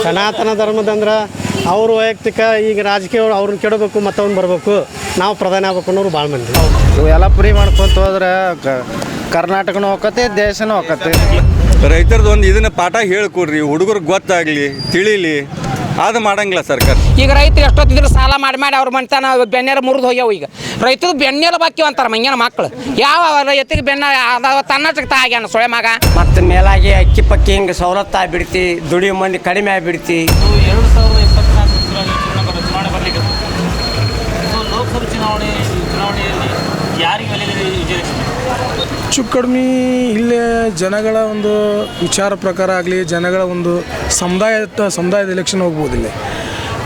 ಸನಾತನ ಧರ್ಮದಂದ್ರೆ ಅವರು ವೈಯಕ್ತಿಕ ಈಗ ರಾಜಕೀಯ ಅವ್ರನ್ನ ಕೆಡಬೇಕು ಮತ್ತವ್ನು ಬರಬೇಕು ನಾವು ಪ್ರಧಾನಿ ಆಗ್ಬೇಕು ಅನ್ನೋರು ಭಾಳ ಮಂದಿ. ಇವೆಲ್ಲ ಫ್ರೀ ಮಾಡ್ಕೊಂತ ಹೋದ್ರೆ ಕರ್ನಾಟಕನೂ ಹೋಗತ್ತೆ, ದೇಶನೂ ಹೋಗತ್ತೆ. ರೈತರದ್ದು ಒಂದು ಇದನ್ನ ಪಾಠ ಹೇಳ್ಕೊಡ್ರಿ, ಹುಡುಗರಿಗೆ ಗೊತ್ತಾಗಲಿ, ತಿಳಿಲಿ. ಅದು ಮಾಡಂಗಿಲ್ಲ ಸರ್ಕಾರ. ಈಗ ರೈತರು ಎಷ್ಟೊತ್ತಿದ್ರು ಸಾಲ ಮಾಡಿ ಅವ್ರ ಮನ್ತಾನ ಬೆನ್ನೆರ ಮುರಿದು ಹೋಗ್ಯಾವ. ಈಗ ರೈತರು ಬೆನ್ನೆಲ್ಲ ಬಾಕಿ ಅಂತಾರೆ ಮಂಗ್ಯನ ಮಕ್ಕಳು. ಯಾವ ರೈತಿಗೆ ಬೆನ್ನ ತನ್ನಟಕ್ಕೆ ಆಗ್ಯಾನ ಸೊಳೆ ಮಗ. ಮತ್ತು ಮೇಲಾಗಿ ಅಕ್ಕಿ ಪಕ್ಕಿ ಹಿಂಗೆ ಸವಲತ್ತು ಆಗಿಬಿಡ್ತಿ, ದುಡಿಯೋ ಮಂದಿ ಕಡಿಮೆ ಆಗಿಬಿಡ್ತಿ. 2024 ಚುನಾವಣೆ ಬರಲಿಕ್ಕೆ ಲೋಕಸಭೆ ಚುನಾವಣೆಯಲ್ಲಿ ಯಾರಿಗೆ ಹೆಚ್ಚು ಕಡಿಮೆ ಇಲ್ಲೇ ಜನಗಳ ಒಂದು ವಿಚಾರ ಪ್ರಕಾರ ಆಗಲಿ, ಜನಗಳ ಒಂದು ಸಮುದಾಯದ ಎಲೆಕ್ಷನ್ ಹೋಗ್ಬೋದು.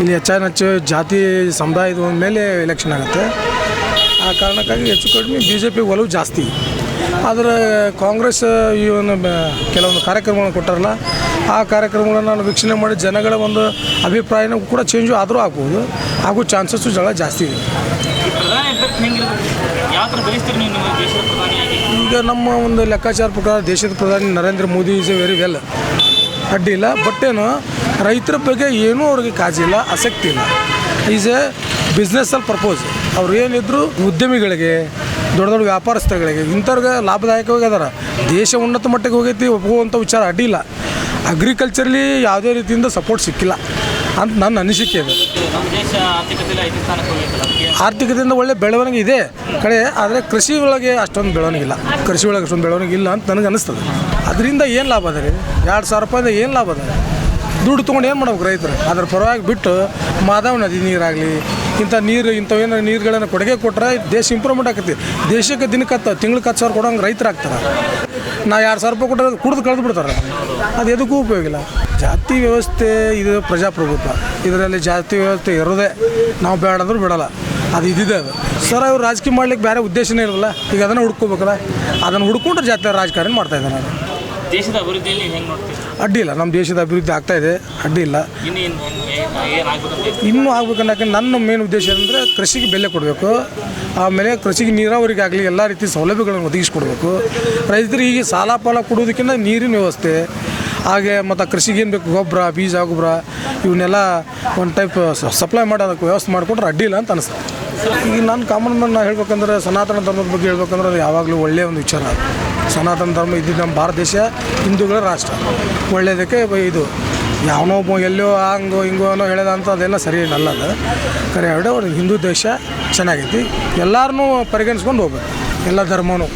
ಇಲ್ಲಿ ಹೆಚ್ಚು ಜಾತಿ ಸಮುದಾಯದ ಮೇಲೆ ಎಲೆಕ್ಷನ್ ಆಗುತ್ತೆ. ಆ ಕಾರಣಕ್ಕಾಗಿ ಹೆಚ್ಚು ಕಡಿಮೆ BJP ಒಲವು ಜಾಸ್ತಿ. ಆದರೆ ಕಾಂಗ್ರೆಸ್ ಇವನು ಕೆಲವೊಂದು ಕಾರ್ಯಕ್ರಮಗಳನ್ನು ಕೊಟ್ಟಾರಲ್ಲ, ಆ ಕಾರ್ಯಕ್ರಮಗಳನ್ನು ನಾನು ವೀಕ್ಷಣೆ ಮಾಡಿ ಜನಗಳ ಒಂದು ಅಭಿಪ್ರಾಯನೂ ಕೂಡ ಚೇಂಜು ಆದರೂ ಆಗ್ಬೋದು, ಆಗೋ ಚಾನ್ಸಸ್ಸು ಜಾಸ್ತಿ ಇದೆ. ಈಗ ನಮ್ಮ ಒಂದು ಲೆಕ್ಕಾಚಾರ ಪ್ರಕಾರ ದೇಶದ ಪ್ರಧಾನಿ Narendra Modi is a very well, ಅಡ್ಡಿಲ್ಲ. ಬಟ್ ಏನು ರೈತರ ಬಗ್ಗೆ ಏನೂ ಅವ್ರಿಗೆ ಕಾಜಿಲ್ಲ, ಆಸಕ್ತಿ ಇಲ್ಲ. ಈಸ್ ಎ ಬಿಸ್ನೆಸ್ಸಲ್ಲಿ ಪರ್ಪೋಸ್. ಅವ್ರು ಏನಿದ್ರು ಉದ್ಯಮಿಗಳಿಗೆ, ದೊಡ್ಡ ದೊಡ್ಡ ವ್ಯಾಪಾರಸ್ಥಗಳಿಗೆ ಇಂಥವ್ರಿಗೆ ಲಾಭದಾಯಕವಾಗಿ ಅದಾರ. ದೇಶ ಉನ್ನತ ಮಟ್ಟಕ್ಕೆ ಹೋಗೈತಿ ಒಪ್ಪುವಂಥ ವಿಚಾರ ಅಡ್ಡಿಲ್ಲ. ಅಗ್ರಿಕಲ್ಚರ್ಲಿ ಯಾವುದೇ ರೀತಿಯಿಂದ ಸಪೋರ್ಟ್ ಸಿಕ್ಕಿಲ್ಲ ಅಂತ ನನ್ನ ಅನಿಸಿಕೆ ಇದೆ. ಆರ್ಥಿಕತೆಯಿಂದ ಒಳ್ಳೆ ಬೆಳವಣಿಗೆ ಇದೆ ಕಡೆ, ಆದರೆ ಕೃಷಿ ಒಳಗೆ ಅಷ್ಟೊಂದು ಬೆಳವಣಿಗೆ ಇಲ್ಲ. ಕೃಷಿ ಒಳಗೆ ಅಷ್ಟೊಂದು ಬೆಳವಣಿಗೆ ಇಲ್ಲ ಅಂತ ನನಗೆ ಅನಿಸ್ತದೆ. ಅದರಿಂದ ಏನು ಲಾಭ ಅದ ರೀ? 2,000 ರೂಪಾಯಿಂದ ಏನು ಲಾಭ ಅದ? ದುಡ್ಡು ತೊಗೊಂಡು ಏನು ಮಾಡ್ಬೇಕು ರೈತರು? ಅದ್ರ ಪರವಾಗಿ ಬಿಟ್ಟು ಮಾಧವ್ ನದಿ ನೀರಾಗಲಿ ಇಂಥವೇನೋ ನೀರುಗಳನ್ನು ಕೊಡುಗೆ ಕೊಟ್ಟರೆ ದೇಶ ಇಂಪ್ರೂವ್ಮೆಂಟ್ ಆಕತಿ. ದೇಶಕ್ಕೆ ದಿನಕ್ಕೆ ತಿಂಗ್ಳಿಗೆ 10,000 ಕೊಡೋಂಗೆ ರೈತರು ಆಗ್ತಾರೆ. ನಾ 2,000 ರೂಪಾಯಿ ಕೊಟ್ಟರೆ ಕುಡ್ದು ಕಳೆದು ಬಿಡ್ತಾರೆ. ಅದು ಎದಕ್ಕೂ ಉಪಯೋಗ ಇಲ್ಲ. ಜಾತಿ ವ್ಯವಸ್ಥೆ ಇದು ಪ್ರಜಾಪ್ರಭುತ್ವ. ಇದರಲ್ಲಿ ಜಾತಿ ವ್ಯವಸ್ಥೆ ಇರೋದೇ, ನಾವು ಬೇಡಂದ್ರೂ ಬಿಡೋಲ್ಲ. ಅದು ಇದ್ದಿದೆ ಅದು ಸರ್. ಅವ್ರು ರಾಜಕೀಯ ಮಾಡ್ಲಿಕ್ಕೆ ಬೇರೆ ಉದ್ದೇಶನೇ ಇರೋಲ್ಲ. ಈಗ ಅದನ್ನು ಹುಡ್ಕೋಬೇಕಲ್ಲ, ಅದನ್ನು ಹುಡ್ಕೊಂಡ್ರೆ ಜಾತಿ ರಾಜಕಾರಣ ಮಾಡ್ತಾಯಿದ್ದಾರೆ. ನಾನು ದೇಶದ ಅಭಿವೃದ್ಧಿಯಲ್ಲಿ ಹೆಂಗೆ ನೋಡ್ತೀವಿ? ಅಡ್ಡಿ ಇಲ್ಲ, ನಮ್ಮ ದೇಶದ ಅಭಿವೃದ್ಧಿ ಆಗ್ತಾಯಿದೆ, ಅಡ್ಡಿ ಇಲ್ಲ. ಇನ್ನೂ ಆಗ್ಬೇಕನ್ನೋಕೆ ನನ್ನ ಮೇನ್ ಉದ್ದೇಶ ಅಂದರೆ ಕೃಷಿಗೆ ಬೆಲೆ ಕೊಡಬೇಕು. ಆಮೇಲೆ ಕೃಷಿಗೆ ನೀರಾವರಿಗಾಗಲಿ ಎಲ್ಲ ರೀತಿ ಸೌಲಭ್ಯಗಳನ್ನು ಒದಗಿಸ್ಕೊಡ್ಬೇಕು. ರೈತರಿಗೆ ಸಾಲ ಪಾಲ ಕೊಡೋದಕ್ಕಿಂತ ನೀರಿನ ವ್ಯವಸ್ಥೆ, ಹಾಗೆ ಮತ್ತು ಕೃಷಿಗೆ ಏನು ಬೇಕು ಗೊಬ್ಬರ, ಬೀಜ ಗೊಬ್ಬರ ಇವನ್ನೆಲ್ಲ ಒಂದು ಟೈಪ್ ಸಪ್ಲೈ ಮಾಡೋದಕ್ಕೆ ವ್ಯವಸ್ಥೆ ಮಾಡಿಕೊಟ್ರೆ ಅಡ್ಡಿಲ್ಲ ಅಂತ ಅನಿಸ್ತದೆ. ಈಗ ನಾನು ಕಾಮನ್ ಮ್ಯಾನ್ ಹೇಳ್ಬೇಕಂದ್ರೆ ಸನಾತನ ಧರ್ಮದ ಬಗ್ಗೆ ಹೇಳ್ಬೇಕಂದ್ರೆ ಅದು ಯಾವಾಗಲೂ ಒಳ್ಳೆಯ ಒಂದು ವಿಚಾರ. ಸನಾತನ ಧರ್ಮ ಇದ್ದಿದ್ದು ನಮ್ಮ ಭಾರತ ದೇಶ ಹಿಂದೂಗಳ ರಾಷ್ಟ್ರ. ಒಳ್ಳೆಯದಕ್ಕೆ ಇದು ಯಾವನೋ ಎಲ್ಲೋ ಹಂಗೋ ಹಿಂಗೋ ಅನ್ನೋ ಹೇಳೋದ ಅಂತ ಅದೆಲ್ಲ ಸರಿ ಅಲ್ಲ. ಅದು ಕರೆ ಎರಡು ಹಿಂದೂ ದೇಶ ಚೆನ್ನಾಗೈತಿ. ಎಲ್ಲರನ್ನೂ ಪರಿಗಣಿಸ್ಕೊಂಡು ಹೋಗ್ಬೇಕು. ಎಲ್ಲ ಧರ್ಮವೂ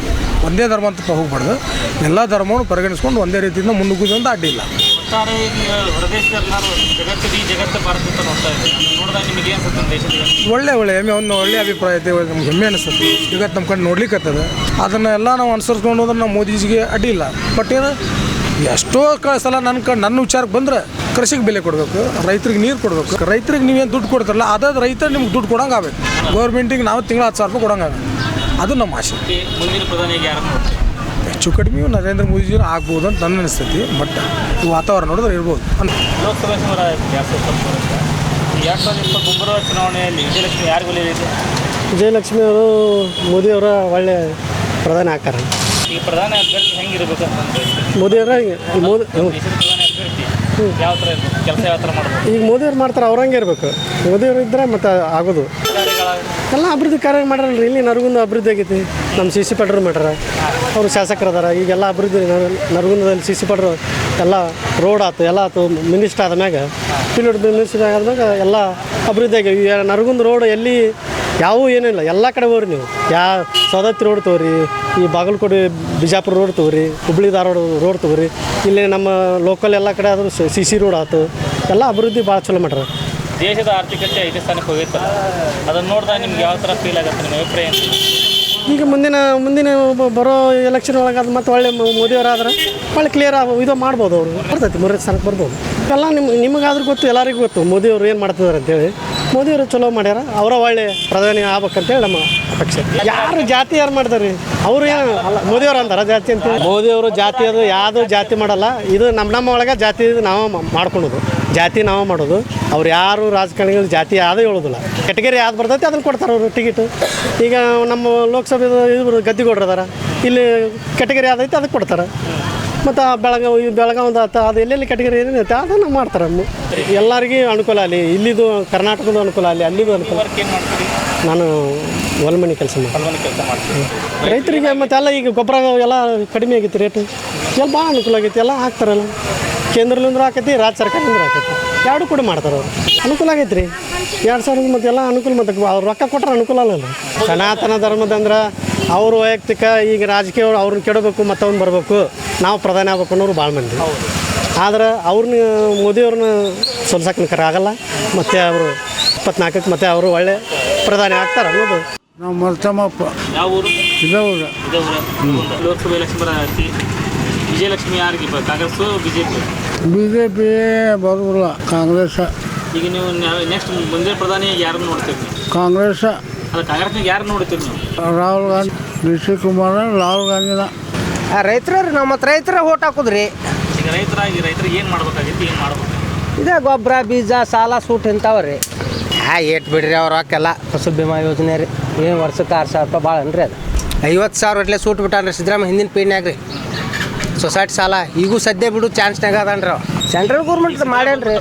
ಒಂದೇ ಧರ್ಮ ಅಂತ ಹೋಗ್ಬಾರ್ದು. ಎಲ್ಲ ಧರ್ಮವನ್ನು ಪರಿಗಣಿಸ್ಕೊಂಡು ಒಂದೇ ರೀತಿಯಿಂದ ಮುನ್ನುಗ್ಗೋದು ಅಂತ ಅಡ್ಡಿಲ್ಲ. ಒಳ್ಳೆ ಹೆಮ್ಮೆ, ಒಂದು ಒಳ್ಳೆ ಅಭಿಪ್ರಾಯ ಐತೆ. ನಮ್ಗೆ ಹೆಮ್ಮೆ ಅನಿಸ್ತದೆ. ಜಗತ್ತು ನಮ್ಮ ಕಡೆ ನೋಡ್ಲಿಕ್ಕತ್ತದ. ಅದನ್ನೆಲ್ಲ ನಾವು ಅನುಸರಿಸ್ಕೊಂಡು ಹೋದ್ರೆ ನಾವು ಮೋದಿಜಿಗೆ ಅಡ್ಡಿಲ್ಲ. ಬಟ್ ಏನು ಎಷ್ಟೋ ಸಲ ನನ್ನ ವಿಚಾರಕ್ಕೆ ಬಂದರೆ ಕೃಷಿಗೆ ಬೆಲೆ ಕೊಡಬೇಕು, ರೈತರಿಗೆ ನೀರು ಕೊಡಬೇಕು. ರೈತರಿಗೆ ನೀವೇನು ದುಡ್ಡು ಕೊಡ್ತಾರಲ್ಲ ಅದಾದ ರೈತರು ನಿಮ್ಗೆ ದುಡ್ಡು ಕೊಡೋಂಗೆ ಆಗಬೇಕು. ಗೌರ್ಮೆಂಟಿಗೆ ನಾವು ತಿಂಗಳ 10,000 ರೂಪಾಯಿ ಕೊಡೋಂಗೆ ಆಗಬೇಕು. ಅದು ನಮ್ಮ ಆಸೆ. ಮುಂದಿನ ಪ್ರಧಾನಿಗೆ ಯಾರು ಹೆಚ್ಚು ಕಡಿಮೆ ನರೇಂದ್ರ ಮೋದಿಜಿನ ಆಗ್ಬೋದು ಅಂತ ನನ್ನ ಅನಿಸ್ತೈತಿ. ಬಟ್ ಈ ವಾತಾವರಣ ನೋಡಿದ್ರೆ ಇರ್ಬೋದು. ಲೋಕಸಭೆ ಚುನಾವಣೆ 2020 ಮುಂಬರುವ ಚುನಾವಣೆಯಲ್ಲಿ ವಿಜಯಲಕ್ಷ್ಮಿ ಯಾರು ಗೆಲ್ಲಲಿದೆ? ವಿಜಯಲಕ್ಷ್ಮಿ ಅವರು ಮೋದಿಯವರ ಒಳ್ಳೆ ಪ್ರಧಾನಿ ಆಕಾರ. ಈ ಪ್ರಧಾನಿ ಅಭ್ಯರ್ಥಿ ಹೆಂಗಿರ್ಬೇಕು ಅಂತಂದ್ರೆ ಮೋದಿಯವರ ಮೋದಿ ಪ್ರಧಾನಿ ಅಭ್ಯರ್ಥಿ ಯಾವ ಥರ ಇರ್ಬೇಕು, ಕೆಲಸ ಯಾವ ಥರ ಮಾಡ್ಬೇಕು? ಈಗ ಮೋದಿಯವ್ರು ಮಾಡ್ತಾರೆ, ಅವ್ರಂಗೆ ಇರಬೇಕು. ಮೋದಿಯವರು ಇದ್ದರೆ ಮತ್ತು ಆಗೋದು ಎಲ್ಲ ಅಭಿವೃದ್ಧಿ ಕಾರ್ಯ ಮಾಡ್ರಲ್ರಿ. ಇಲ್ಲಿ ನರಗುಂದ ಅಭಿವೃದ್ಧಿ ಆಗೈತಿ. ನಮ್ಮ CC ಪಾಟೀಲ್ ಮಾಡ್ಯಾರ, ಅವರು ಶಾಸಕರು ಅದಾರ. ಈಗೆಲ್ಲ ಅಭಿವೃದ್ಧಿ ನರಗುಂದದಲ್ಲಿ CC ಪಾಟೀಲ್ ಎಲ್ಲ ರೋಡ್ ಆಯ್ತು, ಎಲ್ಲ ಆಯ್ತು. ಮಿನಿಸ್ಟರ್ ಆದ್ಮ್ಯಾಗ ಮಿನಿಸ್ಟರ್ ಆದ್ಮ್ಯಾಗ ಎಲ್ಲ ಅಭಿವೃದ್ಧಿ ಆಗಿ ನರಗುಂದ ರೋಡ್ ಎಲ್ಲಿ ಯಾವೂ ಏನಿಲ್ಲ. ಎಲ್ಲ ಕಡೆ ಹೋಗ್ರಿ ನೀವು. ಸವದತ್ತಿ ರೋಡ್ ತೊಗೊರಿ, ಈ ಬಾಗಲಕೋಟೆ ಬಿಜಾಪುರ ರೋಡ್ ತೊಗೊರಿ, ಹುಬ್ಳಿ ಧಾರವಾಡ ರೋಡ್ ತೊಗೊರಿ. ಇಲ್ಲಿ ನಮ್ಮ ಲೋಕಲ್ ಎಲ್ಲ ಕಡೆ ಆದರೂ CC ರೋಡ್ ಆಯ್ತು. ಎಲ್ಲ ಅಭಿವೃದ್ಧಿ ಭಾಳ ಚಲೋ ಮಾಡ್ಯಾರ. ದೇಶದ ಆರ್ಥಿಕತೆ 5ನೇ ಸ್ಥಾನಕ್ಕೆ ಹೋಗಿರ್ತಲ್ಲ, ಅದನ್ನು ನೋಡಿದಾಗ ನಿಮ್ಗೆ ಯಾವ ಥರ ಫೀಲ್ ಆಗುತ್ತೆ? ನಿಮ್ಮ ಅಭಿಪ್ರಾಯ ಏನು? ಈಗ ಮುಂದಿನ ಬರೋ ಎಲೆಕ್ಷನ್ ಒಳಗೆ ಅದು ಮತ್ತೆ ಒಳ್ಳೆ ಮೋದಿಯವರಾದ್ರೆ ಒಳ್ಳೆ ಕ್ಲಿಯರ್ ಇದು ಮಾಡ್ಬೋದು. ಅವರು ಬರ್ತೈತಿ, 3ನೇ ಸ್ಥಾನಕ್ಕೆ ಬರ್ಬೋದು. ಎಲ್ಲ ನಿಮಗಾದ್ರೂ ಗೊತ್ತು, ಎಲ್ಲರಿಗೂ ಗೊತ್ತು ಮೋದಿಯವರು ಏನು ಮಾಡ್ತಿದ್ದಾರೆ ಅಂತೇಳಿ. ಮೋದಿಯವರು ಚಲೋ ಮಾಡ್ಯಾರ, ಅವರ ಒಳ್ಳೆ ಪ್ರಧಾನಿ ಆಗ್ಬೇಕಂತೇಳಿ ನಮ್ಮ ಅಪೇಕ್ಷೆ. ಜಾತಿ ಯಾರು ಮಾಡ್ತಾರೆ? ಅವರು ಏನು ಅಲ್ಲ, ಮೋದಿಯವರು ಅಂತಾರೆ ಜಾತಿ ಅಂತ. ಮೋದಿಯವರು ಜಾತಿ ಅದು ಯಾವುದೂ ಜಾತಿ ಮಾಡಲ್ಲ. ಇದು ನಮ್ಮ ಒಳಗೆ ಜಾತಿ ನಾವು ಮಾಡ್ಕೊಳೋದು, ಜಾತಿ ನಾವು ಮಾಡೋದು. ಅವ್ರು ಯಾರು ರಾಜಕಾರಣಿಗಳು ಜಾತಿ ಯಾವುದೂ ಹೇಳೋದಿಲ್ಲ. ಕೆಟಗರಿ ಯಾವ್ದು ಬರ್ತೈತಿ ಅದನ್ನು ಕೊಡ್ತಾರೆ ಅವರು ಟಿಕೆಟು. ಈಗ ನಮ್ಮ ಲೋಕಸಭೆದು ಇದು ಗದ್ದಿಗೌಡ್ರು ಅದಾರ, ಇಲ್ಲಿ ಕೆಟಗರಿ ಯಾವ್ದೈತಿ ಅದಕ್ಕೆ ಕೊಡ್ತಾರೆ. ಮತ್ತು ಬೆಳಗಾವಿದ ಅದು ಎಲ್ಲೆಲ್ಲಿ ಕೆಟಗರಿ ಏನೇನೈತೆ ಅದನ್ನು ಮಾಡ್ತಾರೆ ಎಲ್ಲರಿಗೂ ಅನುಕೂಲ ಆಗಲಿ, ಇಲ್ಲಿದು ಕರ್ನಾಟಕದ ಅನುಕೂಲ ಆಗಲಿ, ಅಲ್ಲಿದು ಅನುಕೂಲ. ವರ್ಕ್ ಏನು ಮಾಡ್ತೀರಿ? ನಾನು ಹೊಲಮನೆ ಕೆಲಸ ಮಾಡಿ ಹೊಲಮನೆ ಕೆಲಸ ಮಾಡ್ತೀವಿ. ರೈತರಿಗೆ ಮತ್ತೆಲ್ಲ ಈಗ ಗೊಬ್ಬರ ಎಲ್ಲ ಕಡಿಮೆ ಆಗೈತಿ ರೇಟು, ಎಲ್ಲ ಭಾಳ ಅನುಕೂಲ ಆಗೈತಿ, ಎಲ್ಲ ಹಾಕ್ತಾರಲ್ಲ. ಕೇಂದ್ರಲಿಂದ ಹಾಕೈತಿ, ರಾಜ್ಯ ಸರ್ಕಾರದಿಂದ ಹಾಕೈತಿ, ಎರಡೂ ಕೂಡ ಮಾಡ್ತಾರೆ ಅವರು. ಅನುಕೂಲ ಆಗೈತೆ ರೀ 2000 ಮತ್ತು ಎಲ್ಲ ಅನುಕೂಲ. ಮತ್ತು ಅವ್ರು ರೊಕ್ಕ ಕೊಟ್ಟರೆ ಅನುಕೂಲ ಅಲ್ಲ. ಸನಾತನ ಧರ್ಮದಂದ್ರೆ ಅವರು ವೈಯಕ್ತಿಕ ಈಗ ರಾಜಕೀಯ ಅವ್ರನ್ನ ಕೆಡಬೇಕು ಮತ್ತು ಅವ್ನು ಬರಬೇಕು, ನಾವು ಪ್ರಧಾನಿ ಆಗ್ಬೇಕು ಅನ್ನೋರು ಭಾಳ ಮಂದಿ. ಆದ್ರೆ ಅವ್ರನ್ನ ಮೋದಿಯವ್ರನ್ನ ಸೋಲ್ಸಕ್ಕೆ ಆಗಲ್ಲ. ಮತ್ತು ಅವರು 24ಕ್ಕೆ ಮತ್ತೆ ಅವರು ಒಳ್ಳೆ ಪ್ರಧಾನಿ ಆಗ್ತಾರೆ ಅನ್ನೋದು ನಾವು ಮರ್ತಮ್ಮಪ್ಪ. ಯಾವ ಊರು? ಇದೇ ಊರು. ಇದೇ ಊರ. ಲೋಕಸಭೆ ಎಲೆಕ್ಷನ್ ಬರತಿ. ವಿಜಯಲಕ್ಷ್ಮಿ ಯಾರಿಗೆ ಕಾಂಗ್ರೆಸ್ಸು BJP? BJP ಬರೋದಿಲ್ಲ, ಕಾಂಗ್ರೆಸ್. ಈಗ ನೀವು ನೆಕ್ಸ್ಟ್ ಮುಂದಿನ ಪ್ರಧಾನಿ ಯಾರನ್ನು ನೋಡ್ತೀರಿ ನೀವು? ಕಾಂಗ್ರೆಸ್. ಅಲ್ಲ, ಕಾಂಗ್ರೆಸ್ನಾಗ ಯಾರು ನೋಡ್ತೀರಿ ನೀವು? ರಾಹುಲ್ ಗಾಂಧಿ, ರಿಷಿ ಕುಮಾರ್, ರಾಹುಲ್ ಗಾಂಧಿನ. ರೈತರು ನಾವು ಮತ್ತು ರೈತರ ಓಟ್ ಹಾಕೋದ್ರಿ. ಈಗ ರೈತರಿಗೆ ಏನು ಮಾಡ್ಬೇಕಾಗಿತ್ತು, ಏನು ಮಾಡ್ಬೇಕು? ಇದೇ ಗೊಬ್ಬರ ಬೀಜ ಸಾಲ ಸೂಟ್ ಇಂಥವ್ರಿ. ಏಟ್ ಬಿಡ್ರಿ ಅವ್ರು ಹಾಕೆಲ್ಲ ಫಸಲ್ ಬಿಮಾ ಯೋಜನೆ ರೀ. ಏನು ವರ್ಷಕ್ಕೆ 6,000 ರೂಪಾಯಿ ಭಾಳ ಅನ್ರಿ. ಅದು 50,000 ಒಟ್ಲೆ ಸೂಟ್ ಬಿಟ್ಟಾನ್ರಿ ಸಿದ್ದರಾಮಯ್ಯ ಹಿಂದಿನ ಪೀಡ್ನ್ಯಾಗ ರೀ. ಸೊಸೈಟಿ ಸಾಲ ಈಗೂ ಸದ್ಯ ಬಿಡು ಚಾನ್ಸ್ನಾಗ ಅದಾನ್ರಿ. ಸೆಂಟ್ರಲ್ ಗೌರ್ಮೆಂಟ್ ಮಾಡ್ಯಾನ್ರಿ,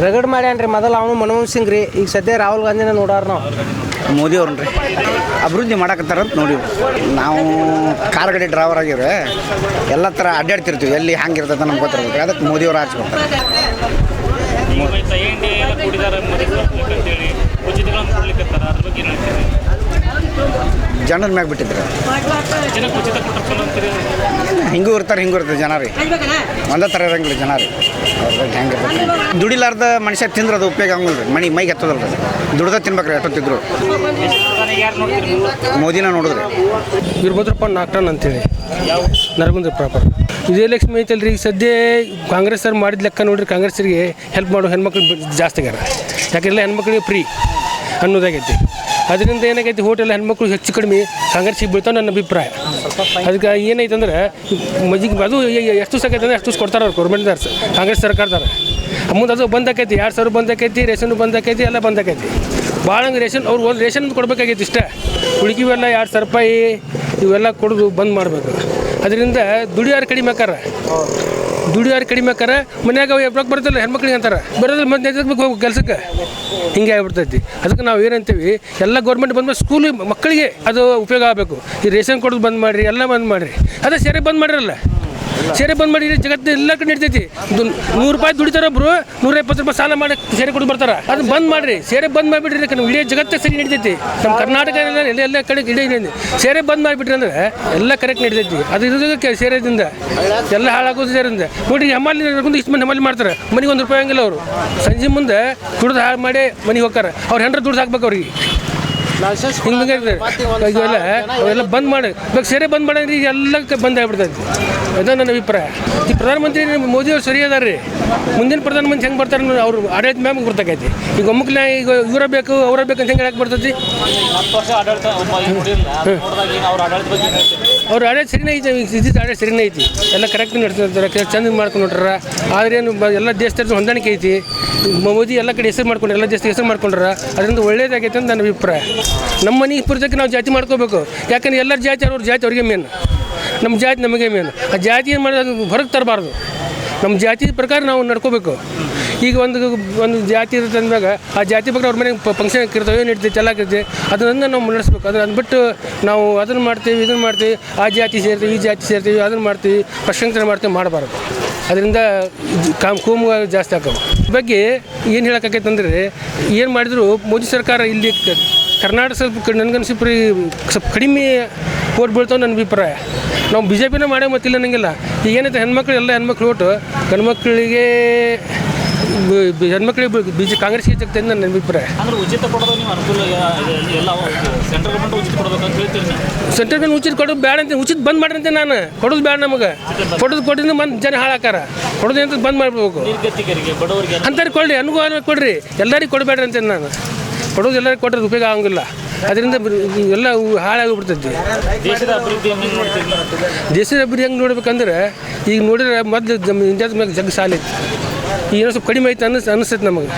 ರಗಡ್ ಮಾಡ್ಯಾನ್ರಿ. ಮೊದಲು ಅವನು ಮನಮೋಹನ್ ಸಿಂಗ್ ರೀ, ಈಗ ಸದ್ಯ ರಾಹುಲ್ ಗಾಂಧಿನ ನೋಡಾರ ನಾವು. ಮೋದಿ ಅವ್ರನ್ನ ರೀ ಅಭಿವೃದ್ಧಿ ಮಾಡಕತ್ತಾರಂತ ನೋಡಿವಿ. ನಾವು ಕಾರ್ ಗಾಡಿ ಡ್ರೈವರ್ ಆಗಿವ್ರೆ, ಎಲ್ಲ ಥರ ಅಡ್ಡಾಡ್ತಿರ್ತೀವಿ, ಎಲ್ಲಿ ಹಂಗಿರ್ತದೆ ನಮ್ಗೆ ಗೊತ್ತಿರ್ಬೇಕು. ಅದಕ್ಕೆ ಮೋದಿ ಅವ್ರು ಹಚ್ಕೊಡ್ತಾರೆ. ಜನರ ಮ್ಯಾಗ ಬಿಟ್ಟಿದ್ರೆ ಹಿಂಗೂ ಇರ್ತಾರೆ ಜನ ರೀ. ಒಂದೇ ಥರ ಇರಂಗಿಲ್ಲ ಜನ ರೀ. ಹೆಂಗೆ ದುಡಿಲಾರ್ದ ಮನುಷ್ಯ ತಿಂದ್ರೆ ಅದು ಉಪಯೋಗ ಆಗಂಗಿಲ್ಲ ರೀ. ಮೈಗೆ ಹತ್ತದಲ್ಲ ರೀ. ದುಡ್ದ ತಿನ್ಬೇಕ್ರಿ ಎಷ್ಟೊತ್ತಿದ್ರು. ಮೋದಿನ ನೋಡಿದ್ರಿ. ವೀರಭದ್ರಪ್ಪ ನಾಕ್ಟನ್ ಅಂತೇಳಿ ನರಗುಂದ ಪ್ರಾಪರ್. ವಿಜಯಲಕ್ಷ್ಮಿ ಐತಲ್ರಿ, ಈಗ ಸದ್ಯ ಕಾಂಗ್ರೆಸ್ ಅವ್ರು ಮಾಡಿದ ಲೆಕ್ಕ ನೋಡ್ರಿ, ಕಾಂಗ್ರೆಸ್ಸರಿಗೆ ಹೆಲ್ಪ್ ಮಾಡೋ ಹೆಣ್ಮಕ್ಳು ಜಾಸ್ತಿ ಆಗ್ಯಾರ. ಯಾಕೆಲ್ಲ ಹೆಣ್ಮಕ್ಳಿಗೆ ಫ್ರೀ ಅನ್ನೋದಾಗೈತಿ. ಅದರಿಂದ ಏನಾಗೈತಿ, ಹೋಟೆಲ್ ಹೆಣ್ಮಕ್ಳು ಹೆಚ್ಚು ಕಡಿಮೆ ಕಾಂಗ್ರೆಸ್ಸಿಗೆ ಬೀಳ್ತಾವೆ ನನ್ನ ಅಭಿಪ್ರಾಯ. ಅದಕ್ಕೆ ಏನೈತೆ ಅಂದ್ರೆ ಅದು ಎಷ್ಟು ಸಾಕೈತೆ ಅಂದ್ರೆ ಅಷ್ಟು ಕೊಡ್ತಾರೆ ಅವ್ರು ಗೌರ್ಮೆಂಟ್ದಾರ, ಕಾಂಗ್ರೆಸ್ ಸರ್ಕಾರದಾರ. ಮುಂದೆ ಅದು ಬಂದಾಕೈತಿ, 2,000 ಬಂದಾಕೈತಿ, ರೇಷನ್ ಬಂದಾಕೈತಿ, ಎಲ್ಲ ಬಂದಾಕೈತಿ. ಭಾಳ ಹಂಗೆ ರೇಷನ್ ಅವ್ರು ಒಂದು ರೇಷನ್ ಕೊಡ್ಬೇಕಾಗೈತಿ ಇಷ್ಟ. ಉಳಿಕಿವೆಲ್ಲ 2,000 ರೂಪಾಯಿ ಇವೆಲ್ಲ ಕೊಡೋದು ಬಂದ್ ಮಾಡಬೇಕು. ಅದರಿಂದ ದುಡಿಯೋರು ಕಡಿಮೆ ಆಕಾರ ಮನ್ಯಾಗ ರೊಕ್ಕ ಬರ್ತಲ್ಲ ಹೆಣ್ಮಕ್ಳಿಗೆ ಅಂತಾರೆ, ಬರೋದಿಲ್ಲ ಮತ್ತೆ ನೆಜಬೇಕು ಹೋಗಿ ಕೆಲಸಕ್ಕೆ. ಹಿಂಗೆ ಆಗಿಬಿಡ್ತೈತಿ. ಅದಕ್ಕೆ ನಾವು ಏನಂತೀವಿ, ಎಲ್ಲ ಗೌರ್ಮೆಂಟ್ ಬಂದ್ಮೇಲೆ ಸ್ಕೂಲ್ ಮಕ್ಕಳಿಗೆ ಅದು ಉಪಯೋಗ ಆಗಬೇಕು. ಈ ರೇಷನ್ ಕೊಡೋದು ಬಂದ್ ಮಾಡಿರಿ, ಎಲ್ಲ ಬಂದ್ ಮಾಡಿರಿ. ಅದೇ ಸೇರೆ ಬಂದ್ ಮಾಡಿರಲ್ಲ, ಸೇರೆ ಬಂದ್ ಮಾಡಿ ಜಗತ್ತು ಎಲ್ಲ ಕಡೆ ನಡಿತೈತಿ. 100 ರೂಪಾಯಿ ದುಡಿತಾರೆ ಒಬ್ರು, 120 ರೂಪಾಯಿ ಸಾಲ ಮಾಡಿ ಸೇರೆ ಕೊಟ್ಟು ಬರ್ತಾರೆ. ಅದನ್ನ ಬಂದ್ ಮಾಡಿರಿ, ಸೇರೆ ಬಂದ್ ಮಾಡಿಬಿಟ್ರಿ. ಇಡೀ ಜಗತ್ತೇ ಸರಿ ನಡಿತೈತಿ. ನಮ್ಮ ಕರ್ನಾಟಕ ಎಲ್ಲ ಕಡೆ ಇಡೀ ಸೇರೆ ಬಂದ್ ಮಾಡಿಬಿಟ್ರಿ ಅಂದ್ರೆ ಎಲ್ಲ ಕರೆಕ್ಟ್ ನಡಿತೈತಿ. ಅದು ಇರೋದಕ್ಕೆ ಸೇರೆದಿಂದ ಎಲ್ಲ ಹಾಳಾಗೋದು. ಸೇರಿಂದ ನೋಡಿರಿ, ಹಮಾಲಿ ಇಷ್ಟು ಮಂದಿ ಹಮಾಲಿ ಮಾಡ್ತಾರೆ, ಮನೆಗೆ 1 ರೂಪಾಯಿ ಹಂಗಿಲ್ಲ. ಅವರು ಸಂಜೆ ಮುಂದೆ ದುಡ್ದು ಹಾಳು ಮಾಡಿ ಮನೆಗೆ ಹೋಗ್ತಾರೆ. ಅವ್ರು ಹೆಂಡ್ರ ದುಡ್ಡು ಹಾಕ್ಬೇಕು ಅವ್ರಿಗೆ. ಹಿಂಗೆ ಇವೆಲ್ಲ ಅವೆಲ್ಲ ಬಂದ್ ಮಾಡಿ ಇವಾಗ ಸೇರೆ ಬಂದ್ ಮಾಡಿದ್ರೆ ಈಗ ಎಲ್ಲ ಬಂದ್ ಆಗಿಬಿಡ್ತೈತಿ. ಅದು ನನ್ನ ಅಭಿಪ್ರಾಯ. ಈ ಪ್ರಧಾನಮಂತ್ರಿ ಮೋದಿ ಅವ್ರು ಸರಿ ಅದಾರ ರೀ. ಮುಂದಿನ ಪ್ರಧಾನಮಂತ್ರಿ ಹೆಂಗೆ ಬರ್ತಾರೆ ಅವ್ರು ಆಡಳಿತ ಮ್ಯಾಮ್ ಗೊತ್ತಾಗೈತಿ. ಈಗ ಒಮ್ಮಕ್ಲೆ ಈಗ ಇವರ ಬೇಕು ಅವರ ಬೇಕಂತ ಹೆಂಗೆ ಹೇಳಕ್ಕೆ ಬರ್ತೈತಿ. ಅವ್ರ ಆಡಳಿತ ಸರಿನೇ ಐತಿ, ಆಡಳಿತ ಸರಿನೇ ಐತಿ. ಎಲ್ಲ ಕರೆಕ್ಟ್ ನಡ್ತಿರ್ತಾರೆ, ಚಂದ ಮಾಡ್ಕೊಂಡು ನೋಡ್ರ. ಆದ್ರೆ ಏನು ಎಲ್ಲ ದೇಶದ ಹೊಂದಾಣಿಕೆ ಐತಿ. ಮೋದಿ ಎಲ್ಲ ಕಡೆ ಹೆಸರು ಮಾಡ್ಕೊಂಡ್ರೆ, ಎಲ್ಲ ದೇಶದ ಹೆಸರು ಮಾಡ್ಕೊಂಡ್ರ. ಅದರಿಂದ ಒಳ್ಳೇದಾಗೈತೆ ಅಂತ ನನ್ನ ಅಭಿಪ್ರಾಯ. ನಮ್ಮ ಮನೆಗೆ ಪುರ್ತಕ್ಕೆ ನಾವು ಜಾತಿ ಮಾಡ್ಕೋಬೇಕು. ಯಾಕಂದ್ರೆ ಎಲ್ಲರ ಜಾತಿ ಅವ್ರ ಜಾತಿ ಅವ್ರಿಗೆ ಮೇನ್, ನಮ್ಮ ಜಾತಿ ನಮಗೆ ಮೇನ್. ಆ ಜಾತಿ ಏನು ಮಾಡೋದು ಹೊರಗೆ ತರಬಾರ್ದು. ನಮ್ಮ ಜಾತಿ ಪ್ರಕಾರ ನಾವು ನಡ್ಕೋಬೇಕು. ಈಗ ಒಂದು ಜಾತಿ ಇರುತ್ತೆ ಅಂದಾಗ ಆ ಜಾತಿ ಬಗ್ಗೆ ಅವ್ರ ಮನೆಗೆ ಫಂಕ್ಷನ್ ಇರ್ತವೆ, ನಡೀತೈತೆ, ಎಲ್ಲ ಇರ್ತೈತೆ. ಅದನ್ನು ನಾವು ನಡೆಸ್ಬೇಕು. ಅದನ್ನು ಅಂದ್ಬಿಟ್ಟು ನಾವು ಅದನ್ನು ಮಾಡ್ತೀವಿ, ಇದನ್ನು ಮಾಡ್ತೀವಿ, ಆ ಜಾತಿ ಸೇರ್ತೀವಿ, ಈ ಜಾತಿ ಸೇರ್ತೀವಿ, ಅದನ್ನು ಮಾಡ್ತೀವಿ, ಪಕ್ಷಾಂತರ ಮಾಡ್ತೀವಿ, ಮಾಡಬಾರ್ದು. ಅದರಿಂದ ಕೋಮು ಜಾಸ್ತಿ ಆಕವು. ಈ ಬಗ್ಗೆ ಏನು ಹೇಳೋಕ್ಕಾಗೈತಂದರೆ, ಏನು ಮಾಡಿದ್ರು ಮೋದಿ ಸರ್ಕಾರ ಇಲ್ಲಿ ಕರ್ನಾಟಕ ಸ್ವಲ್ಪ ನನಗನ್ಸಿಪ್ರಿ ಸ್ವಲ್ಪ ಕಡಿಮೆ ಓಟ್ ಬೀಳ್ತಾವೆ ನನ್ನ ಅಭಿಪ್ರಾಯ. ನಾವು BJPನ ಮಾಡೇ ಮತ್ತಿಲ್ಲ ಅನ್ನಂಗಿಲ್ಲ. ಈಗ ಏನೈತೆ ಹೆಣ್ಮಕ್ಳು ಎಲ್ಲ ಹೆಣ್ಮಕ್ಳು ಓಟು ಗಂಡ್ಮಕ್ಳಿಗೆ ಹೆಣ್ಮಕ್ಳಿಗೆ ಕಾಂಗ್ರೆಸ್ಗೆ ಸಿಗ್ತದೆ ನನ್ನ ಅಭಿಪ್ರಾಯ. ಅಂದ್ರೆ ಉಚಿತ ಕೊಡೋದು ನೀವು ಅನುಕೂಲ ಎಲ್ಲ ಸೆಂಟ್ರಲ್ ಗೌರ್ಮೆಂಟ್ ಉಚಿತ ಕೊಡಬೇಕು ಅಂತ ಹೇಳ್ತೀನಿ. ಸೆಂಟ್ರಲ್ ಗೌರ್ಮೆಂಟ್ ಉಚಿತ ಕೊಡೋದು ಬೇಡ ಅಂತ, ಉಚಿತ ಬಂದ್ ಮಾಡ್ರಂತೆ. ನಾನು ಕೊಡೋದು ಬೇಡ, ನಮಗೆ ಕೊಟ್ಟಿದ್ದು ಬಂದು ಜನ ಹಾಳಾಕಾರ. ಕೊಡೋದು ಅಂತ ಬಂದ್ ಮಾಡ್ಬೇಕು. ನಿರ್ಗತಿಕರಿಗೆ ಬಡವರಿಗೆ ಅಂತಾರೆ ಕೊಡ್ರಿ, ಅನುಕೂಲ ಕೊಡ್ರಿ, ಎಲ್ಲರಿಗೂ ಕೊಡಬೇಡ್ರಿ ಅಂತ. ನಾನು ಕೊಡೋದು ಎಲ್ಲರಿಗೂ ಕೊಟ್ಟರೆ ಉಪಯೋಗ ಆಗಂಗಿಲ್ಲ. ಅದರಿಂದ ಎಲ್ಲ ಹಾಳಾಗಿಬಿಡ್ತೈತಿ. ದೇಶದ ಅಭಿವೃದ್ಧಿ ಹೆಂಗೆ ನೋಡ್ತೀವಿ? ದೇಶದ ಅಭಿವೃದ್ಧಿ ಹೆಂಗೆ ನೋಡ್ಬೇಕಂದ್ರೆ, ಈಗ ನೋಡಿದ್ರೆ ಮೊದಲು ಇಂಡಿಯಾದ ಮ್ಯಾಗ ಜಗ್ ಸಾಲ ಐತಿ. ಏನೋ ಸ್ವಲ್ಪ ಕಡಿಮೆ ಐತೆ ಅನಿಸ್ತೈತೆ ನಮಗೆ.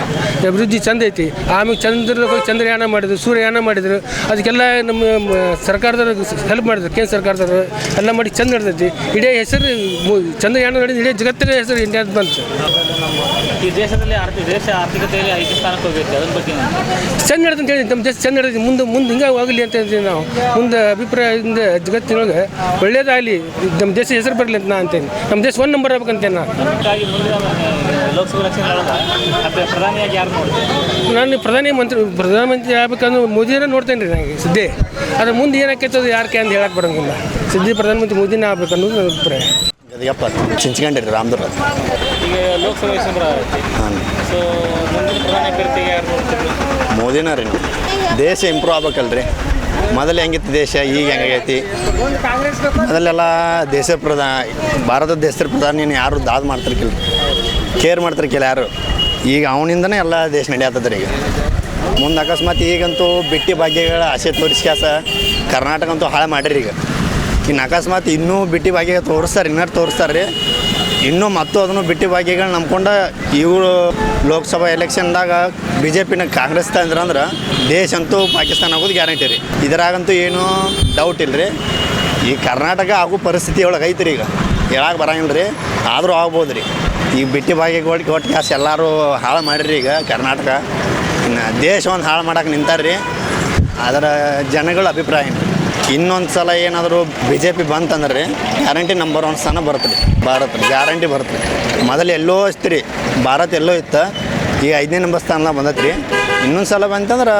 ಅಭಿವೃದ್ಧಿ ಚಂದ ಐತಿ. ಆಮೇಲೆ ಚಂದ್ರಯಾನ ಮಾಡಿದ್ರು, ಸೂರ್ಯಯಾನ ಮಾಡಿದ್ರು, ಅದಕ್ಕೆಲ್ಲ ನಮ್ಮ ಸರ್ಕಾರದವ್ರು ಹೆಲ್ಪ್ ಮಾಡಿದ್ರು. ಕೇಂದ್ರ ಸರ್ಕಾರದವರು ಎಲ್ಲ ಮಾಡಿ ಚಂದ ನಡೆದೈತಿ. ಇಡೀ ಹೆಸರು ಚಂದ್ರಯಾನ ನಡೆದು ಇಡೀ ಜಗತ್ತಿನ ಹೆಸರು ಇಂಡಿಯಾದ ಬಂತು. ಈ ದೇಶದಲ್ಲಿ ದೇಶ ಆರ್ಥಿಕತೆಯಲ್ಲಿ 5 ಸ್ಥಾನಕ್ಕೆ ಹೋಗೈತೆ, ಅದ್ರ ಬಗ್ಗೆ ಚಂದ ನಡೆದು ಅಂತ ಹೇಳಿ ನಮ್ಮ ದೇಶ ಚಂದ ನಡೆದು ಮುಂದೆ ಹಿಂಗೆ ಆಗಲಿ ಅಂತ ಹೇಳ್ತೀವಿ ನಾವು. ಮುಂದೆ ಅಭಿಪ್ರಾಯದಿಂದ ಜಗತ್ತಿನೊಳಗೆ ಒಳ್ಳೇದಾಗಲಿ, ನಮ್ಮ ದೇಶ ಹೆಸರು ಬರಲಿ ಅಂತ ನಾ ಅಂತೇನೆ. ನಮ್ಮ ದೇಶ 1 ನಂಬರ್ ಆಗ್ಬೇಕಂತೇನೆ ನಾನು. ಮುಖ್ಯವಾಗಿ ಮುಂದಿನ ಲೋಕಸಭಾ ಎಲೆಕ್ಷನ್ ಒಳಗೆ ಪ್ರಧಾನಿಯಾಗಿ ಯಾರು ನೋಡ್ತೀವಿ? ನಾನು ಪ್ರಧಾನಮಂತ್ರಿ ಆಗ್ಬೇಕಂದ್ರೆ ಮೋದಿನ ನೋಡ್ತೇನೆ ರೀ ನನಗೆ ಸಿದ್ದೇ. ಅದ್ರ ಮುಂದೆ ಏನಾಕೈತೆ ಅದು ಯಾಕೆ ಅಂತ ಹೇಳಕ್ಕೆ ಬರೋಂಗಿಲ್ಲ. ಸಿದ್ದಿ ಪ್ರಧಾನಮಂತ್ರಿ ಮೋದಿನೇ ಆಗ್ಬೇಕು ಅನ್ನೋದು ನನ್ನ ಅಭಿಪ್ರಾಯ. ಗದಗಪ್ಪ ಚಿಂಚ್ಕೊಂಡಿರಿ ರಾಮದುರ್ಗ. ಈಗ ಲೋಕಸಭಾ ಎಲೆಕ್ಷನ್ ಬರತ್ತೆ. ಹಾಂ, ಸೊ ಮುಂದಿನ ಪ್ರಧಾನಿ ಅಭ್ಯರ್ಥಿಗೆ ಯಾರು ನೋಡ್ತೀವಿ? ಮೋದಿನ ರೀ. ನಾವು ದೇಶ ಇಂಪ್ರೂವ್ ಆಗ್ಬೇಕಲ್ರಿ. ಮೊದಲು ಹೆಂಗಿತ್ತು ದೇಶ, ಈಗ ಹೆಂಗೈತಿ. ಮೊದಲೆಲ್ಲ ಭಾರತ ದೇಶದ ಪ್ರಧಾನಿ ಯಾರು ದಾದ್ ಮಾಡ್ತಿರ್ಕಿಲ್ಲ, ಕೇರ್ ಮಾಡ್ತಿರ್ಕಿಲ್ಲ ಯಾರು. ಈಗ ಅವನಿಂದನೇ ಎಲ್ಲ ದೇಶ ನಡೆಯತ್ತದ್ರಿ. ಈಗ ಮುಂದೆ ಅಕಸ್ಮಾತ್ ಈಗಂತೂ ಬಿಟ್ಟಿ ಭಾಗ್ಯಗಳ ಆಸೆ ತೋರಿಸ್ಕ್ಯಾಸ ಕರ್ನಾಟಕ ಅಂತೂ ಹಾಳು ಮಾಡಿರಿ. ಈಗ ಇನ್ನು ಅಕಸ್ಮಾತ್ ಇನ್ನೂ ಬಿಟ್ಟಿ ಭಾಗ್ಯ ತೋರಿಸ್ತಾರೆ ರೀ. ಇನ್ನೂ ಮತ್ತು ಅದನ್ನು ಬಿಟ್ಟಿ ಭಾಗ್ಯಗಳು ನಂಬ್ಕೊಂಡು ಇವರು ಲೋಕಸಭಾ ಎಲೆಕ್ಷನ್ದಾಗ BJP ಕಾಂಗ್ರೆಸ್ ತಂದ್ರೆ ದೇಶ ಅಂತೂ ಪಾಕಿಸ್ತಾನ ಆಗೋದು ಗ್ಯಾರಂಟಿ ರೀ. ಇದರಾಗಂತೂ ಏನೂ ಡೌಟ್ ಇಲ್ಲ ರೀ. ಈ ಕರ್ನಾಟಕ ಆಗೋ ಪರಿಸ್ಥಿತಿ ಒಳಗೆ ಐತ್ರಿ. ಈಗ ಹೇಳಕ್ಕೆ ಬರೋಂಗಿಲ್ಲ ರೀ, ಆದರೂ ಆಗ್ಬೋದು ರೀ. ಈ ಬಿಟ್ಟಿ ಭಾಗ್ಯಗಳಿಗೆ ಒಟ್ಟು ಕ್ಯಾಸ್ ಎಲ್ಲರೂ ಹಾಳು ಮಾಡಿರಿ. ಈಗ ಕರ್ನಾಟಕ ಇನ್ನು ದೇಶ ಒಂದು ಹಾಳು ಮಾಡೋಕೆ ನಿಂತಾರ್ರಿ. ಅದರ ಜನಗಳ ಅಭಿಪ್ರಾಯ ಇನ್ನೊಂದು ಸಲ ಏನಾದರೂ BJP ಬಂತಂದ್ರೆ ರೀ ಗ್ಯಾರಂಟಿ ನಂಬರ್ 1 ಸ್ಥಾನ ಬರುತ್ತೆ ರೀ. ಭಾರತ ಗ್ಯಾರಂಟಿ ಬರುತ್ತೆ ರೀ. ಮೊದಲು ಎಲ್ಲೋ ಇತ್ತು ರೀ, ಭಾರತ ಎಲ್ಲೋ ಇತ್ತು, ಈಗ 5ನೇ ನಂಬರ್ ಸ್ಥಾನ ಬಂದೈತೆ ರೀ. ಇನ್ನೊಂದು ಸಲ ಬಂತಂದ್ರೆ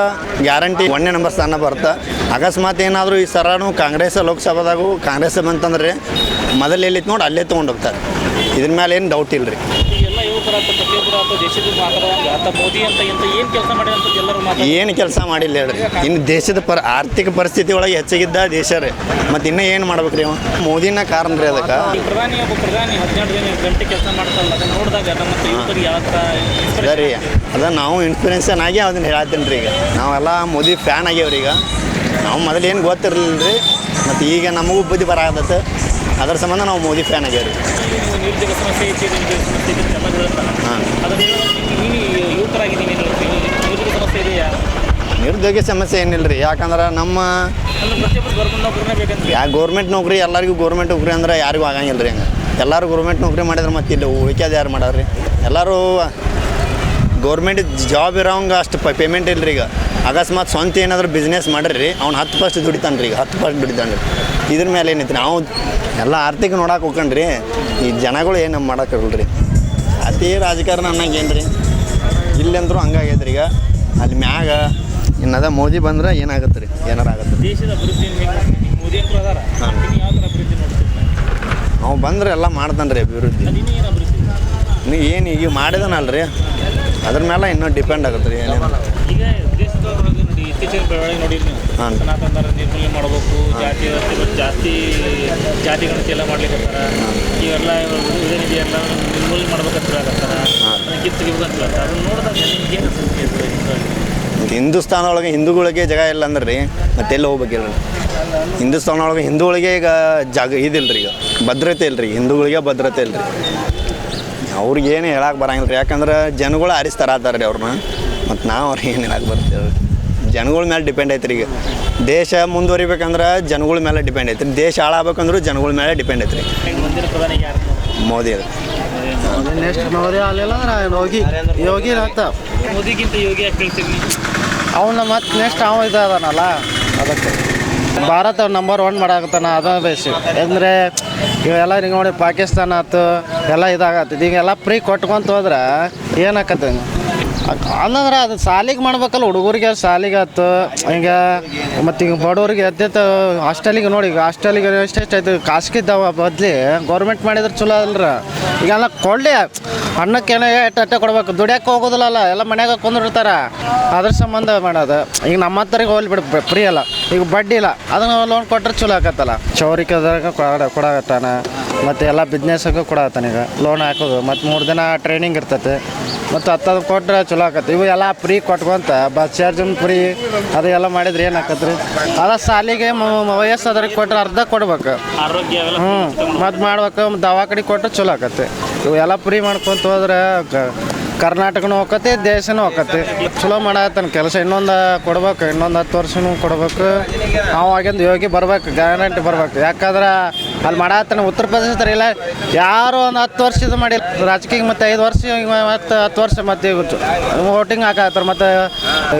ಗ್ಯಾರಂಟಿ 1ನೇ ನಂಬರ್ ಸ್ಥಾನ ಬರುತ್ತೆ. ಅಕಸ್ಮಾತ್ ಏನಾದರೂ ಈ ಸರನು ಕಾಂಗ್ರೆಸ್ ಲೋಕಸಭಾದಾಗೂ ಕಾಂಗ್ರೆಸ್ ಬಂತಂದ್ರೆ ರೀ ಮೊದಲು ಎಲ್ಲಿತ್ತು ನೋಡಿ ಅಲ್ಲೇ ತೊಗೊಂಡು ಹೋಗ್ತಾರೆ. ಇದ್ರ ಮೇಲೆ ಏನು ಡೌಟ್ ಇಲ್ಲ ರೀ. ಎಲ್ಲ ಯುವಕರ ಪ್ರತಿಯೊಬ್ಬರು ಅಥವಾ ದೇಶದ ಮಾತಾಡುವಾಗ ಅಥವಾ ಮೋದಿ ಅಂತ ಏನು ಕೆಲಸ ಮಾಡಿದ ಅಂತ ಎಲ್ಲರೂ ಏನು ಕೆಲಸ ಮಾಡಿಲ್ಲ ಹೇಳ್ರಿ. ಇನ್ನು ದೇಶದ ಆರ್ಥಿಕ ಪರಿಸ್ಥಿತಿ ಒಳಗೆ ಹೆಚ್ಚಾಗಿದ್ದ ದೇಶ ರೀ. ಮತ್ತು ಇನ್ನೂ ಏನು ಮಾಡ್ಬೇಕು ರೀ? ಮೋದಿನ ಕಾರಣ ರೀ ಅದಕ್ಕೆ. ಪ್ರಧಾನಿ 12 ಗಂಟೆ ಕೆಲಸ ಮಾಡ್ತಾರಲ್ಲ, ಅದನ್ನು ನೋಡಿದಾಗ ನಮ್ಮ ಯುವಕರಿಗೆ ಯಾವ ಥರ ಅದ ರೀ, ಅದ ನಾವು ಇನ್ಸ್ಪಿರೇಷನ್ ಆಗಿ ಅದನ್ನು ಹೇಳತ್ತೀನಿ ರೀ. ಈಗ ನಾವೆಲ್ಲ ಮೋದಿ ಫ್ಯಾನ್ ಆಗ್ಯಾವ್ರಿ. ಈಗ ನಾವು ಮೊದಲು ಏನು ಗೊತ್ತಿರಲಿಲ್ಲ ರೀ, ಮತ್ತು ಈಗ ನಮಗೂ ಬುದ್ಧಿ ಬರಾಕತ್ತೆ. ಅದರ ಸಂಬಂಧ ನಾವು ಮೋದಿ ಫ್ಯಾನ್ ಆಗ್ಯಾವ ರೀ. ನಿರುದ್ಯೋಗ ಸಮಸ್ಯೆ ಐತಿ, ನಿರುದ್ಯೋಗ ಸಮಸ್ಯೆ ಇದೆ ಎಲ್ಲ ಹೇಳ್ತಾನೆ. ಅದನ್ನು ನೀನು ಯುವಕರಾಗಿ ನೀನು ಹೇಳ್ತೀವಿ, ನಿರುದ್ಯೋಗ ಸಮಸ್ಯೆ ಇದೆಯಾ? ನಿರುದ್ಯೋಗ ಸಮಸ್ಯೆ ಏನಿಲ್ಲ ರೀ. ಯಾಕಂದ್ರೆ ನಮ್ಮ ಪ್ರತಿಯೊಬ್ಬರು ಗೌರ್ಮೆಂಟ್ ನೌಕರಿನೇ ಬೇಕಂತ. ಗೌರ್ಮೆಂಟ್ ನೌಕರಿ ಎಲ್ಲರಿಗೂ ಗೌರ್ಮೆಂಟ್ ನೌಕರಿ ಅಂದ್ರೆ ಯಾರಿಗೂ ಆಗಂಗಿಲ್ಲ ರೀ. ಹಂಗೆ ಎಲ್ಲರೂ ಗೌರ್ಮೆಂಟ್ ನೌಕರಿ ಮಾಡಿದ್ರೆ ಮತ್ತೆ ಇಲ್ಲಿ ಉಳಿಕ್ಯಾದ ಯಾರು ಮಾಡೋರು ರೀ? ಎಲ್ಲರೂ ಗೌರ್ಮೆಂಟ್ ಜಾಬ್ ಇರೋಂಗೆ ಅಷ್ಟು ಪೇಮೆಂಟ್ ಇಲ್ಲ ರೀ. ಈಗ ಅಕಸ್ಮಾತ್ ಸ್ವಂತ ಏನಾದರೂ ಬಿಸ್ನೆಸ್ ಮಾಡಿರಿ ಅವ್ನು 10% ದುಡಿತಾನೆ ರೀ. ಈಗ 10% ದುಡಿತಾನೆ ರೀ. ಇದ್ರ ಮೇಲೆ ಏನೈತಿ, ನಾವು ಎಲ್ಲ ಆರ್ಥಿಕ ನೋಡಕ್ಕೆ ಹೋಗ್ಕೊಂಡ್ರಿ. ಈ ಜನಗಳು ಏನು ಮಾಡೋಕ್ಕಿರಲ್ಲ ರೀ. ಅತಿ ರಾಜಕಾರಣ ಅನ್ನಂಗೆ ಏನು ರೀ ಇಲ್ಲಂದ್ರೂ ಹಂಗಾಗೈತೆ ರೀ. ಈಗ ಅಲ್ಲಿ ಮ್ಯಾಗ ಇನ್ನದ ಮೋದಿ ಬಂದ್ರೆ ಏನಾಗುತ್ತೆ ರೀ? ಏನಾರು ಆಗುತ್ತೆ. ದೇಶದ ಅಭಿವೃದ್ಧಿ ಮೋದಿ ಅಂತೂ ಅದಾರ. ಯಾವ ಥರ ಅಭಿವೃದ್ಧಿ ನೋಡ್ತೀವಿ ನಾವು ಬಂದರೆ ಎಲ್ಲ ಮಾಡ್ತಾನೆ ರೀ ಅಭಿವೃದ್ಧಿ. ಏನು ಅಭಿವೃದ್ಧಿ ಏನು ಈಗ ಮಾಡಿದನಲ್ಲ ರೀ, ಅದ್ರ ಮೇಲೆ ಇನ್ನೂ ಡಿಪೆಂಡ್ ಆಗುತ್ತೆ ರೀ. ಏನೇನು ಈಗ ದೇಶದೊಳಗೆ ನೋಡಿ ಇತ್ತೀಚಿನ ಬೆಳವಣಿಗೆ ನೋಡಿರಿ ನೀವು. ಸನಾತನ ಧರ್ಮ ನಿರ್ಮೂಲನೆ ಮಾಡಬೇಕು, ಜಾತಿ ಗಣತಿ ಎಲ್ಲ ಮಾಡ್ಲಿಕ್ಕೆ ಇವೆಲ್ಲ ನಿಧಿ ಎಲ್ಲ ನಿರ್ಮೂಲನೆ ಮಾಡ್ಬೇಕಂತ ಆಗತ್ತಾರ. ಕಿತ್ತಿಗಿಬೇಕಂತ ಅದನ್ನ ನೋಡಿದಾಗ ನಿಮ್ಗೆ ಏನು ಅನ್ಸುತ್ತೆ? ಹಿಂದೂಸ್ತಾನ ಒಳಗೆ ಹಿಂದೂಗಳಿಗೆ ಜಾಗ ಇಲ್ಲ ಅಂದ್ರೆ ರೀ ಮತ್ತೆಲ್ಲ ಹೋಗ್ಬೇಕಿಲ್ಲ. ಹಿಂದೂಸ್ತಾನ ಒಳಗೆ ಹಿಂದೂಗಳಿಗೆ ಈಗ ಜಾಗ ಇದಿಲ್ಲ ರೀ. ಈಗ ಭದ್ರತೆ ಇಲ್ಲ ರೀ. ಹಿಂದೂಗಳಿಗೆ ಭದ್ರತೆ ಇಲ್ಲ ರೀ. ಅವ್ರಿಗೆ ಏನು ಹೇಳಕ್ಕೆ ಬರಂಗಿಲ್ಲ ರೀ. ಯಾಕಂದ್ರೆ ಜನಗಳು ಆರಿಸ್ತಾರಾತಾರೆ ರೀ ಅವ್ರನ್ನ. ಮತ್ತು ನಾವು ಅವ್ರಿಗೆ ಏನು ಹೇಳಕ್ಕೆ ಬರ್ತೇವೆ? ಜನಗಳ ಮೇಲೆ ಡಿಪೆಂಡ್ ಐತೆ ರೀ. ಈಗ ದೇಶ ಮುಂದುವರಿಬೇಕಂದ್ರೆ ಜನಗಳ ಮೇಲೆ ಡಿಪೆಂಡ್ ಐತೆ ರೀ. ದೇಶ ಹಾಳಾಗಬೇಕಂದ್ರೂ ಜನಗಳ ಮೇಲೆ ಡಿಪೆಂಡ್ ಐತೆ ರೀ. ಮುಂದಿನ ಪ್ರಧಾನಿ ಯಾರು? ಮೋದಿ ಅದು. ನೆಕ್ಸ್ಟ್ ಮೋದಿ ಆಗಲಿಲ್ಲ ಅಂದ್ರೆ ಯೋಗಿ ಆಗ್ತಾವ. ಮೋದಿಗಿಂತ ಯೋಗಿ ಯಾಕೆ ಹೇಳ್ತೀವಿ? ಅವನ್ನ ಮತ್ತು ನೆಕ್ಸ್ಟ್ ಅವ ಇದಾನಲ್ಲ, ಅದಕ್ಕೆ ಭಾರತ ನಂಬರ್ 1 ಮಾಡಾಕತ್ತಾನ. ಅದ ಬೇಸಿ ಅಂದರೆ ಇವೆಲ್ಲ ಈಗ ನೋಡಿ ಪಾಕಿಸ್ತಾನ ಆಯ್ತು ಎಲ್ಲ ಇದಾಗತ್ತದ. ಈಗೆಲ್ಲ ಫ್ರೀ ಕೊಟ್ಕೊಂತ ಹೋದ್ರೆ ಏನಾಕತ್ತ ಅಂದ್ರೆ ಅದು ಸಾಲಿಗೆ ಮಾಡ್ಬೇಕಲ್ಲ. ಹುಡುಗರಿಗೆ ಸಾಲಿಗೆ ಆಯ್ತು ಹಿಂಗೆ. ಮತ್ತು ಈಗ ಬಡವ್ರಿಗೆ ಎದ್ದೆತ್ತ ಹಾಸ್ಟೆಲಿಗೆ ನೋಡಿ, ಈಗ ಹಾಸ್ಟೆಲಿಗೆ ಎಷ್ಟೆಷ್ಟು ಖಾಸಗಿದ್ದಾವ ಬದಲಿ ಗೌರ್ಮೆಂಟ್ ಮಾಡಿದ್ರೆ ಚಲೋ ಅಲ್ರ. ಈಗೆಲ್ಲ ಕೊಳ್ಳಿ ಅನ್ನಕ್ಕೇನೆ ಅಟ್ಟೆ ಕೊಡ್ಬೇಕು. ದುಡಿಯೋಕೆ ಹೋಗೋದಿಲ್ಲ, ಎಲ್ಲ ಮನ್ಯಾಗ ಕುಂದಿರ್ತಾರೆ. ಅದ್ರ ಸಂಬಂಧ ಮಾಡೋದು. ಈಗ ನಮ್ಮ ಹತ್ತರಿಗೆ ಹೋಗ್ಲಿ ಬಿಡು, ಫ್ರೀ ಅಲ್ಲ. ಈಗ ಬಡ್ಡಿ ಇಲ್ಲ, ಅದನ್ನು ಲೋನ್ ಕೊಟ್ಟರೆ ಚಲೋ ಆಕತ್ತಲ್ಲ. ಚೌರಿಕದಾಗ ಕೊಡಾಕತ್ತಾನ, ಮತ್ತು ಎಲ್ಲ ಬಿಸ್ನೆಸ್ಗೂ ಕೊಡತ್ತಾನ. ಈಗ ಲೋನ್ ಹಾಕೋದು ಮತ್ತು 3 ದಿನ ಟ್ರೈನಿಂಗ್ ಇರ್ತೈತೆ. ಮತ್ತು 10 ಕೊಟ್ಟರೆ ಚಲೋ ಆಕತ್ತೆ. ಇವು ಎಲ್ಲ ಫ್ರೀ ಕೊಟ್ಕೊಂತ ಬಸ್ ಚಾರ್ಜನ್ನು ಫ್ರೀ ಅದೆಲ್ಲ ಮಾಡಿದ್ರೆ ಏನು ಆಕತ್ರಿ? ಅದ ಸಾಲಿಗೆ ವಯಸ್ಸಾದ್ರಿಗೆ ಕೊಟ್ಟರೆ ಅರ್ಧ ಕೊಡ್ಬೇಕು. ಆರೋಗ್ಯ ಮತ್ತು ಮಾಡ್ಬೇಕು. ದವಾಖಾನೆ ಕೊಟ್ಟರೆ ಚಲೋ ಆಕತ್ತೆ. ಇವೆಲ್ಲ ಫ್ರೀ ಮಾಡ್ಕೊಂತ ಹೋದ್ರೆ ಕರ್ನಾಟಕನೂ ಹೋಗತ್ತೆ ದೇಶನೂ ಹೋಗತ್ತೆ. ಚಲೋ ಮಾಡತ್ತಾನ ಕೆಲಸ. ಇನ್ನೊಂದು ಕೊಡ್ಬೇಕು, ಇನ್ನೊಂದು 10 ವರ್ಷನೂ ಕೊಡ್ಬೇಕು. ನಾವು ಆಗಿಂದ ಯೋಗಿ ಬರ್ಬೇಕು, ಗ್ಯಾರಂಟಿ ಬರ್ಬೇಕು. ಯಾಕಂದ್ರೆ ಅಲ್ಲಿ ಮಾಡತ್ತಾನ ಉತ್ತರ ಪ್ರದೇಶದ ಇಲ್ಲ ಯಾರು ಒಂದು 10 ವರ್ಷದ ಮಾಡಿಲ್ಲ ರಾಜಕೀಯ. ಮತ್ತು 5 ವರ್ಷ ಮತ್ತು 10 ವರ್ಷ ಮತ್ತು ಈಗ ವೋಟಿಂಗ್ ಹಾಕತ್ತಾರೆ. ಮತ್ತು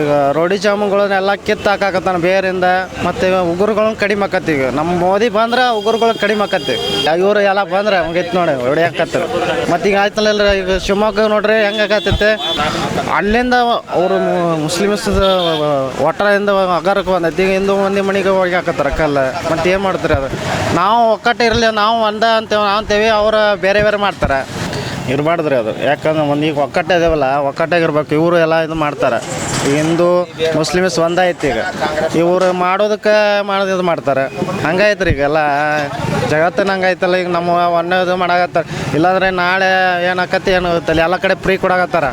ಈಗ ರೋಡಿ ಜಾಮುಗಳನ್ನೆಲ್ಲ ಕಿತ್ತು ಹಾಕಾಕತ್ತಾನ ಬೇರಿಂದ. ಮತ್ತು ಉಗುರುಗಳನ್ನ ಕಡಿಮೆ ಆಕತ್ತಿ. ಈಗ ನಮ್ಮ ಮೋದಿ ಬಂದ್ರೆ ಉಗುರುಗಳು ಕಡಿಮೆ ಆಕತ್ತಿ. ಇವರು ಎಲ್ಲ ಬಂದ್ರೆ ಮುಗಿತ್ತು ನೋಡಿ ಹೊಡಿಯಾಕತ್ತಾರೆ. ಮತ್ತು ಈಗ ಆಯ್ತಲ್ಲ ಈಗ ಶಿವಮೊಗ್ಗ ನೋಡ್ರಿ ಹೆಂಗೆ ಆಗತ್ತೈತೆ. ಅಲ್ಲಿಂದ ಅವರು ಮುಸ್ಲಿಮ್ಸ್ ಒಟ್ಟರಿಂದ ಅಗಾರಕ್ಕೆ ಬಂದೈತಿ. ಈಗ ಹಿಂದೂ ಮಂದಿ ಮನೆಗೆ ಹೋಗಿ ಹಾಕತ್ತಾರೆ ಕಲ್ಲ. ಮತ್ತು ಏನು ಮಾಡ್ತಾರೆ ಅದು? ನಾವು ಒಕ್ಕಟ್ಟು ಇರಲಿ, ನಾವು ಒಂದ ಅಂತೇವೆ, ಅವರು ಬೇರೆ ಬೇರೆ ಮಾಡ್ತಾರೆ. ಇರಬಾರ್ದ್ರಿ ಅದು. ಯಾಕಂದ್ರೆ ಒಂದು ಈಗ ಒಕ್ಕಟ್ಟೆ ಇದೇವಲ್ಲ, ಒಕ್ಕಟ್ಟಾಗಿರ್ಬೇಕು. ಇವರು ಎಲ್ಲ ಇದು ಮಾಡ್ತಾರೆ. ಹಿಂದೂ ಮುಸ್ಲಿಮ್ಸ್ ಒಂದಾಯ್ತು. ಈಗ ಇವರು ಮಾಡೋದಕ್ಕೆ ಇದು ಮಾಡ್ತಾರೆ. ಹಂಗಾಯ್ತು ರೀ ಈಗೆಲ್ಲ ಜಗತ್ತಿನ ಹಂಗಾಯ್ತಲ್ಲ. ಈಗ ನಮ್ಮ ಒಂದೇ ಇದು ಮಾಡಾಕತ್ತಾರೆ. ಇಲ್ಲಾಂದರೆ ನಾಳೆ ಏನಾಕತಿ ಏನು ಗೊತ್ತಲ್ಲ, ಎಲ್ಲ ಕಡೆ ಫ್ರೀ ಕೊಡಾಕತ್ತಾರ.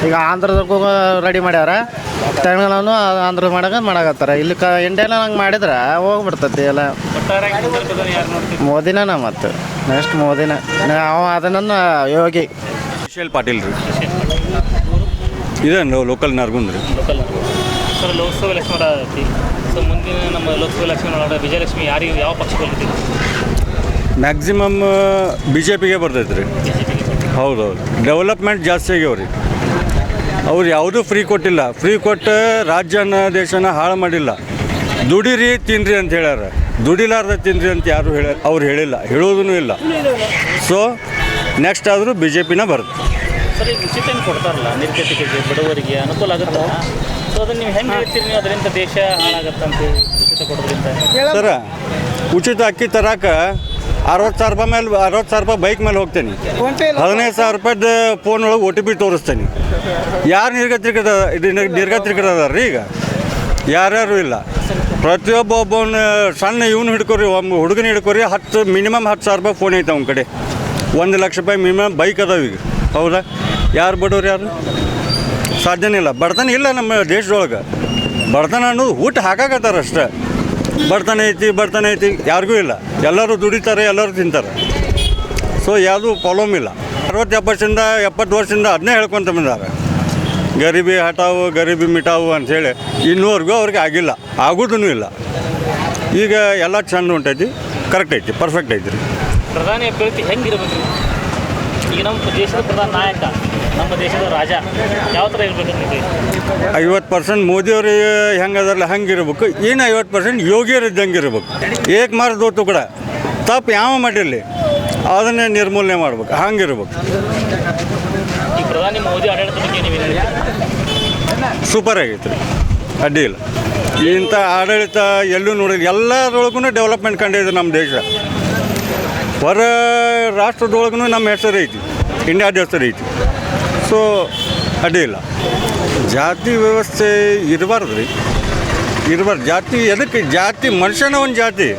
ಈಗ ಆಂಧ್ರದಕ್ಕೂ ರೆಡಿ ಮಾಡ್ಯಾರ, ತಮಿಳ್ನಾಡು ಆಂಧ್ರ ಮಾಡಾಕತ್ತಾರ. ಇಲ್ಲಿ ಇಂಡಿಯಾನ ಹಂಗೆ ಮಾಡಿದ್ರೆ ಹೋಗ್ಬಿಡ್ತೈತಿ ಎಲ್ಲ. ಮೋದಿನ ಮತ್ತು ನೆಕ್ಸ್ಟ್ ಮೋದಿನ ನಾವು ಅದನ್ನ ಯೋಗಿ ವಿಶಾಲ್ ಪಾಟೀಲ್ ರೀ. ಇದೇನು ಲೋಕಲ್ ನರ್ಗುಂದ್ ರೀ. ಸರ್ ಲೋಕಸಭೆ ಎಲೆಕ್ಷನ್ ಆಗೈತಿ. ಸೊ ಮುಂದಿನ ನಮ್ಮ ಲೋಕಸಭೆ ಎಲೆಕ್ಷನ್ ಒಳಗಡೆ ವಿಜಯಲಕ್ಷ್ಮಿ ಯಾರಿಗೆ ಯಾವ ಪಕ್ಷ ಬರ್ತೈತಿ? ಮ್ಯಾಕ್ಸಿಮಮ್ BJPಗೆ ಬರ್ತೈತೆ ರೀ. ಹೌದೌದು, ಡೆವಲಪ್ಮೆಂಟ್ ಜಾಸ್ತಿ ಆಗ್ಯಾವ್ರಿ. ಅವ್ರು ಯಾವುದೂ ಫ್ರೀ ಕೊಟ್ಟಿಲ್ಲ. ಫ್ರೀ ಕೊಟ್ಟು ರಾಜ್ಯನ ದೇಶನ ಹಾಳು ಮಾಡಿಲ್ಲ. ದುಡಿರಿ ತಿನ್ನಿರಿ ಅಂತ ಹೇಳ್ಯಾರ. ದುಡಿಲಾರ್ದ ತಿನ್ನಿರಿ ಅಂತ ಯಾರು ಅವ್ರು ಹೇಳಿಲ್ಲ, ಹೇಳೋದೂ ಇಲ್ಲ. ಸೊ ನೆಕ್ಸ್ಟ್ ಆದರೂ BJPನ ಬರುತ್ತೆ. ಸರ್ ಈಗ ಉಚಿತ ಕೊಡ್ತಾರಲ್ಲ ನಿರ್ಗತಿಕರಿಗೆ, ಬಡವರಿಗೆ ಅನುಕೂಲ ಆಗುತ್ತೆ. ಸೊ ಅದನ್ನು ನೀವು ಹೆಂಗೆ ಹೇಳ್ತೀರಿ? ನೀವು ಅದರಿಂದ ದೇಶ ಹಾಳಾಗತ್ತಂತ ಉಚಿತ ಕೊಡೋದ್ರಿಂದ. ಸರ ಉಚಿತ ಅಕ್ಕಿ ತರಕ್ಕೆ 60,000 ರೂಪಾಯಿ ಮೇಲೆ 60,000 ರೂಪಾಯಿ ಬೈಕ್ ಮೇಲೆ ಹೋಗ್ತೇನೆ. 15,000 ರೂಪಾಯ್ದು ಫೋನ್ ಒಳಗೆ OTP ತೋರಿಸ್ತೇನೆ. ಯಾರು ನಿರ್ಗತಿಕರ ಅದಾರ ರೀ? ಈಗ ಯಾರ್ಯಾರು ಇಲ್ಲ. ಒಬ್ಬನ ಸಣ್ಣ ಇವನು ಹಿಡ್ಕೊರಿ, ಹುಡುಗನ ಹಿಡ್ಕೊರಿ, ಮಿನಿಮಮ್ 10,000 ರೂಪಾಯಿ ಫೋನ್ ಐತೆ ಅವ್ನ ಕಡೆ. 1 ಲಕ್ಷ ರೂಪಾಯಿ ಮಿನಿಮಮ್ ಬೈಕ್ ಅದಾವ ಈಗ. ಹೌದಾ? ಯಾರು ಬಡವ್ರು? ಯಾರು ಸಾಧ್ಯನೇ ಇಲ್ಲ. ಬಡತನ ಇಲ್ಲ ನಮ್ಮ ದೇಶದೊಳಗೆ. ಬಡತನ ಅನ್ನೋದು ಊಟ ಹಾಕಾಕತ್ತಾರ ಅಷ್ಟೇ. ಬಡತನ ಐತಿ ಯಾರಿಗೂ ಇಲ್ಲ. ಎಲ್ಲರೂ ದುಡಿತಾರೆ, ಎಲ್ಲರೂ ತಿಂತಾರೆ. ಸೊ ಯಾವುದೂ ಪ್ರಾಬ್ಲಮ್ ಇಲ್ಲ. 60-70 ವರ್ಷದಿಂದ ಅದನ್ನೇ ಹೇಳ್ಕೊತ ಬಂದಾರೆ, ಗರೀಬಿ ಹಟಾವು ಗರೀಬಿ ಮಿಟಾವು ಅಂಥೇಳಿ. ಇನ್ನೂವರೆಗೂ ಅವ್ರಿಗೆ ಆಗಿಲ್ಲ, ಆಗೋದೂ ಇಲ್ಲ. ಈಗ ಎಲ್ಲ ಚಂದ ಉಂಟೈತಿ, ಕರೆಕ್ಟ್ ಐತಿ, ಪರ್ಫೆಕ್ಟ್ ಐತಿ ರೀ. ಪ್ರಧಾನಿ ಅಭ್ಯರ್ಥಿ ಹೆಂಗಿರ್ಬೇಕು? ಈಗ ನಮ್ಮ ದೇಶದ ಪ್ರಧಾನ ನಾಯಕ, ನಮ್ಮ ದೇಶದ ರಾಜ ಯಾವ ಥರ ಇರ್ಬೇಕಂತ? 50% ಮೋದಿಯವ್ರಿಗೆ ಹೆಂಗೆ ಅದರಲ್ಲ ಹಂಗಿರ್ಬೇಕು. ಇನ್ನು 50% ಯೋಗಿಯರಿದ್ದಂಗೆ ಇರ್ಬೇಕು. ಏಕ್ ಮಾರ್ದೋತು ಕೂಡ ತಪ್ಪು ಯಾವ ಮಾಡಿರಲಿ ಅದನ್ನೇ ನಿರ್ಮೂಲನೆ ಮಾಡ್ಬೇಕು, ಹಂಗಿರ್ಬೇಕು. ಈ ಪ್ರಧಾನಿ ಮೋದಿ ಆಡಳಿತ ಬಗ್ಗೆ ನೀವು ಸೂಪರ್ ಆಗೈತೆ ರೀ, ಅಡ್ಡಿ ಇಲ್ಲ. ಇಂಥ ಆಡಳಿತ ಎಲ್ಲೂ ನೋಡಿಲ್ಲ. ಎಲ್ಲರೊಳಗೂ ಡೆವಲಪ್ಮೆಂಟ್ ಕಂಡಿದೆ ನಮ್ಮ ದೇಶ. ಹೊರ ರಾಷ್ಟ್ರದೊಳಗೂ ನಮ್ಮ ಹೆಸರು ಐತಿ, ಇಂಡಿಯಾದ ಹೆಸರು ಐತಿ. ಸೊ ಅಡ್ಡಿ ಇಲ್ಲ. ಜಾತಿ ವ್ಯವಸ್ಥೆ ಇರಬಾರ್ದು ರೀ, ಇರಬಾರ್ದು. ಜಾತಿ ಎದಕ್ಕೆ? ಜಾತಿ ಮನುಷ್ಯನ ಒಂದು ಜಾತಿ,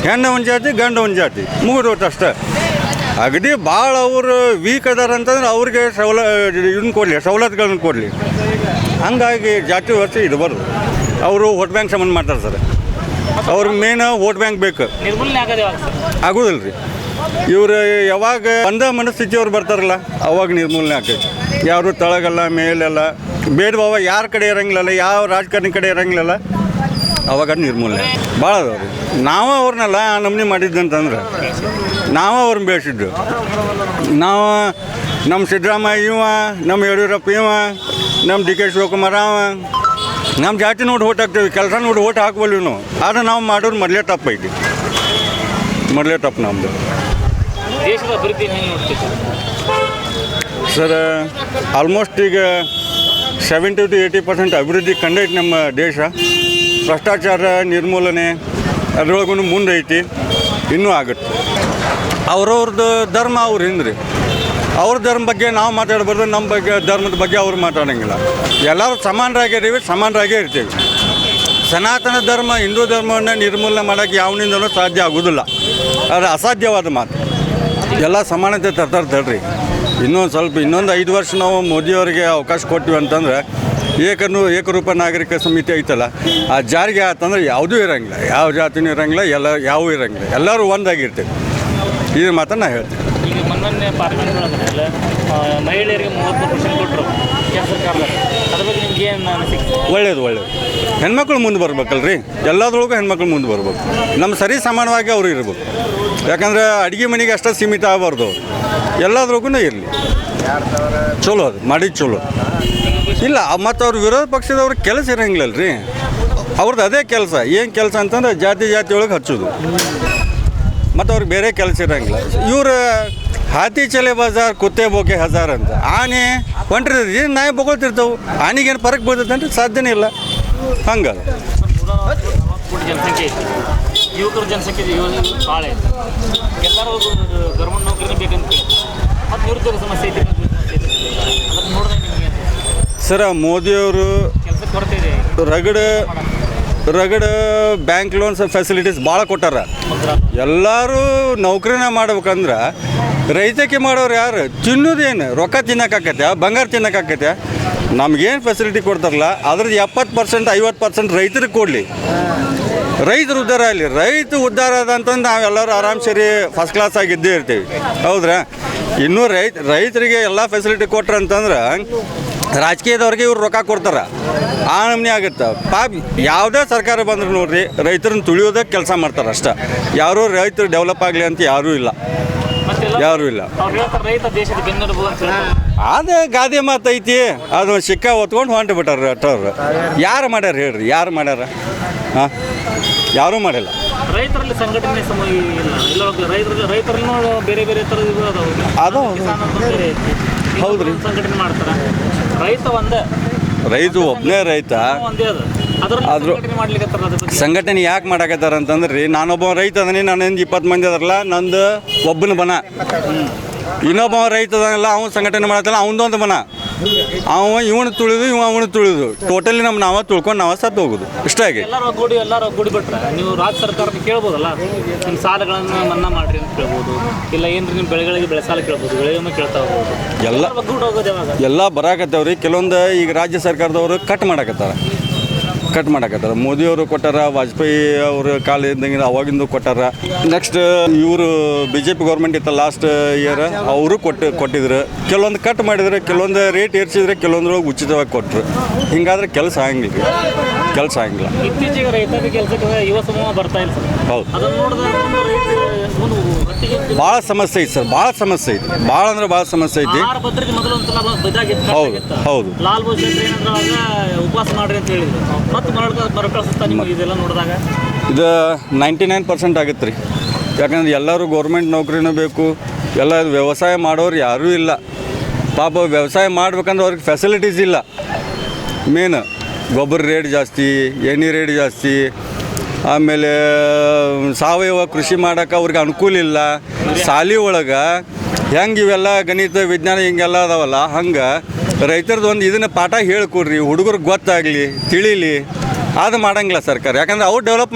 ಹೆಣ್ಣು ಒಂದು ಜಾತಿ, ಗಂಡ ಒಂದು ಜಾತಿ, ಮುಗಿದೋಟು ಅಷ್ಟೇ. ಅಗದಿ ಭಾಳ ಅವರು ವೀಕ್ ಅದಾರ ಅಂತಂದ್ರೆ ಅವ್ರಿಗೆ ಇದನ್ನು ಕೊಡಲಿ, ಸವಲತ್ತುಗಳನ್ನ ಕೊಡಲಿ. ಹಂಗಾಗಿ ಜಾತಿ ವ್ಯವಸ್ಥೆ ಇರಬಾರ್ದು. ಅವರು ವೋಟ್ ಬ್ಯಾಂಕ್ ಸಂಬಂಧ ಮಾಡ್ತಾರೆ ಸರ್. ಅವ್ರಿಗೆ ಮೇನ್ ವೋಟ್ ಬ್ಯಾಂಕ್ ಬೇಕು. ನಿರ್ಮೂಲನೆ ಆಗೋದು ಯಾವಾಗ ಸರ್? ಆಗೋದಿಲ್ಲ ರೀ. ಇವರು ಯಾವಾಗ ಬಂದ ಮನಸ್ಥಿತಿಯವ್ರು ಬರ್ತಾರಲ್ಲ ಅವಾಗ ನಿರ್ಮೂಲನೆ ಆಗ್ತೈತಿ. ಯಾರು ತಳಗಲ್ಲ ಮೇಲೆಲ್ಲ ಭೇದ ಭಾವ ಯಾರ ಕಡೆ ಇರಂಗಿಲ್ಲಲ್ಲ, ಯಾವ ರಾಜಕಾರಣಿ ಕಡೆ ಇರಂಗಿಲ್ಲಲ್ಲ, ಅವಾಗ ನಿರ್ಮೂಲನೆ ಭಾಳ ಅದಾವ ರೀ. ನಾವು ಅವ್ರನ್ನೆಲ್ಲ ನಮ್ನೆ ಮಾಡಿದ್ದಂತಂದ್ರೆ ನಾವು ಅವ್ರನ್ನ ಬೇಯಿಸಿದ್ದು. ನಾವು ನಮ್ಮ ಸಿದ್ದರಾಮಯ್ಯ ಇವ, ನಮ್ಮ ಯಡಿಯೂರಪ್ಪ ಇವ, ನಮ್ಮ DK ಶಿವಕುಮಾರ ಅವ, ನಮ್ಮ ಜಾತಿ ನೋಡಿ ಓಟ್ ಹಾಕ್ತೇವೆ, ಕೆಲಸ ನೋಡಿ ಓಟ್ ಹಾಕ್ಬಲ್ವಿ ನಾವು. ಆದರೆ ನಾವು ಮಾಡೋದು ಮೊದಲೇ ತಪ್ಪೈತಿ, ಮೊದಲೇ ತಪ್ಪು ನಮ್ಮದು. ದೇಶದ ಅಭಿವೃದ್ಧಿ ಹೆಂಗೆ ನೋಡ್ತೀವಿ ಸರ್? ಆಲ್ಮೋಸ್ಟ್ ಈಗ 70-80% ಅಭಿವೃದ್ಧಿ ಕಂಡೈತಿ ನಮ್ಮ ದೇಶ. ಭ್ರಷ್ಟಾಚಾರ ನಿರ್ಮೂಲನೆ ಅದರೊಳಗೂ ಮುಂದೈತಿ, ಇನ್ನೂ ಆಗುತ್ತೆ. ಅವ್ರವ್ರದ್ದು ಧರ್ಮ ಅವ್ರು ಹಿಂದ್ರಿ. ಅವ್ರ ಧರ್ಮ ಬಗ್ಗೆ ನಾವು ಮಾತಾಡ್ಬಾರ್ದು, ನಮ್ಮ ಬಗ್ಗೆ ಧರ್ಮದ ಬಗ್ಗೆ ಅವ್ರು ಮಾತಾಡೋಂಗಿಲ್ಲ. ಎಲ್ಲರೂ ಸಮಾನರಾಗಿದ್ದೀವಿ, ಸಮಾನರಾಗೇ ಇರ್ತೀವಿ. ಸನಾತನ ಧರ್ಮ ಹಿಂದೂ ಧರ್ಮವನ್ನು ನಿರ್ಮೂಲನೆ ಮಾಡೋಕ್ಕೆ ಯಾವನಿಂದನೂ ಸಾಧ್ಯ ಆಗೋದಿಲ್ಲ. ಅದು ಅಸಾಧ್ಯವಾದ ಮಾತು. ಎಲ್ಲ ಸಮಾನತೆ ತರ್ತಾರೆ ತಡ್ರಿ. ಇನ್ನೊಂದು 5 ವರ್ಷ ನಾವು ಮೋದಿಯವರಿಗೆ ಅವಕಾಶ ಕೊಟ್ಟಿವಿ ಅಂತಂದ್ರೆ ಏಕರೂಪ ನಾಗರಿಕ ಸಮಿತಿ ಐತಲ್ಲ, ಆ ಜಾರಿಗೆ ಆತಂದ್ರೆ ಯಾವುದೂ ಇರೋಂಗಿಲ್ಲ, ಯಾವ ಜಾತಿನೂ ಇರೋಂಗಿಲ್ಲ, ಯಾವೂ ಇರೋಂಗಿಲ್ಲ. ಎಲ್ಲರೂ ಒಂದಾಗಿರ್ತೀವಿ. ಈ ಮಾತನ್ನು ನಾನು ಹೇಳ್ತೀನಿ. ಈಗ ಮೊನ್ನೆ ಪಾರ್ಲಿಮೆಂಟ್ ಒಳಗಡೆ ಎಲ್ಲ ಮಹಿಳೆಯರಿಗೆ 33% ಕೊಟ್ಟರು ಕೇಂದ್ರ ಸರ್ಕಾರದಲ್ಲಿ. ಅದ್ರ ಬಗ್ಗೆ ನಿಮ್ಗೆ ಏನು ಅನಿಸಿಕೆ? ಒಳ್ಳೇದು ಹೆಣ್ಮಕ್ಳು ಮುಂದೆ ಬರ್ಬೇಕಲ್ರಿ, ಎಲ್ಲದ್ರೊಳಗೂ ಹೆಣ್ಮಕ್ಳು ಮುಂದೆ ಬರ್ಬೇಕು. ನಮ್ಮ ಸರಿ ಸಮಾನವಾಗಿ ಅವರು ಇರ್ಬೇಕು. ಯಾಕಂದ್ರೆ ಅಡುಗೆ ಮನೆಗೆ ಅಷ್ಟೇ ಸೀಮಿತ ಆಗಬಾರ್ದು, ಎಲ್ಲದ್ರೊಳಗೂ ಇರಲಿ. ಚಲೋ ಅದು ಮಾಡಿದ್ದು ಚಲೋ ಇಲ್ಲ. ಮತ್ತು ಅವ್ರ ವಿರೋಧ ಪಕ್ಷದವ್ರ ಕೆಲಸ ಇರೋಂಗಿಲ್ಲಲ್ರಿ, ಅವ್ರದ್ದು ಅದೇ ಕೆಲಸ. ಏನು ಕೆಲಸ ಅಂತಂದ್ರೆ ಜಾತಿ ಒಳಗೆ ಹಚ್ಚೋದು, ಮತ್ತು ಅವ್ರಿಗೆ ಬೇರೆ ಕೆಲಸ ಇರೋಂಗಿಲ್ಲ. ಇವ್ರು ಹಾತಿ ಚಲೆ ಬಜಾರ್ ಕುತ್ತೆ ಬೋಕೆ ಹಜಾರ್ ಅಂತ. ಆನೆ ಹೊಂಟ್ರಿ ಏನು ನಾಯಿ ಬೊಗೊಳ್ತಿರ್ತಾವೆ, ಆನೆಗೇನು ಪರಕ್ ಬೀಳ್ತೈತೆ ಅಂದ್ರೆ ಸಾಧ್ಯನೇ ಇಲ್ಲ. ಹಂಗಲ್ಲ, 140 ಕೋಟಿ ಜನಸಂಖ್ಯೆ ಐತೆ, ಯುವಕರ ಜನಸಂಖ್ಯೆ ಭಾಳ ಐತೆ. ಎಲ್ಲರೂ ಗೌರ್ಮೆಂಟ್ ನೌಕರಿನೇ ಬೇಕಂತ ಮತ್ತು ನಿರುದ್ಯೋಗ ಸಮಸ್ಯೆ ಐತೆ. ಅದನ್ನು ನೋಡಿದ್ರೆ ನಿಮಗೆ ಸರ ಮೋದಿಯವರು ಕೆಲಸಕ್ಕೆ ಕೊರತೆ ಇದೆ. ರಗಡ್ ಬ್ಯಾಂಕ್ ಲೋನ್ಸ್ ಫೆಸಿಲಿಟೀಸ್ ಭಾಳ ಕೊಟ್ಟಾರ. ಎಲ್ಲರೂ ನೌಕರಿನ ಮಾಡ್ಬೇಕಂದ್ರೆ ರೈತಕ್ಕೆ ಮಾಡೋರು ಯಾರು? ತಿನ್ನೋದೇನು? ರೊಕ್ಕ ತಿನ್ನೋಕ್ಕಾಕತ್ತೆ, ಬಂಗಾರ ತಿನ್ನೋಕ್ಕಾಕತ್ತೆ? ನಮಗೇನು ಫೆಸಿಲಿಟಿ ಕೊಡ್ತಾರಲ್ಲ ಅದ್ರದ್ದು 70% 50% ರೈತರಿಗೆ ಕೊಡಲಿ, ರೈತರು ಉದ್ಧಾರ ಆಗಲಿ. ರೈತ ಉದ್ಧಾರ ಅದ ಅಂತಂದು ನಾವೆಲ್ಲರೂ ಆರಾಮ್ ಸರಿ ಫಸ್ಟ್ ಕ್ಲಾಸ್ ಆಗಿ ಇದ್ದೇ ಇರ್ತೀವಿ, ಹೌದ್ರಾ? ಇನ್ನೂ ರೈತರಿಗೆ ಎಲ್ಲ ಫೆಸಿಲಿಟಿ ಕೊಟ್ರ ಅಂತಂದ್ರೆ ರಾಜಕೀಯದವ್ರಿಗೆ ಇವ್ರು ರೊಕ್ಕ ಕೊಡ್ತಾರೆ, ಆ ನಮ್ನೆ ಆಗುತ್ತೆ. ಪಾಪ ಯಾವುದೇ ಸರ್ಕಾರ ಬಂದ್ರೆ ನೋಡ್ರಿ ರೈತರನ್ನ ತುಳಿಯೋದಕ್ಕೆ ಕೆಲಸ ಮಾಡ್ತಾರೆ ಅಷ್ಟೇ. ಯಾರೂ ರೈತರು ಡೆವಲಪ್ ಆಗಲಿ ಅಂತ ಯಾರೂ ಇಲ್ಲ. ಅವ್ರು ಹೇಳ್ತಾರೆ ರೈತ ದೇಶದ ಬೆನ್ನೆಲುಬು ಅಂತ ಹೇಳ್ತಾರೆ. ಅದೇ ಗಾದೆ ಮಾತೈತಿ, ಅದು ಸಿಕ್ಕ ಹೊತ್ಕೊಂಡು ಹೊಂಟು ಬಿಟ್ಟಾರ ಅಷ್ಟವ್ರು. ಯಾರು ಮಾಡ್ಯಾರ ಹೇಳ್ರಿ? ಯಾರು ಮಾಡ್ಯಾರ? ಹಾಂ, ಯಾರೂ ಮಾಡಿಲ್ಲ. ರೈತರಲ್ಲಿ ಸಂಘಟನೆ ಇಲ್ಲ. ರೈತರನ್ನು ಬೇರೆ ಥರದ ಅದು ಹೌದ್ರಿ, ಸಂಘಟನೆ ಮಾಡ್ತಾರೆ. ರೈತ ಒಬ್ಬನೇ ರೈತ. ಆದ್ರೂ ಸಂಘಟನೆ ಯಾಕೆ ಮಾಡಾಕತ್ತಾರ ಅಂತಂದ್ರೆ ರೀ, ನಾನೊಬ್ಬ ರೈತ ಅದೀನಿ, ನನ್ನಿಂದ 20 ಮಂದಿ ಅದಾರಲ್ಲ, ನಂದು ಒಬ್ಬನ ಬನ. ಇನ್ನೊಬ್ಬ ರೈತ ಅದಲ್ಲ, ಅವ್ನು ಸಂಘಟನೆ ಮಾಡತ್ತಲ್ಲ, ಅವನದೊಂದು ಬನ. ಇವನು ತುಳಿದು ಅವನು ತುಳಿದು ಟೋಟಲಿ ನಾವೇ ತುಳ್ಕೊಂಡು ನಾವೇ ಸತ್ತು ಹೋಗೋದು. ಇಷ್ಟಾಗಿ ಎಲ್ಲರೂ ಒಗ್ಗೂಡಿ ಬಿಟ್ರೆ ನೀವು ರಾಜ್ಯ ಸರ್ಕಾರಕ್ಕೆ ಕೇಳ್ಬೋದಲ್ಲ, ನಿಮ್ಮ ಸಾಲಗಳನ್ನು ಮನ್ನಾ ಮಾಡಿರಿ ಅಂತ ಕೇಳ್ಬೋದು, ಇಲ್ಲ ಏನ್ರಿ ನಿಮ್ಮ ಬೆಳೆಗಳಿಗೆ ಬೆಳೆ ಸಾಲ ಕೇಳ್ಬೋದು, ಬೆಳೆ ವಿಮೆ ಕೇಳ್ತಾ ಹೋಗ್ಬೋದು. ಎಲ್ಲ ಬರಾಕತ್ತವ್ರಿ. ಕೆಲವೊಂದು ಈಗ ರಾಜ್ಯ ಸರ್ಕಾರದವರು ಕಟ್ ಮಾಡಕತ್ತಾರ. ಮೋದಿಯವರು ಕೊಟ್ಟಾರ, ವಾಜಪೇಯಿ ಅವರು ಕಾಲ ಇದ್ದಂಗೆ ಅವಾಗಿಂದು ಕೊಟ್ಟಾರ. ನೆಕ್ಸ್ಟ್ ಇವರು BJP ಗೌರ್ಮೆಂಟ್ ಇತ್ತು ಲಾಸ್ಟ್ ಇಯರ್, ಅವರು ಕೊಟ್ಟಿದ್ರು. ಕೆಲವೊಂದು ಕಟ್ ಮಾಡಿದ್ರೆ, ಕೆಲವೊಂದು ರೇಟ್ ಏರ್ಸಿದ್ರೆ, ಕೆಲವೊಂದ್ರೊಳಗೆ ಉಚಿತವಾಗಿ ಕೊಟ್ಟರು. ಹಿಂಗಾದ್ರೆ ಕೆಲಸ ಆಗಂಗಿಲ್ಲ. ಇತ್ತೀಚೆಗೆ ರೈತರಿಗೆ ಕೆಲಸಕ್ಕೆ ಯುವ ಸಮೂಹ ಬರ್ತಾ ಇಲ್ಲ. ಹೌದು, ಅದನ್ನು ನೋಡಿದ್ರೆ ಭಾಳ ಸಮಸ್ಯೆ ಐತಿ ಸರ್, ಭಾಳ ಸಮಸ್ಯೆ ಐತಿ. ಭಾಳ ಅಂದ್ರೆ ಭಾಳ ಸಮಸ್ಯೆ ಐತಿ. ಹೌದು. ಲಾಲ್ ಬಹುಶೇಂದ್ರ ಏನಂದ್ರೆ ಉಪವಾಸ ಮಾಡ್ರಿ ಅಂತ ಹೇಳಿದ್ರು, ಮತ್ತು ಮರುಕಳಿಸ್ತಾ ನಿಮಗೆ ಇದೆಲ್ಲ ನೋಡಿದಾಗ ಇದು 99% ಆಗುತ್ತೆ ರೀ. ಯಾಕಂದ್ರೆ ಎಲ್ಲರೂ ಗೌರ್ಮೆಂಟ್ ನೌಕರಿನೂ ಬೇಕು, ಎಲ್ಲ ವ್ಯವಸಾಯ ಮಾಡೋರು ಯಾರೂ ಇಲ್ಲ. ಪಾಪ ವ್ಯವಸಾಯ ಮಾಡ್ಬೇಕಂದ್ರೆ ಅವ್ರಿಗೆ ಫೆಸಿಲಿಟೀಸ್ ಇಲ್ಲ. ಮೇನ್ ಗೊಬ್ಬರ ರೇಟ್ ಜಾಸ್ತಿ, ಎಣ್ಣೆ ರೇಟ್ ಜಾಸ್ತಿ, ಆಮೇಲೆ ಸಾವಯವ ಕೃಷಿ ಮಾಡೋಕೆ ಅವ್ರಿಗೆ ಅನುಕೂಲ ಇಲ್ಲ. ಶಾಲೆ ಒಳಗೆ ಹೆಂಗೆ ಇವೆಲ್ಲ ಗಣಿತ ವಿಜ್ಞಾನ ಹಿಂಗೆಲ್ಲ ಅದಾವಲ್ಲ, ಹಂಗೆ ರೈತರದ್ದು ಒಂದು ಇದನ್ನು ಪಾಠ ಹೇಳ್ಕೊಡ್ರಿ, ಹುಡುಗರಿಗೆ ಗೊತ್ತಾಗಲಿ, ತಿಳಿಲಿ. ಅದು ಮಾಡೋಂಗಿಲ್ಲ ಸರ್ಕಾರ. ಯಾಕಂದ್ರೆ ಅವ್ರು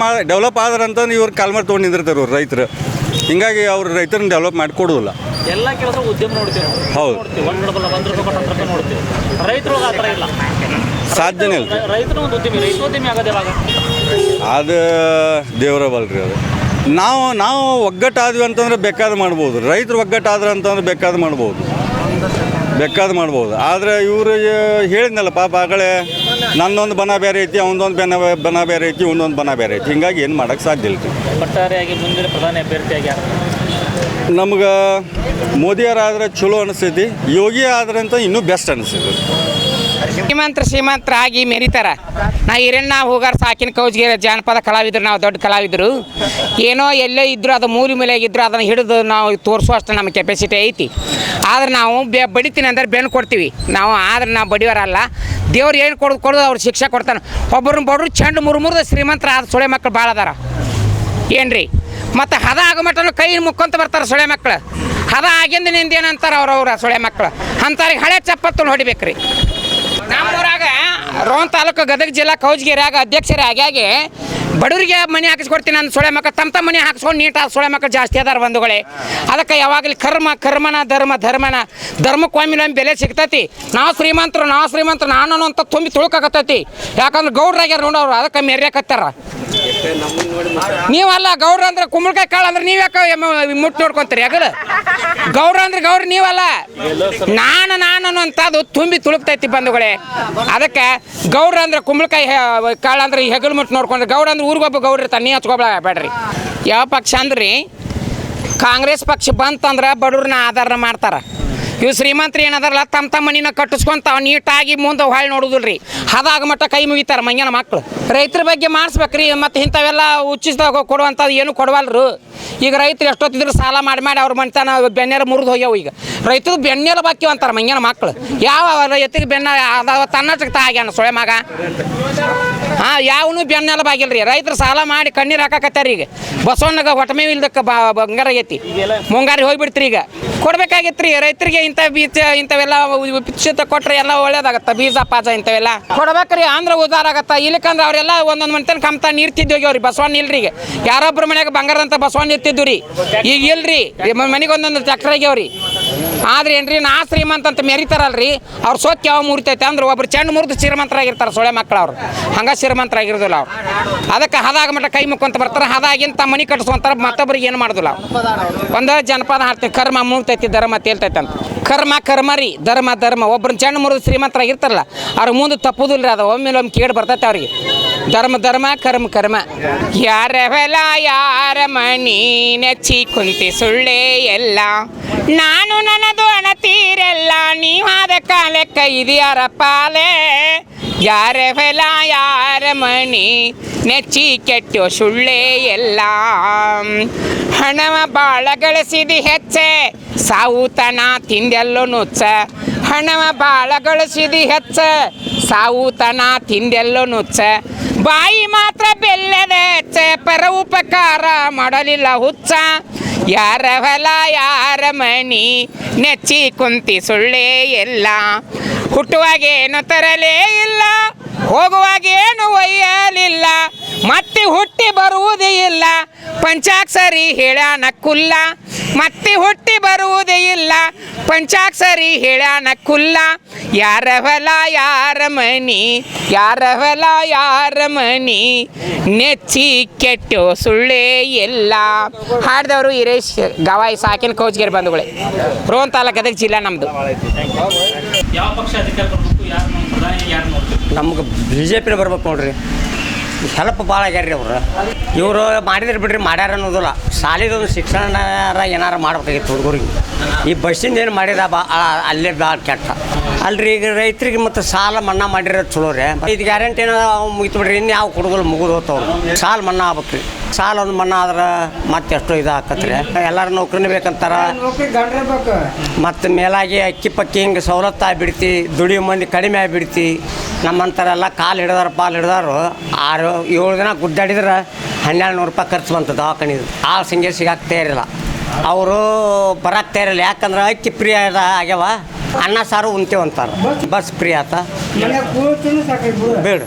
ಡೆವಲಪ್ ಆದ್ರಂತಂದು ಇವ್ರು ಕಾಲ್ಮರ್ ತೊಗೊಂಡು ನಿಂದಿರ್ತಾರೆ ಅವ್ರು ರೈತರು. ಹಿಂಗಾಗಿ ಅವ್ರು ರೈತರನ್ನ ಡೆವಲಪ್ ಮಾಡಿ ಕೊಡೋದಿಲ್ಲ. ಎಲ್ಲ ಕೆಲಸ ಉದ್ಯಮ ನೋಡ್ತೀವಿ. ಹೌದು, ₹1 ರೂಪಾಯಿ ನೋಡ್ತೀವಿ. ರೈತರು ಆ ಥರ ಇಲ್ಲ, ಸಾಧ್ಯನೇ ಇಲ್ಲ. ರೈತರು ಒಂದು ರೈತೋದ್ಯಮಿ ಆಗೋದು ಯಾವಾಗ? ಅದು ದೇವರ ಬಲ್ರಿ. ಅದು ನಾವು ಒಗ್ಗಟ್ಟಾದ್ವಿ ಅಂತಂದ್ರೆ ಬೇಕಾದ್ರೆ ಮಾಡ್ಬೋದು. ರೈತರು ಒಗ್ಗಟ್ಟಾದ್ರೆ ಅಂತಂದ್ರೆ ಬೇಕಾದ್ರೆ ಮಾಡ್ಬೋದು. ಆದರೆ ಇವರು ಹೇಳಿದ್ನಲ್ಲ ಪಾಪ ಆಗಲೇ, ನನ್ನೊಂದು ಬನ ಬೇರೆ ಐತಿ, ಅವನದೊಂದು ಬನ ಬೇರೆ ಐತಿ, ಒಂದೊಂದು ಬನ ಬೇರೆ ಐತಿ. ಹಿಂಗಾಗಿ ಏನು ಮಾಡೋಕ್ಕೆ ಸಾಧ್ಯ ಇಲ್ಲ. ಒಟ್ಟಾರೆಯಾಗಿ ಮುಂದಿನ ಪ್ರಧಾನಿ ಅಭ್ಯರ್ಥಿಯಾಗಿ ನಮ್ಗೆ ಮೋದಿಯವರಾದ್ರೆ ಚಲೋ ಅನಿಸ್ತೈತಿ, ಯೋಗಿ ಆದ್ರಂತ ಇನ್ನೂ ಬೆಸ್ಟ್ ಅನಿಸ್ತೈತಿ. ಶ್ರೀಮಂತರ ಆಗಿ ಮೆರಿತಾರ. ನಾ ಹಿರಣ್ಣ ಹೋಗಾರ ಸಾಕಿನ ಕೌಜ್ಗೆ ಜಾನಪದ ಕಲಾವಿದರು, ನಾವು ದೊಡ್ಡ ಕಲಾವಿದರು. ಏನೋ ಎಲ್ಲೇ ಇದ್ದರೂ ಅದು ಮೂಲೆಯಾಗಿದ್ದರೂ ಅದನ್ನು ಹಿಡಿದು ನಾವು ತೋರಿಸುವಷ್ಟು ನಮ್ಮ ಕೆಪಾಸಿಟಿ ಐತಿ. ಆದ್ರೆ ನಾವು ಬಡಿತೀನಿ ಅಂದ್ರೆ ಬೆನ್ನು ಕೊಡ್ತೀವಿ ನಾವು. ಆದ್ರೆ ನಾವು ಬಡಿಯೋರಲ್ಲ. ದೇವ್ರು ಏನು ಕೊಡೋದು ಅವ್ರು ಶಿಕ್ಷೆ ಕೊಡ್ತಾನೆ. ಒಬ್ಬರನ್ನ ಬಡ್ರು ಚೆಂಡು ಮುರುಮುರ್ದು ಶ್ರೀಮಂತರ ಆದ ಸೊಳೆ ಮಕ್ಕಳು ಭಾಳ ಅದಾರ ಏನ್ರಿ. ಮತ್ತು ಹದ ಆಗೋ ಮಟ್ಟನು ಕೈ ಮುಕ್ಕೊಂತ ಬರ್ತಾರೆ ಸೊಳೆ ಮಕ್ಕಳು. ಹದ ಆಗಿಂದ ನಿಂದೇನಂತಾರೆ ಅವ್ರವ್ರ ಸೊಳೆ ಮಕ್ಕಳು. ಅಂಥವ್ರಿಗೆ ಹಳೆ ಚಪ್ಪತ್ತು ಹೊಡಿಬೇಕ್ರಿ. ನಮ್ಮೂರಾಗ ರೋಣ ತಾಲೂಕು ಗದಗ ಜಿಲ್ಲಾ ಕೌಜ್ಗಿರಿಯಾಗ ಅಧ್ಯಕ್ಷರೇ ಆಗಿ ಬಡವರಿಗೆ ಮನೆ ಹಾಕಿಸ್ಕೊಡ್ತೀನಿ ನನ್ನ ಸೊಳೆ ಮಕ್ಕಳು ತಮ್ಮ ಮನೆ ಹಾಕಿಸ್ಕೊಂಡು ನೀಟಾದ ಸೊಳೆ ಮಕ್ಕಳು ಜಾಸ್ತಿ ಅದಾರ ಬಂಧುಗಳೇ. ಅದಕ್ಕೆ ಯಾವಾಗಲೂ ಕರ್ಮನ ಧರ್ಮಕ್ಕೊಮ್ಮೆ ಬೆಲೆ ಸಿಗ್ತೈತಿ. ನಾವು ಶ್ರೀಮಂತರು ನಾನು ಅಂತ ತುಂಬಿ ತುಳುಕಾಕತ್ತೈತಿ. ಯಾಕಂದ್ರೆ ಗೌಡ್ರಾಗ್ಯಾರ ನೋಡೋರು, ಅದಕ್ಕೆ ಮೆರ್ಯಾಕತ್ತಾರ. ನೀವಲ್ಲ ಗೌಡ್ರ ಅಂದ್ರೆ ಕುಂಬಳಕಾಯಿ ಕಾಳು ಅಂದ್ರೆ ನೀವು ಯಾಕೆ ಮುಟ್ಟು ನೋಡ್ಕೊಂತೀರಿ ಯಾಕಂದ್ರೆ ಗೌಡ್ರ ಅಂದ್ರೆ ಗೌಡ್ರ ನೀವಲ್ಲ ನಾನು ಅನ್ನೋಂಥದ್ದು ತುಂಬಿ ತುಳುಕ್ತೈತಿ ಬಂಧುಗಳೇ. ಅದಕ್ಕೆ ಗೌಡ್ರ ಅಂದ್ರೆ ಕುಂಬಳಕಾಯಿ ಕಾಳು ಅಂದ್ರೆ ಹೆಗಲು ಮುಟ್ಟು ನೋಡ್ಕೊಂಡ್ರೆ ಗೌಡ್ರ ಅಂದ್ರೆ ಊರಿಗೊಬ್ಬ ಗೌಡ್ರ ಇರ್ತಾನೆ, ನೀ ಹಚ್ಕೊಬೇಡ್ರಿ. ಯಾವ ಪಕ್ಷ ಅಂದ್ರಿ ಕಾಂಗ್ರೆಸ್ ಪಕ್ಷ ಬಂತಂದ್ರೆ ಬಡವ್ರನ್ನ ಆಧಾರ ಮಾಡ್ತಾರೆ. ಇವು ಶ್ರೀಮಂತರು ಏನದಾರಲ್ಲ ತಮ್ಮ ಮನಿನ ಕಟ್ಟಿಸ್ಕೊಂತಾವ ನೀಟಾಗಿ ಮುಂದೆ ಹೊಳ್ಳಿ ನೋಡುದಿಲ್ಲ ರೀ, ಅದಾಗ ಮಟ್ಟ ಕೈ ಮುಗಿತಾರೆ ಮಂಗ್ಯನ ಮಕ್ಕಳು. ರೈತರ ಬಗ್ಗೆ ಮಾಡಿಸ್ಬೇಕ್ರಿ, ಮತ್ತು ಇಂಥವೆಲ್ಲ ಉಚಿತ ಕೊಡುವಂಥದ್ದು ಏನು ಕೊಡವಲ್ರು. ಈಗ ರೈತರು ಎಷ್ಟೊತ್ತಿದ್ರು ಸಾಲ ಮಾಡಿ ಅವ್ರ ಮನೆತನ ಬೆನ್ನೆರ ಮುರಿದು ಹೋಗ್ಯಾವ. ಈಗ ರೈತರು ಬೆನ್ನೆಲ್ಲ ಬಾಕಿ ಅಂತಾರೆ ಮಂಗ್ಯನ ಮಕ್ಕಳು. ಯಾವ ರೈತರಿಗೆ ಬೆನ್ನ ಅದಾವ ತನ್ನಷ್ಟಕ್ಕೆ ಆಗ್ಯಾನ ಸೊಳೆ ಮಗ. ಯಾವನು ಬೆನ್ನೆಲ್ಲ ಬಾಗಿಲ್ರಿ. ರೈತರು ಸಾಲ ಮಾಡಿ ಕಣ್ಣೀರು ಹಾಕಾಕತ್ತಾರ. ಈಗ ಬಸವಣ್ಣಗ ಹೊಟ್ಟಮೆ ಇಲ್ದಕ್ಕೆ ಬಂಗಾರ ಆಗೈತಿ, ಮುಂಗಾರಿ ಹೋಗ್ಬಿಡ್ತೀರಿ. ಈಗ ಕೊಡ್ಬೇಕಾಗಿತ್ತು ರೀ ರೈತರಿಗೆ. ಇಂಥ ಬೀಜ ಇಂಥವೆಲ್ಲ ಉಚಿತ ಕೊಟ್ರೆ ಎಲ್ಲ ಒಳ್ಳೇದಾಗತ್ತ. ಬೀಜ ಪಾಜ ಇಂಥವೆಲ್ಲ ಕೊಡ್ಬೇಕ್ರಿ, ಅಂದ್ರೆ ಉದಾರ ಆಗತ್ತ. ಇಲ್ಲಕಂದ್ರೆ ಅವರೆಲ್ಲ ಒಂದೊಂದು ಮನೆತನ ಕಮ್ತಾ ನೀರು ತಿದ್ದೋಗ್ಯವ್ರಿ. ಬಸವಣ್ಣ ಇಲ್ರಿ. ಈಗ ಯಾರೊಬ್ಬರ ಮನ್ಯಾಗ ಬಂಗಾರಂತ ಬಸವಣ್ಣ ಇರ್ತಿದ್ದು ರೀ, ಈಗ ಇಲ್ರಿ. ಮನೆಗೆ ಒಂದೊಂದು ಟ್ರ್ಯಾಕ್ಟರ್ ಆಗ್ಯಾವ್ರಿ. ಆದ್ರೆ ಏನ್ರಿ ನಾ ಶ್ರೀಮಂತ ಅಂತ ಮೆರಿತಾರಲ್ರಿ, ಅವ್ರು ಸೋತ್ ಯಾವ ಮುರಿತೈತೆ ಅಂದ್ರೆ ಒಬ್ರು ಚೆಂಡು ಮುರಿದು ಶ್ರೀಮಂತರಾಗಿರ್ತಾರೆ ಸೊಳೆ ಮಕ್ಕಳು. ಅವ್ರು ಹಂಗೆ ಶ್ರೀಮಂತರಾಗಿರೋದಿಲ್ಲ ಅವ್ರು. ಅದಕ್ಕೆ ಹದಾಗ ಮಟ್ಟ ಕೈ ಮುಕ್ಕೊಂತ ಬರ್ತಾರೆ, ಹದಾಗಿಂತ ಮನೆ ಕಟ್ಸ್ಕೊಂತಾರೆ, ಮತ್ತೊಬ್ರಿಗೆ ಏನು ಮಾಡೋದಿಲ್ಲ. ಒಂದು ಜನಪದ ಹಾಡ್ತೀನಿ, ಕರ್ಮ ಮುಗ್ತೈತಿ ಧರ್ಮ ತೇಲ್ತೈತೆ ಅಂತ. ಕರ್ಮ ರೀ, ಧರ್ಮ ಒಬ್ರನ್ನ ಚೆಂಡು ಮುರಿದು ಶ್ರೀಮಂತರಾಗಿರ್ತಾರಲ್ಲ ಅವ್ರ ಮುಂದೆ ತಪ್ಪುದಿಲ್ಲ. ಅದು ಒಮ್ಮೆ ಕೇಳಿ ಬರ್ತೈತೆ ಅವ್ರಿಗೆ. ಧರ್ಮ ಕರ್ಮ ಯಾರವೆಲ್ಲ ಯಾರ ಮನಿ ನೆಚ್ಚಿ ಕುಂತಿ ಸುಳ್ಳೆ ಎಲ್ಲ, ನಾನು ನನ್ನದು ಅಣತೀರೆಲ್ಲ ನೀವಾದ ಕಾಲಕ್ಕ ಇದೆಯಾರ ಪಾಲೆ. ಯಾರವೆಲ್ಲ ಯಾರ ಮನಿ ನೆಚ್ಚಿ ಕೆಟ್ಟೋ ಸುಳ್ಳೆ ಎಲ್ಲ, ಹಣವ ಬಾಳ ಗಳಿಸಿದಿ ಹೆಚ್ಚೆ ಸಾವುತನ ತಿಂದೆಲ್ಲೋ ನುಚ್ಚ. ಹಣವ ಬಾಳ ಗಳಿಸಿದಿ ಹೆಚ್ಚ ಸಾವುತನ ತಿಂದೆಲ್ಲೋ ನುಚ್ಚ. ಬಾಯಿ ಮಾತ್ರ ಬೆಲ್ಲದ ಹೆಚ್ಚ ಪರ ಉಪಕಾರ ಮಾಡಲಿಲ್ಲ ಹುಚ್ಚ. ಯಾರ ಹೊಲ ಯಾರ ಮನಿ ನೆಚ್ಚಿ ಕುಂತಿ ಸುಳ್ಳೆ ಎಲ್ಲ, ಹುಟ್ಟುವಾಗೇನು ತರಲೇ ಇಲ್ಲ ಹೋಗುವಾಗೇನು ಒಯ್ಯಲಿಲ್ಲ, ಮತ್ತೆ ಹುಟ್ಟಿ ಬರುವುದೇ ಇಲ್ಲ ಪಂಚಾಕ್ಷರಿ ಹೇಳ್ಯಾನ ಕುಲ್ಲ. ಮತ್ತೆ ಹುಟ್ಟಿ ಬರುವುದೇ ಇಲ್ಲ ಪಂಚಾಕ್ಷರಿ ಹೇಳ್ಯಾನ ಕುಲ್ಲ. ಯಾರ ಹೊಲ ಯಾರ ಮನಿ ಮನಿ ನೆಚ್ಚಿ ಕೆಟ್ಟೋ ಸುಳ್ಳೆ ಎಲ್ಲ. ಹಾಡಿದವರು ಹಿರೇಶ್ ಗವಾಯಿ ಸಾಕಿನ ಕೌಜ್ಗೇರಿ ಬಂಧುಗಳೇ, ರೋಹನ್ ತಾಲೂಕು ಗದಗ ಜಿಲ್ಲಾ ನಮ್ಮದು. ಯಾವ ಪಕ್ಷ ಅಧಿಕಾರ ಬರಬೇಕು, ಯಾರು ಪ್ರಧಾನಿ ಯಾರು ನೋಡ್ಬೇಕು? ನಮ್ಗೆ BJP ಬರ್ಬೇಕು ನೋಡ್ರಿ. ಹೆಲ್ಪ್ ಭಾಳ ಆಗ್ಯಾರ ರೀ ಅವರು. ಇವರು ಮಾಡಿದ್ರೆ ಬಿಡ್ರಿ, ಮಾಡ್ಯಾರ ಅನ್ನೋದಿಲ್ಲ. ಶಾಲೆದೊಂದು ಶಿಕ್ಷಣ ಏನಾರು ಮಾಡ್ಬೇಕಾಗಿತ್ತು ಹುಡುಗರಿಗೆ. ಈ ಬಸ್ಸಿಂದ ಏನು ಮಾಡಿದ ಅಲ್ಲೇ ಭಾಳ ಕೆಟ್ಟ ಅಲ್ರಿ. ಈಗ ರೈತರಿಗೆ ಮತ್ತು ಸಾಲ ಮನ್ನಾ ಮಾಡಿರೋದು ಚಲೋ ರೀ. ಇದು ಗ್ಯಾರಂಟಿ ಏನೋ ಮುಗಿತು ಬಿಡ್ರಿ, ಇನ್ನು ಯಾವ ಕುಡುಗಲು ಮುಗಿದು ಹೋಗ್ತಾವ್ರು. ಸಾಲ ಮನ್ನಾ ಆಗ್ಬೇಕು ರೀ. ಸಾಲ ಒಂದು ಮನ್ನಾ ಆದ್ರೆ ಮತ್ತೆ ಎಷ್ಟು ಇದು ಆಕತ್ರಿ. ಎಲ್ಲರೂ ನೌಕರಿನೇ ಬೇಕಂತಾರ. ಮತ್ತು ಮೇಲಾಗಿ ಅಕ್ಕಿ ಪಕ್ಕಿ ಹಿಂಗೆ ಸವಲತ್ತು ಆಗಿಬಿಡ್ತಿ, ದುಡಿಯೋ ಮಂದಿ ಕಡಿಮೆ ಆಗಿಬಿಡ್ತಿ. ನಮ್ಮಂಥರೆಲ್ಲ ಕಾಲು ಹಿಡ್ದಾರ ಪಾಲು ಹಿಡ್ದಾರು 6-7 ದಿನ ಗುಡ್ಡಾಡಿದ್ರೆ 1200 ರೂಪಾಯಿ ಖರ್ಚು ಬಂತು ದವಾಖಾನಿದು. ಆಳು ಸಿಂಗೆ ಸಿಗಾಕ್ ತಯಾರಿಲ್ಲ, ಅವರು ಬರಕ್ಕೆ ತಯಾರಿಲ್ಲ. ಯಾಕಂದ್ರೆ ಅಕ್ಕಿ ಫ್ರೀ ಆಗ್ಯಾವ, ಅನ್ನ ಸಾರು ಉಂತೇವೆ ಅಂತಾರೆ. ಬಸ್ ಫ್ರೀ ಆತ, ಬೇಡ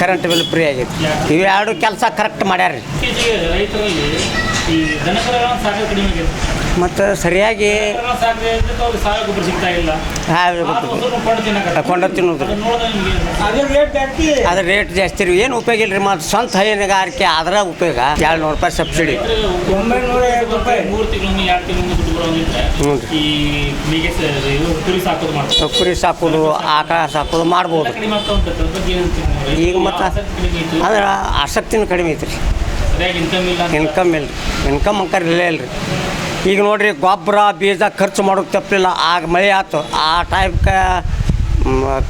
ಕರೆಂಟ್ ಬಿಲ್ ಫ್ರೀ ಆಗೈತಿ. ಇವು ಎರಡು ಕೆಲಸ ಕರೆಕ್ಟ್ ಮಾಡ್ಯಾರ ರೀ. ರೈತರಲ್ಲಿ ಈ ದನಕರುಗಳನ್ನು ಸಾಕೋದು ಕಡಿಮೆ ಆಗೈತೆ. ಮತ್ತು ಸರಿಯಾಗಿ ಗೊಬ್ಬರ ಸಿಗ್ತಾ ಇಲ್ಲ, ಕೊಂಡ ತಿನ್ನೋದು. ಅದ್ರ ರೇಟ್ ಜಾಸ್ತಿ ರೀ, ಏನು ಉಪಯೋಗ ಇಲ್ಲ ರೀ. ಮತ್ತು ಸ್ವಂತ ಹೈನುಗಾರಿಕೆ ಅದರ ಉಪಯೋಗ. 200 ರೂಪಾಯಿ ಸಬ್ಸಿಡಿ. 3 ತಿಂಗಳು 2 ತಿಂಗಳು ದುಡ್ಡು ಬರೋಂಗಿದ್ರೆ ಈ ಮೇಗೆ ಕುರಿ ಸಾಕೋದು ಮಾಡ್ತಾರೆ. ಕುರಿ ಸಾಕೋದು, ಆಕಳ ಸಾಕೋದು ಮಾಡ್ಬೋದು. ಈಗ ಮತ್ತು ಅಂದ್ರೆ ಆಸಕ್ತಿನೂ ಕಡಿಮೆ ಐತ್ರಿ. ಇನ್ಕಮ್ ಇಲ್ಲ, ಇನ್ಕಮ್ ಅಂಕರ್ ಇಲ್ಲೇ ಇಲ್ಲ ರೀ. ಈಗ ನೋಡಿರಿ, ಗೊಬ್ಬರ ಬೀಜ ಖರ್ಚು ಮಾಡೋಕ್ಕೆ ತಪ್ಪಲಿಲ್ಲ. ಆಗ ಮಳೆ ಆಯ್ತು, ಆ ಟೈಮ್ಗೆ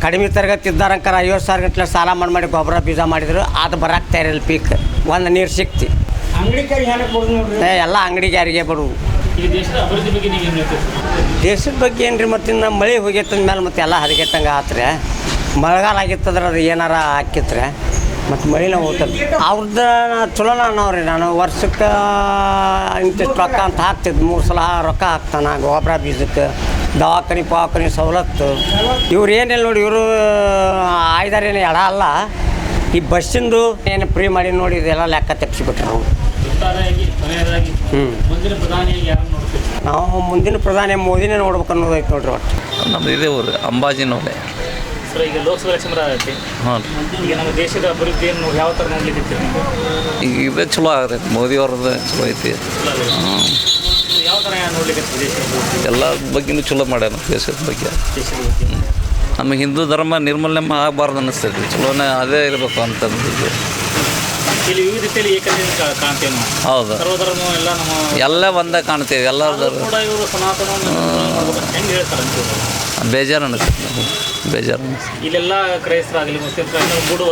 ಕಡಿಮೆ ತರಗತಿ ಇದ್ದಾರಂಕರ 50,000 ಗಂಟಲೆ ಸಾಲ ಮಾಡಿ ಗೊಬ್ಬರ ಬೀಜ ಮಾಡಿದ್ರು. ಅದು ಬರಾಕ್ತಾ ಇರಲಿಲ್ಲ ಪೀಕ್. ಒಂದು ನೀರು ಸಿಕ್ತಿ ಎಲ್ಲ ಅಂಗಡಿಗೆ ಯಾರಿಗೆ ಬಡುವು. ದೇಶದ ಬಗ್ಗೆ ಏನು ರೀ, ಮತ್ತು ಇನ್ನು ಮಳೆ ಹೋಗೈತಂದ್ಮೇಲೆ ಮತ್ತೆ ಎಲ್ಲ ಹದಗೆಟ್ಟಂಗೆ ಆತ್ರೆ. ಮಳೆಗಾಲ ಆಗಿತ್ತಂದ್ರೆ ಅದು ಏನಾರ ಹಾಕಿತ್ರೆ ಮತ್ತು ಮಳಿನ ಹೋಗ್ತದೆ. ಅವ್ರದ್ದು ಚಲೋನ ಅನ್ನೋರಿ. ನಾನು ವರ್ಷಕ್ಕೆ ಇಂತಿಷ್ಟು ರೊಕ್ಕ ಅಂತ ಹಾಕ್ತಿದ್ದು, 3 ಸಲ ರೊಕ್ಕ ಹಾಕ್ತಾನೆ ಗೊಬ್ಬರ ಬೀಜಕ್ಕೆ, ದವಾಖಾನೆ ಸವಲತ್ತು. ಇವ್ರು ಏನಿಲ್ಲ ನೋಡಿ, ಇವರು ಆಯ್ದಾರೇನು ಎಡ ಅಲ್ಲ. ಈ ಬಸ್ಸಿಂದು ಏನು ಫ್ರೀ ಮಾಡಿ ನೋಡಿ, ಇದೆಲ್ಲ ಲೆಕ್ಕ ತೆಪ್ಸಿಬಿಟ್ರು ನಾವು. ನಾವು ಮುಂದಿನ ಪ್ರಧಾನಿ ಮೋದಿನೇ ನೋಡ್ಬೇಕು ಅನ್ನೋದೈತೆ ನೋಡ್ರಿ. ಒಟ್ಟು ನಮ್ದು ಇದೇ ಊರು ಅಂಬಾಜಿನೋಲೆ. ಸರ್ ಈಗ ಲೋಕಸಭಾ ಎಲೆಕ್ಷನ್ ಬರತ್ತೆ. ಹಾಂ ಈಗ ನಮ್ಮ ದೇಶದ ಅಭಿವೃದ್ಧಿಯನ್ನು ಯಾವ ಥರ ನೋಡ್ಲಿಕ್ಕೆ ಈಗ ಇದೇ ಚಲೋ ಆಗತ್ತೆ, ಮೋದಿ ಅವ್ರದ್ದು ಚಲೋ ಐತಿ. ಹಾಂ ಯಾವ ಥರ ನೋಡ್ಲಿಕ್ಕೆ ದೇಶದ ಎಲ್ಲ ಬಗ್ಗೆನೂ ಚಲೋ ಮಾಡ್ಯಾನ ದೇಶದ ಬಗ್ಗೆ. ನಮ್ಮ ಹಿಂದೂ ಧರ್ಮ ನಿರ್ಮೂಲನೆ ಆಗಬಾರ್ದು ಅನ್ನಿಸ್ತೈತಿ, ಚಲೋನೇ ಅದೇ ಇರಬೇಕು ಅಂತಂದು. ಇಲ್ಲಿ ವಿವಿಧತೆಯಲ್ಲಿ ಏಕತೆಯನ್ನು ಕಾಣ್ತೇವೆ ನಾವು. ಹೌದು, ಸರ್ವಧರ್ಮ ಎಲ್ಲ ನಮ್ಮ ಎಲ್ಲ ಒಂದೇ ಕಾಣ್ತೇವೆ. ಎಲ್ಲ ಕೂಡ ಇವರು ಸನಾತನ ಹೆಂಗೆ ಹೇಳ್ತಾರೆ ಅಂತ ಬೇಜಾರು ಅನಿಸ್ತೈತಿ, ಬೇಜಾರು ಅನಿಸ್ತೈತಿ. ಇಲ್ಲೆಲ್ಲ ಕ್ರೈಸ್ತರಾಗಲಿ ಮುಸ್ಲಿಮ್ಸ್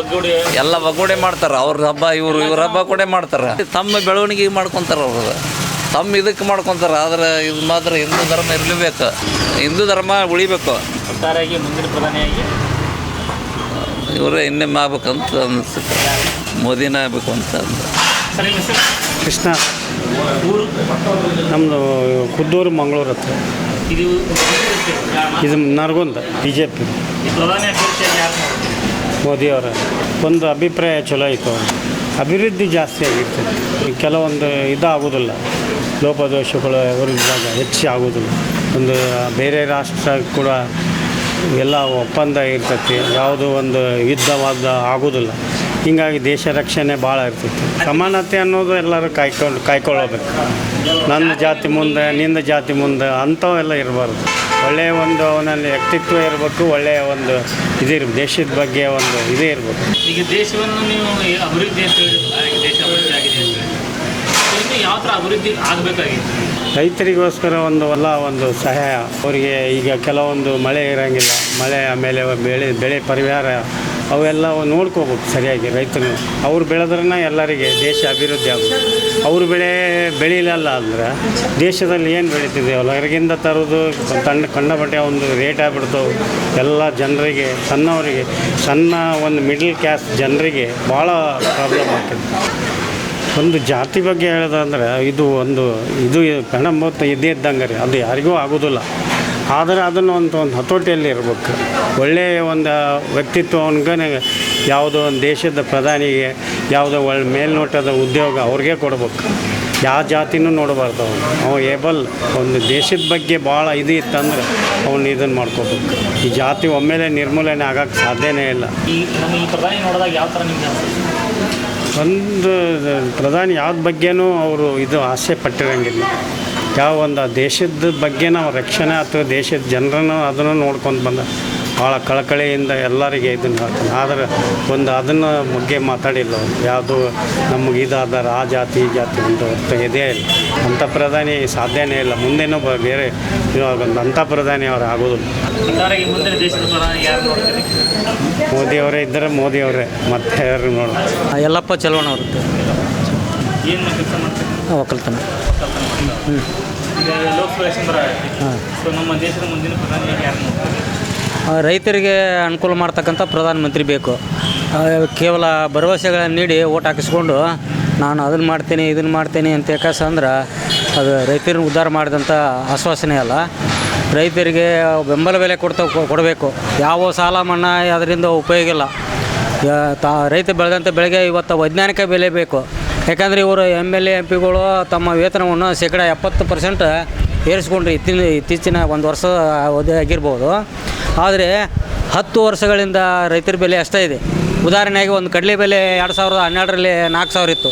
ಒಗ್ಗೂಡಿ ಎಲ್ಲ ಒಗ್ಗೂಡೆ ಮಾಡ್ತಾರೆ. ಅವ್ರ ಹಬ್ಬ ಇವ್ರ ಹಬ್ಬ ಕೂಡ ಮಾಡ್ತಾರೆ. ತಮ್ಮ ಬೆಳವಣಿಗೆ ಮಾಡ್ಕೊತಾರೆ ಅವ್ರದ್ದು, ತಮ್ಮ ಇದಕ್ಕೆ ಮಾಡ್ಕೊತಾರೆ. ಆದರೆ ಇದು ಮಾತ್ರ ಹಿಂದೂ ಧರ್ಮ ಇರಲೇಬೇಕು, ಹಿಂದೂ ಧರ್ಮ ಉಳಿಬೇಕು. ಒಟ್ಟಾರೆಯಾಗಿ ಮುಂದಿನ ಪ್ರಧಾನಿಯಾಗಿ ಇವರೇ ಇನ್ನೊಮ್ಮೆ ಆಗ್ಬೇಕಂತ ಅನಿಸುತ್ತೆ, ಮೋದಿನೇ ಆಗಬೇಕು ಅಂತ. ಸರ್ ನಿಮ್ಮ ಹೆಸರು? ಕೃಷ್ಣ, ಊರು ನಮ್ಮದು ಕುದ್ದೂರು ಮಂಗಳೂರು ಹತ್ರ. ಇದು ಇದು ನರಗುಂದ BJP ಈ ಪ್ರಧಾನಿ ಅಭ್ಯರ್ಥಿಯಾಗಿ ಯಾರು ಮಾಡ್ತಾರೆ? ಮೋದಿಯವರ ಒಂದು ಅಭಿಪ್ರಾಯ ಚಲೋ ಐತೆ. ಅವ್ರು ಅಭಿವೃದ್ಧಿ ಜಾಸ್ತಿ ಆಗಿರ್ತದೆ. ಕೆಲವೊಂದು ಇದಾಗೋದಿಲ್ಲ, ಲೋಪದೋಷಗಳು ಅವರಿದ್ದಾಗ ಹೆಚ್ಚು ಆಗೋದಿಲ್ಲ. ಒಂದು ಬೇರೆ ರಾಷ್ಟ್ರ ಕೂಡ ಎಲ್ಲ ಒಪ್ಪಂದ ಇರ್ತೈತಿ, ಯಾವುದೋ ಒಂದು ಯುದ್ಧವಾದ ಆಗೋದಿಲ್ಲ. ಹೀಗಾಗಿ ದೇಶ ರಕ್ಷಣೆ ಭಾಳ ಇರ್ತೈತಿ. ಸಮಾನತೆ ಅನ್ನೋದು ಎಲ್ಲರೂ ಕಾಯ್ಕೊಳ್ಳಬೇಕು. ನನ್ನ ಜಾತಿ ಮುಂದೆ ನಿಂದ ಜಾತಿ ಮುಂದೆ ಅಂಥವೆಲ್ಲ ಇರಬಾರ್ದು. ಒಳ್ಳೆಯ ಒಂದು ಅವನಲ್ಲಿ ವ್ಯಕ್ತಿತ್ವ ಇರಬೇಕು, ಒಳ್ಳೆಯ ಒಂದು ಇದಿರ್ಬೇಕು, ದೇಶದ ಬಗ್ಗೆ ಒಂದು ಇದೇ ಇರಬೇಕು. ಈಗ ದೇಶವನ್ನು ನೀವು ಅಭಿವೃದ್ಧಿ ಅಂತ ಹೇಳಿ ದೇಶ ಅಭಿವೃದ್ಧಿ ಆಗಿದೆ ಅಂತ ಹೇಳಿ ಇನ್ನು ಯಾವ ಥರ ಅಭಿವೃದ್ಧಿ ಆಗಬೇಕಾಗಿತ್ತು? ರೈತರಿಗೋಸ್ಕರ ಒಂದು ಸಹಾಯ ಅವರಿಗೆ. ಈಗ ಕೆಲವೊಂದು ಮಳೆ ಇರೋಂಗಿಲ್ಲ, ಮಳೆ ಆಮೇಲೆ ಬೆಳೆ ಪರಿಹಾರ ಅವೆಲ್ಲ ನೋಡ್ಕೋಬೇಕು ಸರಿಯಾಗಿ. ರೈತರು ಅವ್ರು ಬೆಳೆದ್ರನ್ನ ಎಲ್ಲರಿಗೆ ದೇಶ ಅಭಿವೃದ್ಧಿ ಆಗುತ್ತೆ. ಅವರು ಬೆಳೀಲಿಲ್ಲ ಅಂದ್ರೆ ದೇಶದಲ್ಲಿ ಏನು ಬೆಳೀತಿದೆ ಹೊರಗಿಂದ ತರೋದು ಕಂಡಬಟ್ಟೆ ಒಂದು ರೇಟ್ ಆಗಿಬಿಡ್ತಾವೆ. ಎಲ್ಲ ಜನರಿಗೆ, ಸಣ್ಣ ಒಂದು ಮಿಡ್ಲ್ ಕ್ಲಾಸ್ ಜನರಿಗೆ ಭಾಳ ಪ್ರಾಬ್ಲಮ್ ಆಗ್ತದೆ. ಒಂದು ಜಾತಿ ಬಗ್ಗೆ ಹೇಳೋದಂದ್ರೆ ಇದು ಗಣಮತ ಇದ್ದೇ ಇದ್ದಂಗೆ ರೀ, ಅದು ಯಾರಿಗೂ ಆಗೋದಿಲ್ಲ. ಆದರೆ ಅದನ್ನು ಒಂದು ಹತೋಟಿಯಲ್ಲಿ ಇರಬೇಕು. ಒಳ್ಳೆಯ ಒಂದು ವ್ಯಕ್ತಿತ್ವವನ್ಗೆ ಯಾವುದೋ ಒಂದು ದೇಶದ ಪ್ರಧಾನಿಗೆ ಯಾವುದೋ ಮೇಲ್ನೋಟದ ಉದ್ಯೋಗ ಅವ್ರಿಗೆ ಕೊಡ್ಬೇಕು. ಯಾವ ಜಾತಿನೂ ನೋಡಬಾರ್ದು. ಅವ ಏಬಲ್ ಒಂದು ದೇಶದ ಬಗ್ಗೆ ಭಾಳ ಇದು ಇತ್ತಂದ್ರೆ ಅವನು ಇದನ್ನು ಮಾಡ್ಕೋಬೇಕು. ಈ ಜಾತಿ ಒಮ್ಮೆಲೆ ನಿರ್ಮೂಲನೆ ಆಗೋಕ್ಕೆ ಸಾಧ್ಯನೇ ಇಲ್ಲ. ಈ ಪ್ರಧಾನಿ ನೋಡಿದಾಗ ಯಾವ ಥರ ನಿಮ್ಗೆ ಒಂದು ಪ್ರಧಾನಿ ಯಾವ್ದು ಬಗ್ಗೆನೂ ಅವರು ಆಸೆ ಪಟ್ಟಿರೋಂಗಿಲ್ಲ. ಯಾವ ಒಂದು ದೇಶದ ಬಗ್ಗೆ ನಾವು ರಕ್ಷಣೆ ಅಥವಾ ದೇಶದ ಜನರನ್ನು ಅದನ್ನು ನೋಡ್ಕೊಂಡು ಬಂದ ಭಾಳ ಕಳಕಳಿಯಿಂದ ಎಲ್ಲರಿಗೆ ಇದನ್ನು ಹೇಳ್ತಾನೆ. ಆದರೆ ಅದನ್ನು ಬಗ್ಗೆ ಮಾತಾಡಿಲ್ಲ ಅವರು. ಯಾವುದು ನಮಗೆ ಇದಾದ ಆ ಜಾತಿ ಈ ಜಾತಿ ಅಂತ ಇದೇ ಇಲ್ಲ. ಅಂಥ ಪ್ರಧಾನಿ ಸಾಧ್ಯನೇ ಇಲ್ಲ. ಮುಂದೇನೂ ಬೇರೆ ಇವಾಗ ಅಂಥ ಪ್ರಧಾನಿ ಅವರು ಆಗೋದಿಲ್ಲ. ಮುಂದಿನ ದೇಶದ ಪ್ರಧಾನಿ ಯಾರು ನೋಡ್ತಾರೆ? ಮೋದಿಯವರೇ ಇದ್ದರೆ ಮೋದಿಯವರೇ, ಮತ್ತೆ ಯಾರು ನೋಡೋದು? ಯಲ್ಲಪ್ಪ ಚಲೋಣವ್ರು ಏನು ಕೆಲಸ ಮಾಡ್ತಾರೆ? ಒಕ್ಕಲ್ತನ. ಈಗ ಲೋಕಸಭಾ ಎಲೆಕ್ಷನ್ ಬರತ್ತೆ. ಸೊ ನಮ್ಮ ದೇಶದ ಮುಂದಿನ ಪ್ರಧಾನಿಯಾಗಿ ಯಾರು ನೋಡ್ತಾರೆ? ರೈತರಿಗೆ ಅನುಕೂಲ ಮಾಡ್ತಕ್ಕಂಥ ಪ್ರಧಾನಮಂತ್ರಿ ಬೇಕು. ಕೇವಲ ಭರವಸೆಗಳನ್ನು ನೀಡಿ ಓಟ್ ಹಾಕಿಸ್ಕೊಂಡು ನಾನು ಅದನ್ನು ಮಾಡ್ತೀನಿ ಇದನ್ನು ಮಾಡ್ತೀನಿ ಅಂತ ಯಾಕಂದ್ರೆ ಅದು ರೈತರನ್ನ ಉದ್ಧಾರ ಮಾಡಿದಂಥ ಆಶ್ವಾಸನೆ ಅಲ್ಲ. ರೈತರಿಗೆ ಬೆಂಬಲ ಬೆಲೆ ಕೊಡಬೇಕು. ಯಾವ ಸಾಲ ಮನ್ನಾ ಅದರಿಂದ ಉಪಯೋಗ ಇಲ್ಲ. ರೈತ ಬೆಳೆದಂಥ ಬೆಳೆಗೆ ಇವತ್ತು ವೈಜ್ಞಾನಿಕ ಬೆಲೆ ಬೇಕು. ಯಾಕಂದರೆ ಇವರು MLA MP ಗಳು ತಮ್ಮ ವೇತನವನ್ನು 70% ಏರಿಸ್ಕೊಂಡ್ರೆ ಇತ್ತೀಚಿನ ಒಂದು ವರ್ಷ ಅವಧಿ ಆಗಿರ್ಬೋದು. ಆದರೆ 10 ವರ್ಷಗಳಿಂದ ರೈತರ ಬೆಲೆ ಅಷ್ಟೇ ಇದೆ. ಉದಾಹರಣೆಗೆ ಒಂದು ಕಡಲೆ ಬೆಲೆ 2012ರಲ್ಲಿ 4,000 ಇತ್ತು,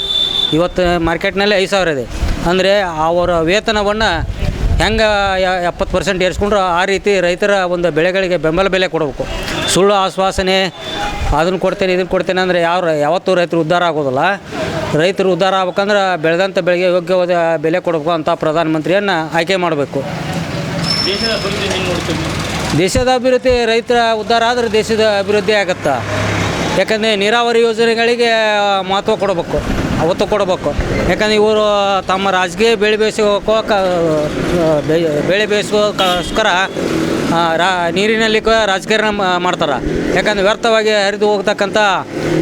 ಇವತ್ತು ಮಾರ್ಕೆಟ್ನಲ್ಲಿ 5,000 ಇದೆ. ಅಂದರೆ ಅವರ ವೇತನವನ್ನು ಹೆಂಗೆ 70% ಏರಿಸ್ಕೊಂಡ್ರು ಆ ರೀತಿ ರೈತರ ಒಂದು ಬೆಳೆಗಳಿಗೆ ಬೆಂಬಲ ಬೆಲೆ ಕೊಡಬೇಕು. ಸುಳ್ಳು ಆಶ್ವಾಸನೆ ಅದನ್ನು ಕೊಡ್ತೇನೆ ಇದನ್ನು ಕೊಡ್ತೇನೆ ಅಂದರೆ ಯಾವತ್ತೂ ರೈತರು ಉದ್ಧಾರ ಆಗೋದಿಲ್ಲ. ರೈತರು ಉದ್ಧಾರ ಆಗ್ಬೇಕಂದ್ರೆ ಬೆಳೆದಂಥ ಬೆಳೆಗೆ ಯೋಗ್ಯವಾದ ಬೆಲೆ ಕೊಡಬೇಕು ಅಂತ ಪ್ರಧಾನಮಂತ್ರಿಯನ್ನು ಆಯ್ಕೆ ಮಾಡಬೇಕು. ದೇಶದ ಅಭಿವೃದ್ಧಿ ರೈತರ ಉದ್ಧಾರ ಆದರೆ ದೇಶದ ಅಭಿವೃದ್ಧಿ ಆಗುತ್ತೆ. ಯಾಕಂದರೆ ನೀರಾವರಿ ಯೋಜನೆಗಳಿಗೆ ಮಹತ್ವ ಕೊಡಬೇಕು, ಒತ್ತು ಕೊಡಬೇಕು. ಯಾಕಂದರೆ ಇವರು ತಮ್ಮ ರಾಜಕೀಯ ಬೆಳೆ ಬೇಯಿಸೋಕ್ಕೋಸ್ಕರ ನೀರಿನಲ್ಲಿ ರಾಜಕಾರಣ ಮಾಡ್ತಾರೆ. ಯಾಕಂದರೆ ವ್ಯರ್ಥವಾಗಿ ಹರಿದು ಹೋಗ್ತಕ್ಕಂಥ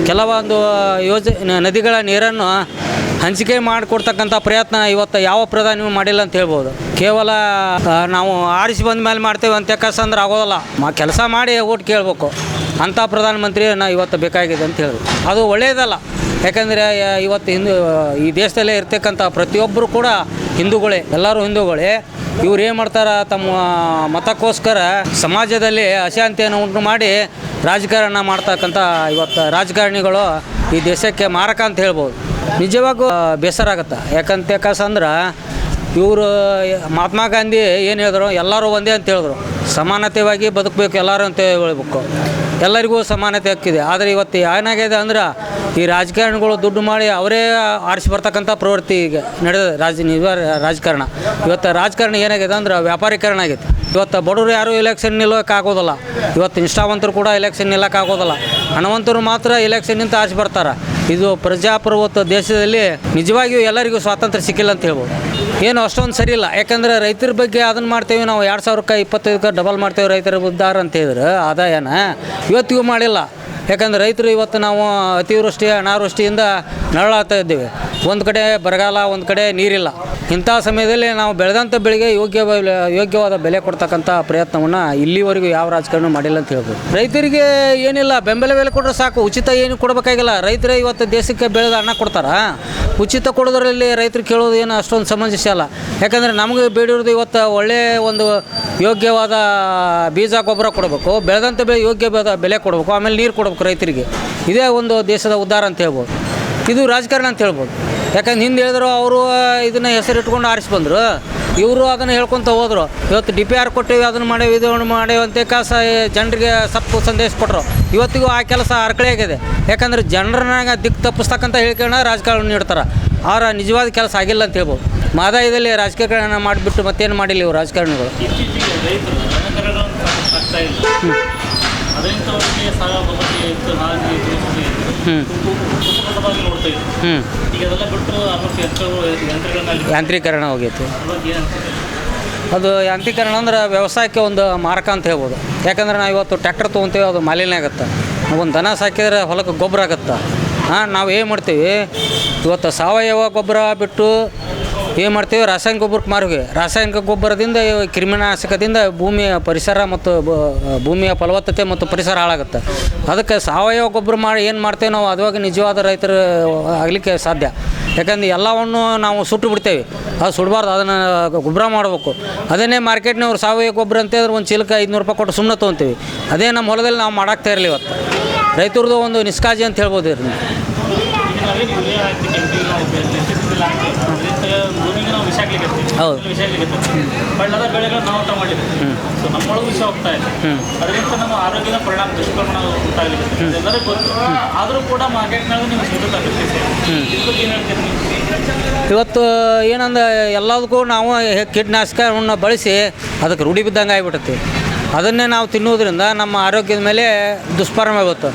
ಕೆಲವೊಂದು ನದಿಗಳ ನೀರನ್ನು ಹಂಚಿಕೆ ಮಾಡಿಕೊಡ್ತಕ್ಕಂಥ ಪ್ರಯತ್ನ ಇವತ್ತು ಯಾವ ಪ್ರಧಾನಿಯೂ ಮಾಡಿಲ್ಲ ಅಂತ ಹೇಳ್ಬೋದು. ಕೇವಲ ನಾವು ಆರಿಸಿ ಬಂದ ಮೇಲೆ ಮಾಡ್ತೇವೆ ಅಂತ ಯಾಕಂದ್ರೆ ಆಗೋದಲ್ಲ. ಕೆಲಸ ಮಾಡಿ ಓಟ್ ಕೇಳಬೇಕು. ಅಂಥ ಪ್ರಧಾನಮಂತ್ರಿಯನ್ನು ಇವತ್ತು ಬೇಕಾಗಿದೆ ಅಂತ ಹೇಳಿದ್ರು. ಅದು ಒಳ್ಳೆಯದಲ್ಲ. ಯಾಕಂದರೆ ಇವತ್ತು ಈ ದೇಶದಲ್ಲೇ ಇರ್ತಕ್ಕಂಥ ಪ್ರತಿಯೊಬ್ಬರು ಕೂಡ ಹಿಂದೂಗಳೇ, ಎಲ್ಲರೂ ಹಿಂದೂಗಳೇ. ಇವ್ರು ಏನು ಮಾಡ್ತಾರೆ, ತಮ್ಮ ಮತಕ್ಕೋಸ್ಕರ ಸಮಾಜದಲ್ಲಿ ಅಶಾಂತಿಯನ್ನು ಉಂಟು ಮಾಡಿ ರಾಜಕಾರಣ ಮಾಡ್ತಕ್ಕಂಥ ಇವತ್ತು ರಾಜಕಾರಣಿಗಳು ಈ ದೇಶಕ್ಕೆ ಮಾರಕ ಅಂತ ಹೇಳ್ಬೋದು. ನಿಜವಾಗೂ ಬೇಸರ ಆಗುತ್ತೆ. ಯಾಕಂದ್ರೆ ಇವರು ಮಹಾತ್ಮ ಗಾಂಧಿ ಏನು ಹೇಳಿದ್ರು, ಎಲ್ಲರೂ ಒಂದೇ ಅಂತ ಹೇಳಿದ್ರು. ಸಮಾನತೆಯಾಗಿ ಬದುಕಬೇಕು ಎಲ್ಲರೂ ಅಂತ ಹೇಳ್ಬೇಕು. ಎಲ್ಲರಿಗೂ ಸಮಾನತೆ ಹಕ್ಕಿದೆ. ಆದರೆ ಇವತ್ತು ಏನಾಗಿದೆ ಅಂದ್ರೆ ಈ ರಾಜಕಾರಣಿಗಳು ದುಡ್ಡು ಮಾಡಿ ಅವರೇ ಆರಿಸಿ ಬರ್ತಕ್ಕಂಥ ಪ್ರವೃತ್ತಿ ಈಗ ನಡೆದ ರಾಜಕಾರಣ. ಇವತ್ತು ರಾಜಕಾರಣ ಏನಾಗಿದೆ ಅಂದ್ರೆ ವ್ಯಾಪಾರೀಕರಣ ಆಗೈತೆ. ಇವತ್ತು ಬಡವರು ಯಾರೂ ಎಲೆಕ್ಷನ್ ನಿಲ್ಲೋಕ್ಕಾಗೋದಿಲ್ಲ. ಇವತ್ತು ನಿಷ್ಠಾವಂತರು ಕೂಡ ಎಲೆಕ್ಷನ್ ನಿಲ್ಲಕ್ಕಾಗೋದಿಲ್ಲ. ಹಣವಂತರು ಮಾತ್ರ ಎಲೆಕ್ಷನ್ ನಿಂತು ಆರಿಸಿ ಬರ್ತಾರೆ. ಇದು ಪ್ರಜಾಪ್ರಭುತ್ವ ದೇಶದಲ್ಲಿ ನಿಜವಾಗಿಯೂ ಎಲ್ಲರಿಗೂ ಸ್ವಾತಂತ್ರ್ಯ ಸಿಕ್ಕಿಲ್ಲ ಅಂತ ಹೇಳ್ಬೋದು. ಏನು ಅಷ್ಟೊಂದು ಸರಿ ಇಲ್ಲ. ಯಾಕಂದರೆ ರೈತರ ಬಗ್ಗೆ ಅದನ್ನು ಮಾಡ್ತೇವೆ ನಾವು 2000ಕ್ಕೆ 25ಕ್ಕೆ ಡಬಲ್ ಮಾಡ್ತೇವೆ ರೈತರ ಉದ್ಧಾರ ಅಂತ ಹೇಳಿದ್ರೆ ಆದಾಯನ ಇವತ್ತಿಗೂ ಮಾಡಿಲ್ಲ. ಯಾಕಂದ್ರೆ ರೈತರು ಇವತ್ತು ನಾವು ಅತಿವೃಷ್ಟಿ ಅನಾವೃಷ್ಟಿಯಿಂದ ನರಳಾಗ್ತಾ ಇದ್ದೇವೆ. ಒಂದು ಕಡೆ ಬರಗಾಲ, ಒಂದು ಕಡೆ ನೀರಿಲ್ಲ. ಇಂಥ ಸಮಯದಲ್ಲಿ ನಾವು ಬೆಳೆದಂಥ ಬೆಳೆಗೆ ಯೋಗ್ಯವಾದ ಬೆಲೆ ಕೊಡ್ತಕ್ಕಂಥ ಪ್ರಯತ್ನವನ್ನು ಇಲ್ಲಿವರೆಗೂ ಯಾವ ರಾಜಕಾರಣ ಮಾಡಿಲ್ಲ ಅಂತ ಹೇಳ್ಬೋದು. ರೈತರಿಗೆ ಏನಿಲ್ಲ, ಬೆಂಬಲ ಬೆಲೆ ಕೊಟ್ಟರೆ ಸಾಕು, ಉಚಿತ ಏನು ಕೊಡಬೇಕಾಗಿಲ್ಲ. ರೈತರೇ ಇವತ್ತು ದೇಶಕ್ಕೆ ಬೆಳೆದ ಹಣ ಕೊಡ್ತಾರ. ಉಚಿತ ಕೊಡೋದ್ರಲ್ಲಿ ರೈತರು ಕೇಳೋದು ಏನು ಅಷ್ಟೊಂದು ಸಮಂಜಸ ಅಲ್ಲ. ಯಾಕಂದರೆ ನಮಗೆ ಬೇಡಿರೋದು ಇವತ್ತು ಒಳ್ಳೆಯ ಒಂದು ಯೋಗ್ಯವಾದ ಬೀಜ ಗೊಬ್ಬರ ಕೊಡಬೇಕು, ಬೆಳೆದಂಥ ಯೋಗ್ಯವಾದ ಬೆಲೆ ಕೊಡಬೇಕು, ಆಮೇಲೆ ನೀರು ಕೊಡಬೇಕು ರೈತರಿಗೆ. ಇದೇ ಒಂದು ದೇಶದ ಉದ್ಧಾರ ಅಂತ ಹೇಳ್ಬೋದು. ಇದು ರಾಜಕಾರಣ ಅಂತ ಹೇಳ್ಬೋದು. ಯಾಕಂದ್ರೆ ಹಿಂದೆ ಹೇಳಿದ್ರು ಅವರು ಇದನ್ನು ಹೆಸರಿಟ್ಕೊಂಡು ಆರಿಸಿ ಬಂದರು, ಇವರು ಅದನ್ನು ಹೇಳ್ಕೊತ ಹೋದರು. ಇವತ್ತು DPR ಕೊಟ್ಟೇವಿ, ಅದನ್ನು ಮಾಡೇವಿ, ಇದನ್ನು ಮಾಡೇವಿ ಅಂತ ಜನರಿಗೆ ಸಪ್ಪು ಸಂದೇಶ ಕೊಟ್ಟರು. ಇವತ್ತಿಗೂ ಆ ಕೆಲಸ ಅರ್ಕಳೆ ಆಗಿದೆ. ಯಾಕಂದ್ರೆ ಜನರನ್ನಾಗ ದಿಕ್ಕು ತಪ್ಪಿಸ್ತಕ್ಕಂಥ ಹೇಳಿಕೆಗಳನ್ನ ರಾಜಕಾರಣ ನೀಡ್ತಾರೆ. ಅವರ ನಿಜವಾದ ಕೆಲಸ ಆಗಿಲ್ಲ ಅಂತ ಹೇಳ್ಬೋದು. ಆದಾಯದಲ್ಲಿ ರಾಜಕಾರಣ ಮಾಡಿಬಿಟ್ಟು ಮತ್ತೇನು ಮಾಡಿಲ್ಲ ಇವರು ರಾಜಕಾರಣಿಗಳು. ಯಾಂತ್ರೀಕರಣ ಹೋಗೈತಿ. ಅದು ಯಾಂತ್ರೀಕರಣ ಅಂದ್ರೆ ವ್ಯವಸಾಯಕ್ಕೆ ಒಂದು ಮಾರಕ ಅಂತ ಹೇಳ್ಬೋದು. ಯಾಕಂದ್ರೆ ನಾವು ಇವತ್ತು ಟ್ರ್ಯಾಕ್ಟರ್ ತೊಗೊತೀವಿ, ಅದು ಮಾಲಿನ್ಯ ಆಗುತ್ತೆ. ಒಂದು ದನ ಸಾಕಿದ್ರೆ ಹೊಲಕ್ಕೆ ಗೊಬ್ಬರ ಆಗುತ್ತೆ. ನಾವು ಏನು ಮಾಡ್ತೀವಿ ಇವತ್ತು ಸಾವಯವ ಗೊಬ್ಬರ ಬಿಟ್ಟು ಏನು ಮಾಡ್ತೀವಿ, ರಾಸಾಯನಿಕ ಗೊಬ್ಬರಕ್ಕೆ ಮಾರುವೆ. ರಾಸಾಯನಿಕ ಗೊಬ್ಬರದಿಂದ ಕ್ರಿಮಿನಾಶಕದಿಂದ ಭೂಮಿಯ ಪರಿಸರ ಮತ್ತು ಭೂಮಿಯ ಫಲವತ್ತತೆ ಮತ್ತು ಪರಿಸರ ಹಾಳಾಗುತ್ತೆ. ಅದಕ್ಕೆ ಸಾವಯವ ಗೊಬ್ಬರ ಮಾಡಿ ಏನು ಮಾಡ್ತೇವೆ ನಾವು, ಅದುವಾಗಿ ನಿಜವಾದ ರೈತರು ಆಗಲಿಕ್ಕೆ ಸಾಧ್ಯ. ಯಾಕಂದ್ರೆ ಎಲ್ಲವನ್ನು ನಾವು ಸುಟ್ಟು ಬಿಡ್ತೇವೆ, ಅದು ಸುಡಬಾರ್ದು, ಅದನ್ನು ಗೊಬ್ಬರ ಮಾಡಬೇಕು. ಅದನ್ನೇ ಮಾರ್ಕೆಟ್ನವ್ರು ಸಾವಯವ ಗೊಬ್ಬರ ಅಂತೇಳಿದ್ರೆ ಒಂದು ಚೀಲಕ್ಕೆ 500 ರೂಪಾಯಿ ಕೊಟ್ಟು ಸುಮ್ಮನೆ ತೊಗೊತೀವಿ. ಅದೇ ನಮ್ಮ ಹೊಲದಲ್ಲಿ ನಾವು ಮಾಡಾಕ್ತಾ ಇರಲಿ. ಇವತ್ತು ರೈತರದ್ದು ಒಂದು ನಿಷ್ಕಾಳಜಿ ಅಂತ ಹೇಳ್ಬೋದು. ಹೌದು. ಇವತ್ತು ಏನಂದ್ರೆ ಎಲ್ಲದಕ್ಕೂ ನಾವು ಕೀಟನಾಶಕವನ್ನು ಬಳಸಿ ಅದಕ್ಕೆ ರೂಢಿ ಬಿದ್ದಂಗೆ ಆಗಿಬಿಡುತ್ತೆ. ಅದನ್ನೇ ನಾವು ತಿನ್ನೋದ್ರಿಂದ ನಮ್ಮ ಆರೋಗ್ಯದ ಮೇಲೆ ದುಷ್ಪರಿಣಾಮ ಆಗುತ್ತೆ.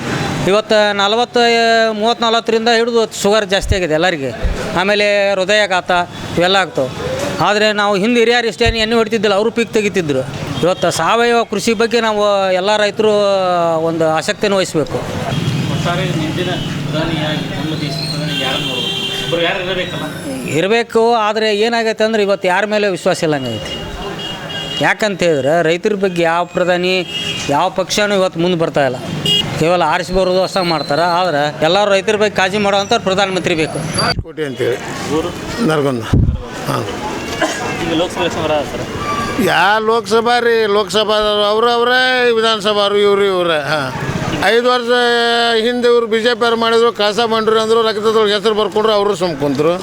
ಇವತ್ತು 30-40ರಿಂದ ಹಿಡಿದು ಶುಗರ್ ಜಾಸ್ತಿ ಆಗಿದೆ ಎಲ್ಲರಿಗೆ. ಆಮೇಲೆ ಹೃದಯಾಘಾತ ಇವೆಲ್ಲ ಆಗ್ತವೆ. ಆದರೆ ನಾವು ಹಿಂದೆ ಹಿರಿಯರು ಇಷ್ಟೇನು ಎಣ್ಣೆ ಹೊಡಿತಿದ್ದಿಲ್ಲ, ಅವರು ಪೀಕ್ ತೆಗಿತಿದ್ರು. ಇವತ್ತು ಸಾವಯವ ಕೃಷಿ ಬಗ್ಗೆ ನಾವು ಎಲ್ಲ ರೈತರು ಒಂದು ಆಸಕ್ತಿಯನ್ನು ವಹಿಸಬೇಕು. ಇರಬೇಕು. ಆದರೆ ಏನಾಗೈತೆ ಅಂದ್ರೆ ಇವತ್ತು ಯಾರ ಮೇಲೆ ವಿಶ್ವಾಸ ಇಲ್ಲಂಗೈತಿ. ಯಾಕಂತೇಳಿದ್ರೆ ರೈತರ ಬಗ್ಗೆ ಯಾವ ಪ್ರಧಾನಿ ಯಾವ ಪಕ್ಷನೂ ಇವತ್ತು ಮುಂದೆ ಬರ್ತಾಯಿಲ್ಲ. ಕೇವಲ ಆರಿಸಿ ಬರೋದು ಅಷ್ಟ ಮಾಡ್ತಾರೆ. ಆದರೆ ಎಲ್ಲರೂ ರೈತರ ಬಗ್ಗೆ ಕಾಳಜಿ ಮಾಡೋವಂಥ ಪ್ರಧಾನಮಂತ್ರಿ ಬೇಕು. ಕೋಟೆ ಅಂತೇಳಿ ನರಗುಂದ. ಹಾಂ, ಯಾವ ಲೋಕಸಭಾ ರೀ, ಲೋಕಸಭಾ ಅವರೇ, ವಿಧಾನಸಭಾರು ಇವ್ರೆ. ಹಾಂ, 5 ವರ್ಷ ಹಿಂದೆ ಇವರು BJP ಅವ್ರು ಮಾಡಿದ್ರು, ಕಳಸ ಮಾಡ್ರಿ ಅಂದರು, ರಕ್ತದೊಳಗೆ ಹೆಸರು ಬರ್ಕೊಂಡ್ರು, ಅವರು ಸುಮ್ಕೊಂಡ್ರು.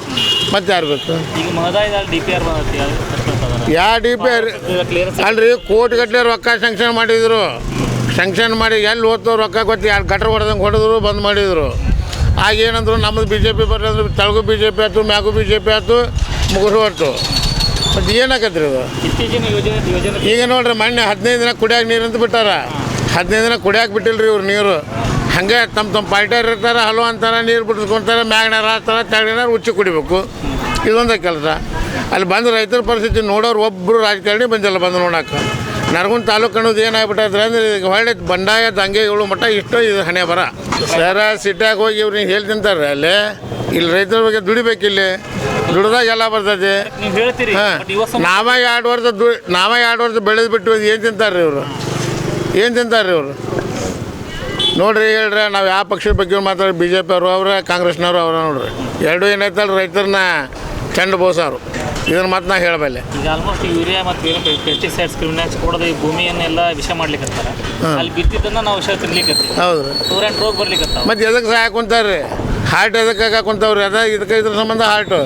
ಮತ್ತೆ ಯಾರು ಬೇಕು? ಯಾವ DPR ಅಲ್ರಿ, ಕೋಟಿಗಟ್ಟಲೆ ರೊಕ್ಕ ಸ್ಯಾಂಕ್ಷನ್ ಮಾಡಿದ್ರು. ಸ್ಯಾಂಕ್ಷನ್ ಮಾಡಿ ಎಲ್ಲಿ ಹೋಗ್ತೋ ರೊಕ್ಕ ಗೊತ್ತಿ, 2 ಗಟ್ರ ಹೊಡೆದಂಗೆ ಹೊಡೆದ್ರು, ಬಂದ್ ಮಾಡಿದರು. ಆಗೇನಂದ್ರು ನಮ್ಮದು BJP ಬರೋದು, ತೆಳಗು BJP ಆಯ್ತು, ಮ್ಯಾಗು BJP ಆಯ್ತು, ಮುಗಿರು ಹೊರತು. ಮತ್ತು ಏನಾಗತ್ರಿ ಇದು? ಈಗ ನೋಡ್ರಿ, ಮೊನ್ನೆ 15 ದಿನ ಕುಡಿಯೋಕೆ ನೀರು ಅಂತ ಬಿಟ್ಟಾರ. 15 ದಿನ ಕುಡಿಯೋಕೆ ಬಿಟ್ಟಿಲ್ರಿ ಇವ್ರು ನೀರು. ಹಾಗೆ ತಮ್ಮ ಪಾರ್ಟಿಯವ್ರು ಇರ್ತಾರೆ, ಹಲೋ ಅಂತಾರೆ, ನೀರು ಬಿಡಿಸ್ಕೊತಾರೆ, ಮ್ಯಾಗ್ನಾರ ಹಾಕ್ತಾರೆ, ತೆಳಗಿನಾರು ಉಚ್ಚಿ ಕುಡಿಬೇಕು. ಇದೊಂದೇ ಕೆಲಸ. ಅಲ್ಲಿ ಬಂದು ರೈತರ ಪರಿಸ್ಥಿತಿ ನೋಡೋರು ಒಬ್ಬರು ರಾಜಕಾರಣಿ ಬಂದಿಲ್ಲ ಬಂದು ನೋಡೋಕೆ. ನರಗುಂದ ತಾಲೂಕು ಅನ್ನೋದು ಏನಾಗ್ಬಿಟ್ಟೈತ್ರಿ ಅಂದ್ರೆ ಈಗ ಹೊಳ್ಳಿ ಬಂಡಾಯ ದಂಗೆಗಳು ಮಟ್ಟ ಇಷ್ಟು ಇದು ಹಣೆ ಬರ. ಸರ ಸಿಟ್ಯಾಗ ಹೋಗಿ ಇವ್ರಿಗೆ ಹೇಳಿ ತಿಂತಾರೆ. ಅಲ್ಲಿ ಇಲ್ಲಿ ರೈತರ ಬಗ್ಗೆ ದುಡಿಬೇಕಿಲ್ಲಿ, ದುಡ್ದಾಗ ಎಲ್ಲ ಬರ್ತೈತಿ. ಹಾಂ, ನಾವೇ 2 ವರ್ಷ ಬೆಳೆದು ಬಿಟ್ಟು ಏನು ತಿಂತಾರೆ ಇವರು? ಏನು ತಿಂತಾರೆ ಇವರು? ನೋಡ್ರಿ, ಹೇಳ್ರಿ, ನಾವು ಯಾವ ಪಕ್ಷದ ಬಗ್ಗೆ ಮಾತಾಡಿ, BJP ಅವರು ಅವ್ರೆ, ಕಾಂಗ್ರೆಸ್ನವರು ಅವ್ರೆ. ನೋಡ್ರಿ, ಎರಡೂ ಏನಾಯ್ತಲ್ಲ ರೈತರನ್ನ ಚೆಂಡು ಬೋಸಾರು. ಇದನ್ನು ಮತ್ತೆ ನಾ ಹೇಳಬಲ್ಲೆ. ಈಗ ಆಲ್ಮೋಸ್ಟ್ ಯೂರಿಯಾ ಮತ್ತು ಬೇರೆ ಪೆಸ್ಟಿಸೈಡ್ಸ್ ಕ್ರಿಮಿನಾಕ್ಸ್ ಕೊಡೋದು ಈ ಭೂಮಿಯನ್ನೆಲ್ಲ ವಿಷ ಮಾಡ್ಲಿಕ್ಕತ್ತಾರ. ಅಲ್ಲಿ ಬಿದ್ದಿದ್ದನ್ನು ನಾವು ವಿಷ ತಿನ್ಲಿಕ್ಕತ್ತೀವಿ. ಹೌದು ನೂರೆಂಟು ರೋಗ ಬರ್ಲಿಕ್ಕತ್ತಾವ. ಮತ್ತು ಎದಕ್ಕೆ ಸಹಾಯ ಕುಂತಾರ್ರಿ? ಹಾರ್ಟ್ ಎದಕ್ಕೆ ಹಾಕುಂತಾವ್ರಿ? ಅದ ಇದಕ್ಕೆ ಇದ್ರ ಸಂಬಂಧ ಹಾರ್ಟು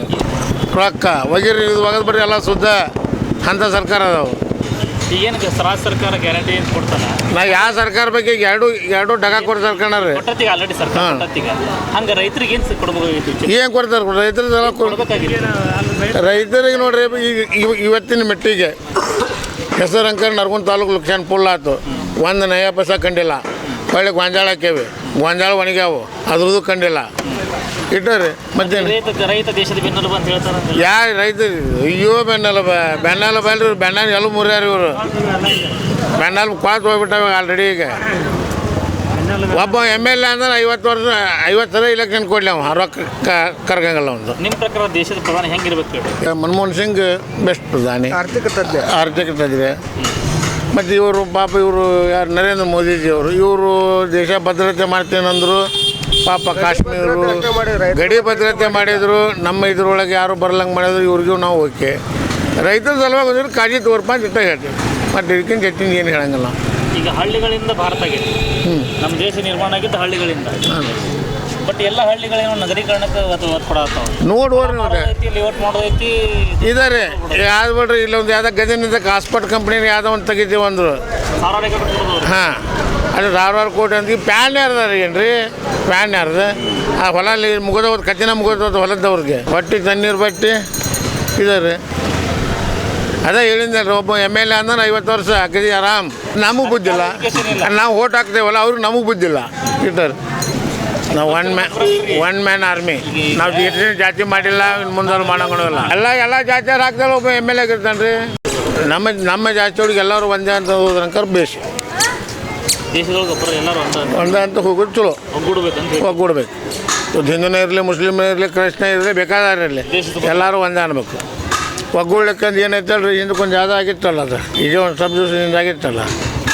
ರೊಕ್ಕ ಒಗಿರಿ ಇದು ಒಗದು ಬರ್ರಿ ಎಲ್ಲ ಶುದ್ಧ ಅಂಥ ಸರ್ಕಾರ ಅದಾವು. ಈಗೇನು ರಾಜ್ಯ ಸರ್ಕಾರ ಗ್ಯಾರಂಟಿ ಏನು ಕೊಡ್ತಾರ? ನಾ ಯಾವ ಸರ್ಕಾರ ಬಗ್ಗೆ ಎರಡು ಡಗ ಕೊಡ್ತಾರೆ ಸರ್ಕಾರ ರೀ. ಕೊಟ್ಟತ್ತಿಗೆ ಆಲ್ರೆಡಿ ಸರ್ಕಾರ ಕೊಟ್ಟತ್ತಿಗೆ. ಹಂಗೆ ರೈತರಿಗೆ ಏನು ಕೊಡ್ಬೇಕಾಗಿತ್ತು? ಏನು ಕೊಡ್ತಾರೆ? ರೈತರಿಗೆಲ್ಲ ರೈತರಿಗೆ ನೋಡ್ರಿ ಇವತ್ತಿನ ಮೆಟ್ಟಿಗೆ ಹೆಸರು ಅಂಕರ್ ನರಗುಂದ ತಾಲೂಕು ಲಕ್ಷಣ ಫುಲ್ ಆಯ್ತು. ಒಂದು ನಯ ಪೈಸಾ ಕಂಡಿಲ್ಲ. ಒಳ್ಳೆ ಗೊಂಜಾಳ ಹಾಕ್ಯವಿ, ಗೊಂಜಾಳ ಒಣಗ್ಯಾವು, ಅದ್ರದ್ದು ಕಂಡಿಲ್ಲ. ಇಟ್ಟರಿ ಮತ್ತೇನು ರೈತ ದೇಶದ ಬೆನ್ನೆಲುಬು ಅಂತ ಹೇಳ್ತಾರೆ. ಯಾರು ರೈತರು? ಅಯ್ಯೋ ಬೆನ್ನೆಲುಬ ಅಲ್ರಿ. ಬೆನ್ನಾಲ ಎಲ್ಲ ಮುರಿಯಾರ ಇವರು. ಬೆನ್ನಾಲ ಕ್ವಾತ್ ಹೋಗ್ಬಿಟ್ಟಾವ ಆಲ್ರೆಡಿ. ಈಗ ಒಬ್ಬ MLA ಅಂದ್ರೆ 50 ಸಲ ಇಲೆಕ್ಷನ್ ಕೊಡ್ಲಿ ಅವ ರೊಕ್ಕ ಕರ್ಕಂಗಲ್ಲ ಒಂದು. ನಿಮ್ಮ ಪ್ರಕಾರ ದೇಶದ ಪ್ರಧಾನಿ ಹೆಂಗಿರ್ಬೇಕು? ಮನಮೋಹನ್ ಸಿಂಗ್ ಬೆಸ್ಟ್ ಪ್ರಧಾನಿ, ಆರ್ಥಿಕ ತಜ್ಞ. ಮತ್ತು ಇವರು ಪಾಪ ಇವರು ಯಾರು ನರೇಂದ್ರ ಮೋದಿಜಿಯವರು ಇವರು ದೇಶ ಭದ್ರತೆ ಮಾಡ್ತೇನಂದ್ರು. ಪಾಪ ಕಾಶ್ಮೀರರು ಗಡಿ ಭದ್ರತೆ ಮಾಡಿದರು. ನಮ್ಮ ಇದ್ರೊಳಗೆ ಯಾರು ಬರ್ಲಂಗೆ ಮಾಡಿದ್ರು. ಇವ್ರಿಗೂ ನಾವು ಓಕೆ. ರೈತರ ಸಲುವಾಗಿ ಹೋದ್ರೆ ಕಾಳಜಿ ತೋರ್ಪ ಅಂತ ಹೇಳ್ತೀವಿ. ಮತ್ತು ಇದಕ್ಕಿಂತ ಹೆಚ್ಚಿನ ಏನು ಹೇಳಂಗಿಲ್ಲ. ಈಗ ಹಳ್ಳಿಗಳಿಂದ ಭಾರತ ಆಗೈತಿ. ನಮ್ಮ ದೇಶ ನಿರ್ಮಾಣ ಆಗಿದ್ದು ಹಳ್ಳಿಗಳಿಂದ. ಬಟ್ ಎಲ್ಲ ಹಳ್ಳಿಗಳೇನೋ ನಗರೀಕರಣಕ್ಕೆ ಒತ್ತು ಕೊಡತ್ತಾವ. ನೋಡ್ರಿ ಲೇಔಟ್ ಮಾಡೋದೈತಿ ಇದಾರೆ ಯಾವ್ದು ಬಿಡ್ರಿ. ಇಲ್ಲೊಂದು ಯಾವ್ದು ಗದನಿಂದ ಕಾಸ್ಪಟ್ ಕಂಪ್ನಿನ ಯಾವುದೋ ಒಂದು ತೆಗಿತೀವಿ ಅಂದರು. ಹಾಂ ಅದು ಧಾರವಾಡ ಕೋಟೆ ಅಂತ ಪ್ಯಾನ್ ಯಾರ್ದಾರ ಏನ್ರಿ? ಪ್ಯಾನ್ ಯಾರ್ದು? ಆ ಹೊಲ ಮುಗಿದವ್ರು ಕಚ್ಚಿನ ಮುಗಿದವ್ರು ಹೊಲದವ್ರಿಗೆ ಬಟ್ಟಿ ತಣ್ಣೀರು ಬಟ್ಟಿ ಇದಾರೆ. ಅದೇ ಹೇಳಿದ್ನಲ್ರಿ ಒಬ್ಬ MLA ಅಂದ್ರೆ 50 ವರ್ಷ ಹಾಕಿದ್ವಿ ಆರಾಮ್. ನಮಗೆ ಬುದ್ಧಿಲ್ಲ. ನಾವು ಓಟ್ ಹಾಕ್ತೇವಲ್ಲ ಅವ್ರಿಗೆ ನಮಗೆ ಬುದ್ಧಿಲ್ಲ. ಇಟ್ಟರು ನಾವು ಒನ್ ಮ್ಯಾನ್ ಆರ್ಮಿ. ನಾವು ಜಾತಿ ಮಾಡಿಲ್ಲ, ಇನ್ನು ಮುಂದೆ ಮಾಡೋಂಗಿಲ್ಲ. ಎಲ್ಲ ಜಾತಿಯವ್ರು ಹಾಕ್ತಾರೆ. ಒಬ್ಬ MLA ಆಗಿರ್ತಾನೆ ರೀ. ನಮ್ಮ ಜಾತಿಯೊಳಗೆ ಎಲ್ಲರೂ ಒಂದೇ ಅಂತ ಹೋದ್ರಂಕರ್ ಬೇಸ್. ಒಂದೇ ಅಂತ ಹೋಗೋದು ಚಲೋ. ಒಗ್ಗೂಡ್ಬೇಕು. ಹಿಂದೂನೇ ಇರಲಿ, ಮುಸ್ಲಿಮೇ ಇರಲಿ, ಕ್ರೈಸ್ತನೇ ಇರಲಿ, ಬೇಕಾದ್ರೆ ಇರಲಿ, ಎಲ್ಲರೂ ಒಂದೇ ಅನ್ಬೇಕು. ಒಗ್ಗೂಡ್ಲಿಕ್ಕಂದು ಏನೈತಲ್ರಿ ಹಿಂದಕ್ಕೊಂದು ಯಾವ್ದು ಆಗಿತ್ತಲ್ಲ, ಅದು ಈಗ ಒಂದು ಸಬ್ ದಿವಸದಿಂದ ಆಗಿತ್ತಲ್ಲ,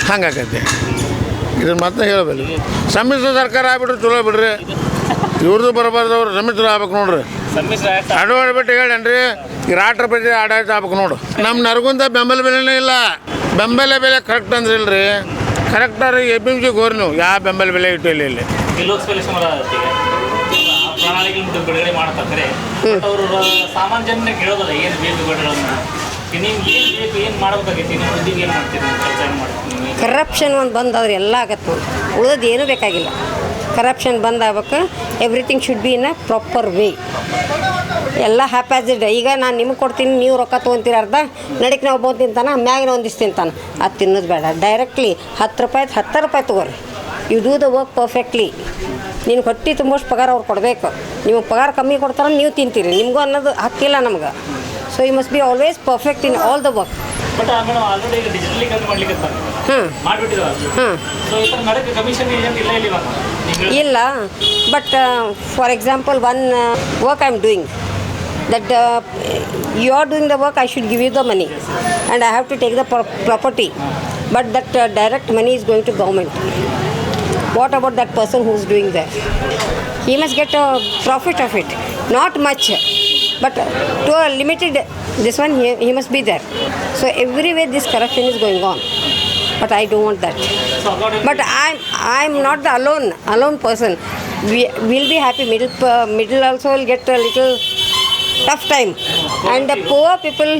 ಹಂಗಾಕೈತಿ. ಇದನ್ನು ಮತ್ತೆ ಹೇಳಬೇಕು. ಸಮ್ಮಿಶ್ರ ಸರ್ಕಾರ ಆಗ್ಬಿಟ್ರೆ ಚಲೋ ಬಿಡ್ರಿ. ಇವ್ರದ್ದು ಬರಬಾರ್ದವ್ರು ಸಮ್ಮಿಶ್ರ ಆಗ್ಬೇಕು ನೋಡ್ರಿ. ಅಡ್ವಾಡ್ಬಿಟ್ಟು ಹೇಳೇನ್ರಿ ಈ ರಾಷ್ಟ್ರಪತಿ ಆಡಳಿತ ಆಗ್ಬೇಕು ನೋಡು. ನಮ್ಮ ನರಗುಂದ ಬೆಂಬಲ ಬೆಲೆನೇ ಇಲ್ಲ. ಬೆಂಬಲ ಬೆಲೆ ಕರೆಕ್ಟ್ ಅಂದ್ರೆ ಇಲ್ರಿ. ಕರೆಕ್ಟಾಗಿ APMC ಗೋರಿ ನೀವು ಯಾವ ಬೆಂಬಲ ಬೆಲೆ ಇಟ್ಟಿಲ್ಲ ಇಲ್ಲಿ. ಬಿಡುಗಡೆ ಮಾಡ್ತಾರೆ. ಅವರು ಸಾಮಾನ್ಯ ಜನರಿಗೆ ಹೇಳೋದಲ್ಲ ಏನು ಬೇಕು ಬಿಡುಗಡೆ. ನಿಮ್ಗೆ ಏನು ಬೇಕು, ಏನು ಮಾಡ್ಬೇಕಾಗೈತಿ, ನಿಮ್ಮ ಬುದ್ಧಿಗೆ ಏನು ಮಾಡ್ತೀರಿ, ಕೆಲಸ ಏನು ಮಾಡ್ತೀವಿ? ಕರಪ್ಷನ್ ಒಂದು ಬಂದವ್ರು ಎಲ್ಲ ಆಗತ್ತೆ ನೋಡಿ. ಉಳಿದದ್ದು ಏನೂ ಬೇಕಾಗಿಲ್ಲ. ಕರಪ್ಷನ್ ಬಂದಾಗಬೇಕು. Everything should be in a proper way. ಎಲ್ಲ ಹ್ಯಾಪ್ಯಾಸಿಡ್. ಈಗ ನಾನು ನಿಮಗೆ ಕೊಡ್ತೀನಿ, ನೀವು ರೊಕ್ಕ ತೊಗೊತೀರಿ ಅರ್ಧ, ನಡಿಗೆ ನಾವು ಒಬ್ಬ ತಿಂತಾನೆ, ಮ್ಯಾಗಿನ ಒಂದಿಷ್ಟು ತಿಂತಾನೆ. ಅದು ತಿನ್ನೋದು ಬೇಡ. ಡೈರೆಕ್ಟ್ಲಿ 10 ರೂಪಾಯಿ 10 ರೂಪಾಯಿ ತೊಗೊರಿ. You do the work perfectly. ನೀನು ಹೊಟ್ಟೆ ತುಂಬೋಷ್ಟು ಪಗಾರ ಅವ್ರು ಕೊಡಬೇಕು. ನಿಮಗೆ ಪಗಾರ ಕಮ್ಮಿ ಕೊಡ್ತಾರೆ, ನೀವು ತಿಂತೀರಿ. ನಿಮಗೂ ಅನ್ನೋದು ಹಕ್ಕಿಲ್ಲ ನಮ್ಗೆ. So you must be always perfect in all the work. But madam already ಈಗ ಡಿಜಿಟಲೀಕರಣ ಮಾಡ್ಲಿಕ್ಕೆ ಇಲ್ಲ. But for example one work I am doing that you are doing the work, I should give you the money and I have to take the property, but that direct money is going to government. What about that person who is doing that? He must get a profit of it, not much, but to a limited this one he must be there. So everywhere this corruption is going on, but I don't want that. But I'm not the alone person. We will be happy. Middle also will get a little tough time, and the poor people,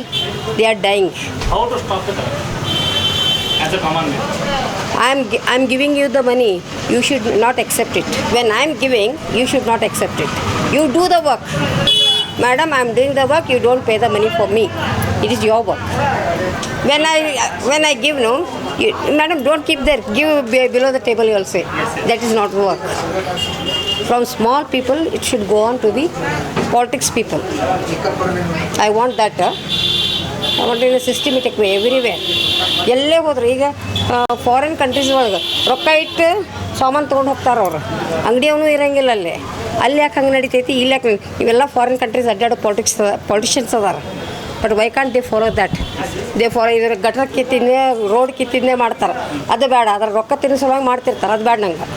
they are dying. How to stop the corruption as a common man? I'm giving you the money, you should not accept it. When I'm giving, you should not accept it. You do the work. Madam, I'm doing the work, you don't pay the money for me. It is your work. When I give, no, madam, don't keep there. Give below the table, you will say. That is not work. From small people, it should go on to the politics people. I want that. I want in a systematic way, everywhere. ಎಲ್ಲೇ ಹೋದ್ರೆ ಈಗ foreign countries ಒಳಗೆ ರೊಕ್ಕ ಇಟ್ಟು ಸಾಮಾನು ತೊಗೊಂಡು ಹೋಗ್ತಾರೆ ಅವರು. ಅಂಗಡಿಯವನು ಇರೋಂಗಿಲ್ಲ ಅಲ್ಲಿ ಯಾಕೆ ಹಂಗೆ ನಡಿತೈತಿ, ಇಲ್ಲಿ ಯಾಕೆ? ಇವೆಲ್ಲ ಫಾರಿನ್ ಕಂಟ್ರೀಸ್ ಅಡ್ಡಾಡೋ ಪಾಲಿಟಿಷಿಯನ್ಸ್ ಅದಾರ. But why can't they follow that? They follow ಇದ್ರ ಗಟ್ರ ಕಿತ್ತಿದ್ನೇ, ರೋಡ್ ಕಿತ್ತಿದ್ನೇ ಮಾಡ್ತಾರೆ. ಅದು ಬೇಡ. ಅದ್ರ ರೊಕ್ಕ ತಿನ್ನೋ ಸಲುವಾಗಿ ಮಾಡ್ತಿರ್ತಾರೆ. ಅದು ಬೇಡ ನಂಗೆ.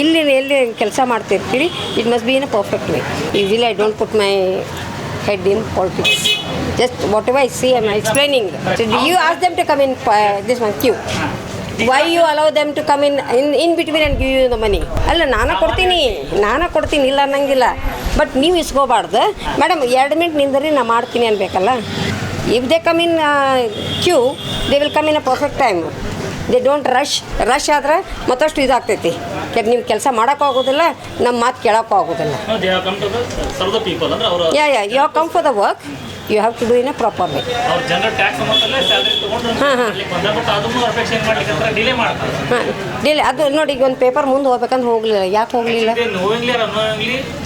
ಇಲ್ಲಿ ಎಲ್ಲಿ ಕೆಲಸ ಮಾಡ್ತಿರ್ತೀರಿ, it must be in a perfect way. Usually I don't put my head in politics. Just whatever I see, I'm explaining. So you ask them to come in this one queue. Why you allow them to come in between and give you the money? ಅಲ್ಲ ನಾನೇ ಕೊಡ್ತೀನಿ ಇಲ್ಲ ಅನ್ನಂಗಿಲ್ಲ. But ನೀವು ಇಸ್ಕೋಬಾರ್ದು. Madam 2 minute ನಿಂದ್ರಿ ನಾ ಮಾಡ್ತೀನಿ ಅನ್ಬೇಕಲ್ಲ. If they come in queue they will come in a perfect time. They don't rush ಆದರೆ ಮತ್ತಷ್ಟು ಇದಾಗ್ತೈತಿ. ನೀವು ಕೆಲಸ ಮಾಡೋಕ್ಕೂ ಆಗೋದಿಲ್ಲ, ನಮ್ಮ ಮಾತು ಕೇಳೋಕ್ಕೂ ಆಗೋದಿಲ್ಲ. You have come for the work, you have to do in a proper way. Delay ಅದು ನೋಡಿ, ಈಗ ಒಂದು ಪೇಪರ್ ಮುಂದೆ ಹೋಗ್ಬೇಕಂದ್ರೆ ಹೋಗಲಿಲ್ಲ. ಯಾಕೆ ಹೋಗಲಿಲ್ಲ?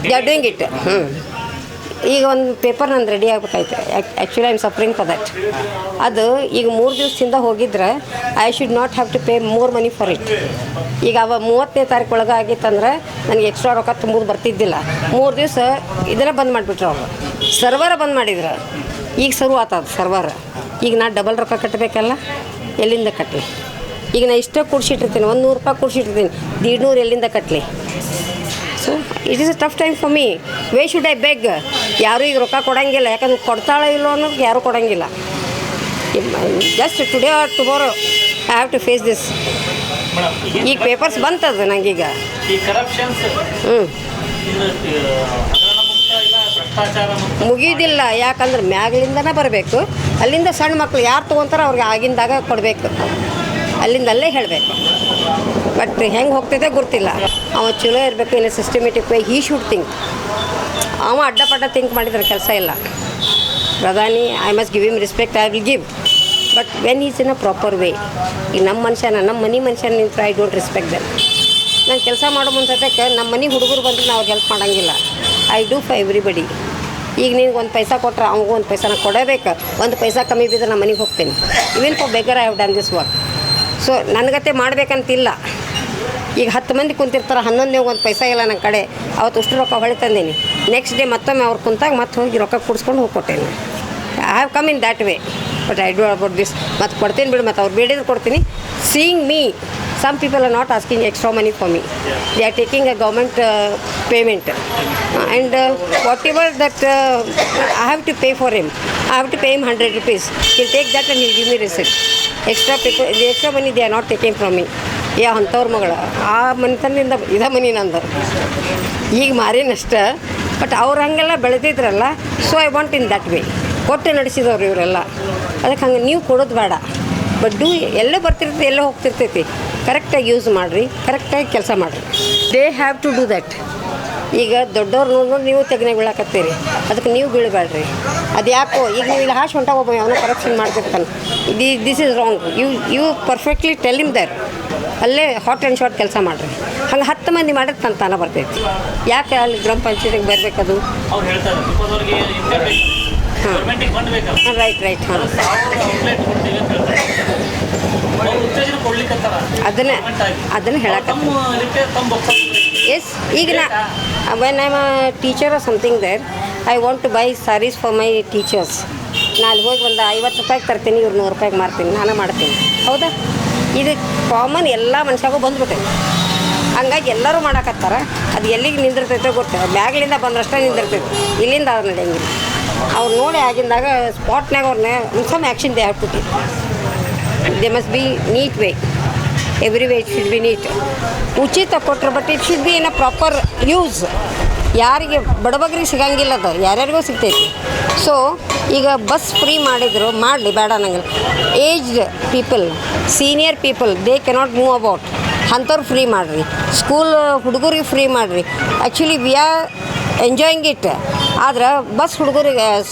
You are doing it. ಈಗ ಒಂದು ಪೇಪರ್ ನಂದು ರೆಡಿ ಆಗಬೇಕಾಯ್ತು. Actually I am suffering for that. ಅದು ಈಗ 3 ದಿವಸದಿಂದ ಹೋಗಿದ್ರೆ I should not have to pay more money for it. ಈಗ 30ನೇ ತಾರೀಕು ಒಳಗೆ ಆಗಿತ್ತಂದ್ರೆ ನನಗೆ ಎಕ್ಸ್ಟ್ರಾ ರೊಕ್ಕ ತುಂಬೋದು ಬರ್ತಿದ್ದಿಲ್ಲ. 3 ದಿವಸ ಇದನ್ನೇ ಬಂದ್ ಮಾಡಿಬಿಟ್ರು ಅವರು. ಸರ್ವರ ಬಂದ್ ಮಾಡಿದ್ರು. ಈಗ ಶುರು ಆತದ ಸರ್ವರ್. ಈಗ ನಾ ಡಬಲ್ ರೊಕ್ಕ ಕಟ್ಟಬೇಕಲ್ಲ, ಎಲ್ಲಿಂದ ಕಟ್ಟಲಿ? ಈಗ ನಾ ಇಷ್ಟೇ ಕೂಡಿಸಿಟ್ಟಿರ್ತೀನಿ, 100 ರೂಪಾಯಿ ಕೂಡಿಸಿಟ್ಟಿರ್ತೀನಿ, 150 ಎಲ್ಲಿಂದ ಕಟ್ಟಲಿ? So it is a tough time for me. Why should I beg? ಯಾರೂ ಈಗ ರೊಕ್ಕ ಕೊಡೋಂಗಿಲ್ಲ, ಯಾಕಂದ್ರೆ ಕೊಡ್ತಾಳೋ ಇಲ್ಲೋ ಅನ್ನೋದು ಯಾರೂ ಕೊಡೋಂಗಿಲ್ಲ. Just today or tomorrow I have to face this. ಈಗ ಪೇಪರ್ಸ್ ಬಂತದ ನನಗೀಗ. ಮುಗಿಯೋದಿಲ್ಲ. ಯಾಕಂದ್ರೆ ಮ್ಯಾಗ್ಲಿಂದನೇ ಬರಬೇಕು. ಅಲ್ಲಿಂದ ಸಣ್ಣ ಮಕ್ಕಳು ಯಾರು ತೊಗೊತಾರೆ ಅವ್ರಿಗೆ ಆಗಿಂದಾಗ ಕೊಡಬೇಕು. ಅಲ್ಲಿಂದಲ್ಲೇ ಹೇಳಬೇಕು. ಬಟ್ ಹೆಂಗೆ ಹೋಗ್ತಿದೆ ಗೊತ್ತಿಲ್ಲ. ಅವ ಚಲೋ ಇರಬೇಕು. In systematic way he should think. ಅವ ಅಡ್ಡಪಡ್ಡ ಥಿಂಕ್ ಮಾಡಿದ್ರೆ ಕೆಲಸ ಇಲ್ಲ. ಪ್ರಧಾನಿ, I must give him respect, I will give. But when is in a proper way. ಈಗ ನಮ್ಮ ಮನೆ ಮನುಷ್ಯನ ನಿಂತು ಐ ಡೋಂಟ್ ರೆಸ್ಪೆಕ್ಟ್ ದೆಮ್. ನಾನು ಕೆಲಸ ಮಾಡೋ ಮುಂಚೆಕ್ಕೆ ನಮ್ಮ ಮನೆ ಹುಡುಗರು ಬಂದರೆ ನಾವು ಅವ್ರಿಗೆ ಹೆಲ್ಪ್ ಮಾಡೋಂಗಿಲ್ಲ. I do for everybody. ಈಗ ನಿನ್ಗೆ 1 ಪೈಸಾ ಕೊಟ್ಟರೆ ಅವ್ನಿಗೂ 1 ಪೈಸಾನ ಕೊಡಬೇಕು. 1 ಪೈಸಾ ಕಮ್ಮಿ ಬಿದ್ದರೆ ನಮ್ಮ ಮನೆಗೆ ಹೋಗ್ತೀನಿ. Even for beggar I have done this work. So ನನಗತ್ತೆ ಮಾಡಬೇಕಂತಿಲ್ಲ. ಈಗ 10 ಮಂದಿ ಕುಂತಿರ್ತಾರೆ, 11ನೇ 1 ಪೈಸಾ ಇಲ್ಲ ನನ್ನ ಕಡೆ. ಅವತ್ತು ಅಷ್ಟು ರೊಕ್ಕ ಹೊಳೆ ತಂದೀನಿ. ನೆಕ್ಸ್ಟ್ ಡೇ ಮತ್ತೊಮ್ಮೆ ಅವ್ರು ಕುಂತಾಗ ಮತ್ತೆ ಹೋಗಿ ರೊಕ್ಕ ಕೊಡಿಸ್ಕೊಂಡು ಹೋಗ್ಕೊಟ್ಟೇನೆ. I have come in that way. But I do about this. ಮತ್ತು ಕೊಡ್ತೀನಿ ಬಿಡು, ಮತ್ತು ಅವ್ರು ಬೇಡಿದ್ರೆ ಕೊಡ್ತೀನಿ. Seeing me, some people are not asking extra money for me. They are taking a government payment. And whatever that I have to pay for him, I have to pay him 100 rupees. He'll take that and he'll give me receipt. The extra money they are not taking from me. ಅಂಥವ್ರ ಮಗಳು ಆ ಮನೆತನದಿಂದ ಇದ ಮನೆ ನಂದು. ಈಗ ಮಾರಿನಷ್ಟ. But ಅವ್ರು ಹಂಗೆಲ್ಲ ಬೆಳೆದಿದ್ರಲ್ಲ. So I want in that way. ಕೊಟ್ಟು ನಡೆಸಿದವ್ರು ಇವರೆಲ್ಲ. ಅದಕ್ಕೆ ಹಂಗೆ ನೀವು ಕೊಡೋದು ಬೇಡ. ಬಟ್ ಎಲ್ಲೇ ಬರ್ತಿರ್ತೈತಿ, ಎಲ್ಲೇ ಹೋಗ್ತಿರ್ತೈತಿ. ಕರೆಕ್ಟಾಗಿ ಯೂಸ್ ಮಾಡಿರಿ, ಕರೆಕ್ಟಾಗಿ ಕೆಲಸ ಮಾಡಿರಿ. They have to do that. ಈಗ ದೊಡ್ಡವ್ರು ನೋಡಿ ನೀವು ತೆಗನೆ ಬೀಳಕತ್ತೀರಿ, ಅದಕ್ಕೆ ನೀವು ಬೀಳಬೇಡ್ರಿ. ಅದು ಯಾಕೋ ಈಗ ನೀವು ಇಲ್ಲಿ ಹಾಶ್ ಹೊಂಟಾಗ ಒಬ್ಬ ಅವನು ಕರೆಕ್ಷನ್ ಮಾಡ್ತಿರ್ತಾನೆ. This is wrong. You perfectly tell him there. ಅಲ್ಲೇ ಹಾಟ್ ಆ್ಯಂಡ್ ಶಾರ್ಟ್ ಕೆಲಸ ಮಾಡಿರಿ. ಹಂಗೆ 10 ಮಂದಿ ಮಾಡಿದ್ರೆ ತನ್ನ ತಾನ ಬರ್ತೈತಿ. ಯಾಕೆ ಅಲ್ಲಿ ಗ್ರಾಮ ಪಂಚಾಯತಿಗೆ ಬರಬೇಕದು? ಹಾಂ ರೈಟ್ ಹಾಂ. ಅದನ್ನು ಹೇಳಕ್ಕೆ ಎಸ್. ಈಗ when I am a teacher or something there, I want to buy sarees for my teachers. ನಾನು ಹೋಗಿ ಒಂದು 50 ರೂಪಾಯಿಗೆ ತರ್ತೀನಿ, ಇವ್ರು 100 ರೂಪಾಯಿಗೆ ಮಾರ್ತೀನಿ, ನಾನು ಮಾಡ್ತೀನಿ. ಹೌದಾ? ಇದು ಕಾಮನ್ ಎಲ್ಲ ಮನುಷ್ಯಾಗೂ ಬಂದ್ಬಿಟ್ಟೈತೆ. ಹಂಗಾಗಿ ಎಲ್ಲರೂ ಮಾಡಕತ್ತಾರ. ಅದು ಎಲ್ಲಿಗೆ ನಿಂದಿರ್ತೈತೆ ಗೊತ್ತಿಲ್ಲ. ಬ್ಯಾಗ್ಲಿಂದ ಬಂದ್ರಷ್ಟೇ ನಿಂದಿರ್ತೈತೆ. ಇಲ್ಲಿಂದ ಅವ್ರು ನಡೆಯಂಗಿಲ್ಲ. ಅವ್ರು ನೋಡಿ ಆಗಿಂದಾಗ ಸ್ಪಾಟ್ನಾಗ ಅವ್ರನ್ನ some action they have to take. They must be neat way. Every way it should be neat. ಉಚಿತ ಕೊಟ್ಟರು, but it should be in a proper use. ಯಾರಿಗೆ ಬಡಬಗ್ರಿಗೆ ಸಿಗಂಗಿಲ್ಲ, ಅದು ಯಾರ್ಯಾರಿಗೂ ಸಿಗ್ತೈತಿ. ಸೊ ಈಗ ಬಸ್ ಫ್ರೀ ಮಾಡಿದ್ರು, ಮಾಡಲಿ, ಬೇಡ ಅನ್ನಂಗಿಲ್ಲ. Aged people, senior people, they cannot move about. ಅಂಥವ್ರು ಫ್ರೀ ಮಾಡಿರಿ. ಸ್ಕೂಲ್ ಹುಡುಗರಿಗೆ ಫ್ರೀ ಮಾಡಿರಿ. Actually we are enjoying it. ಆದ್ರೆ ಬಸ್ ಹುಡುಗರಿಗೆ,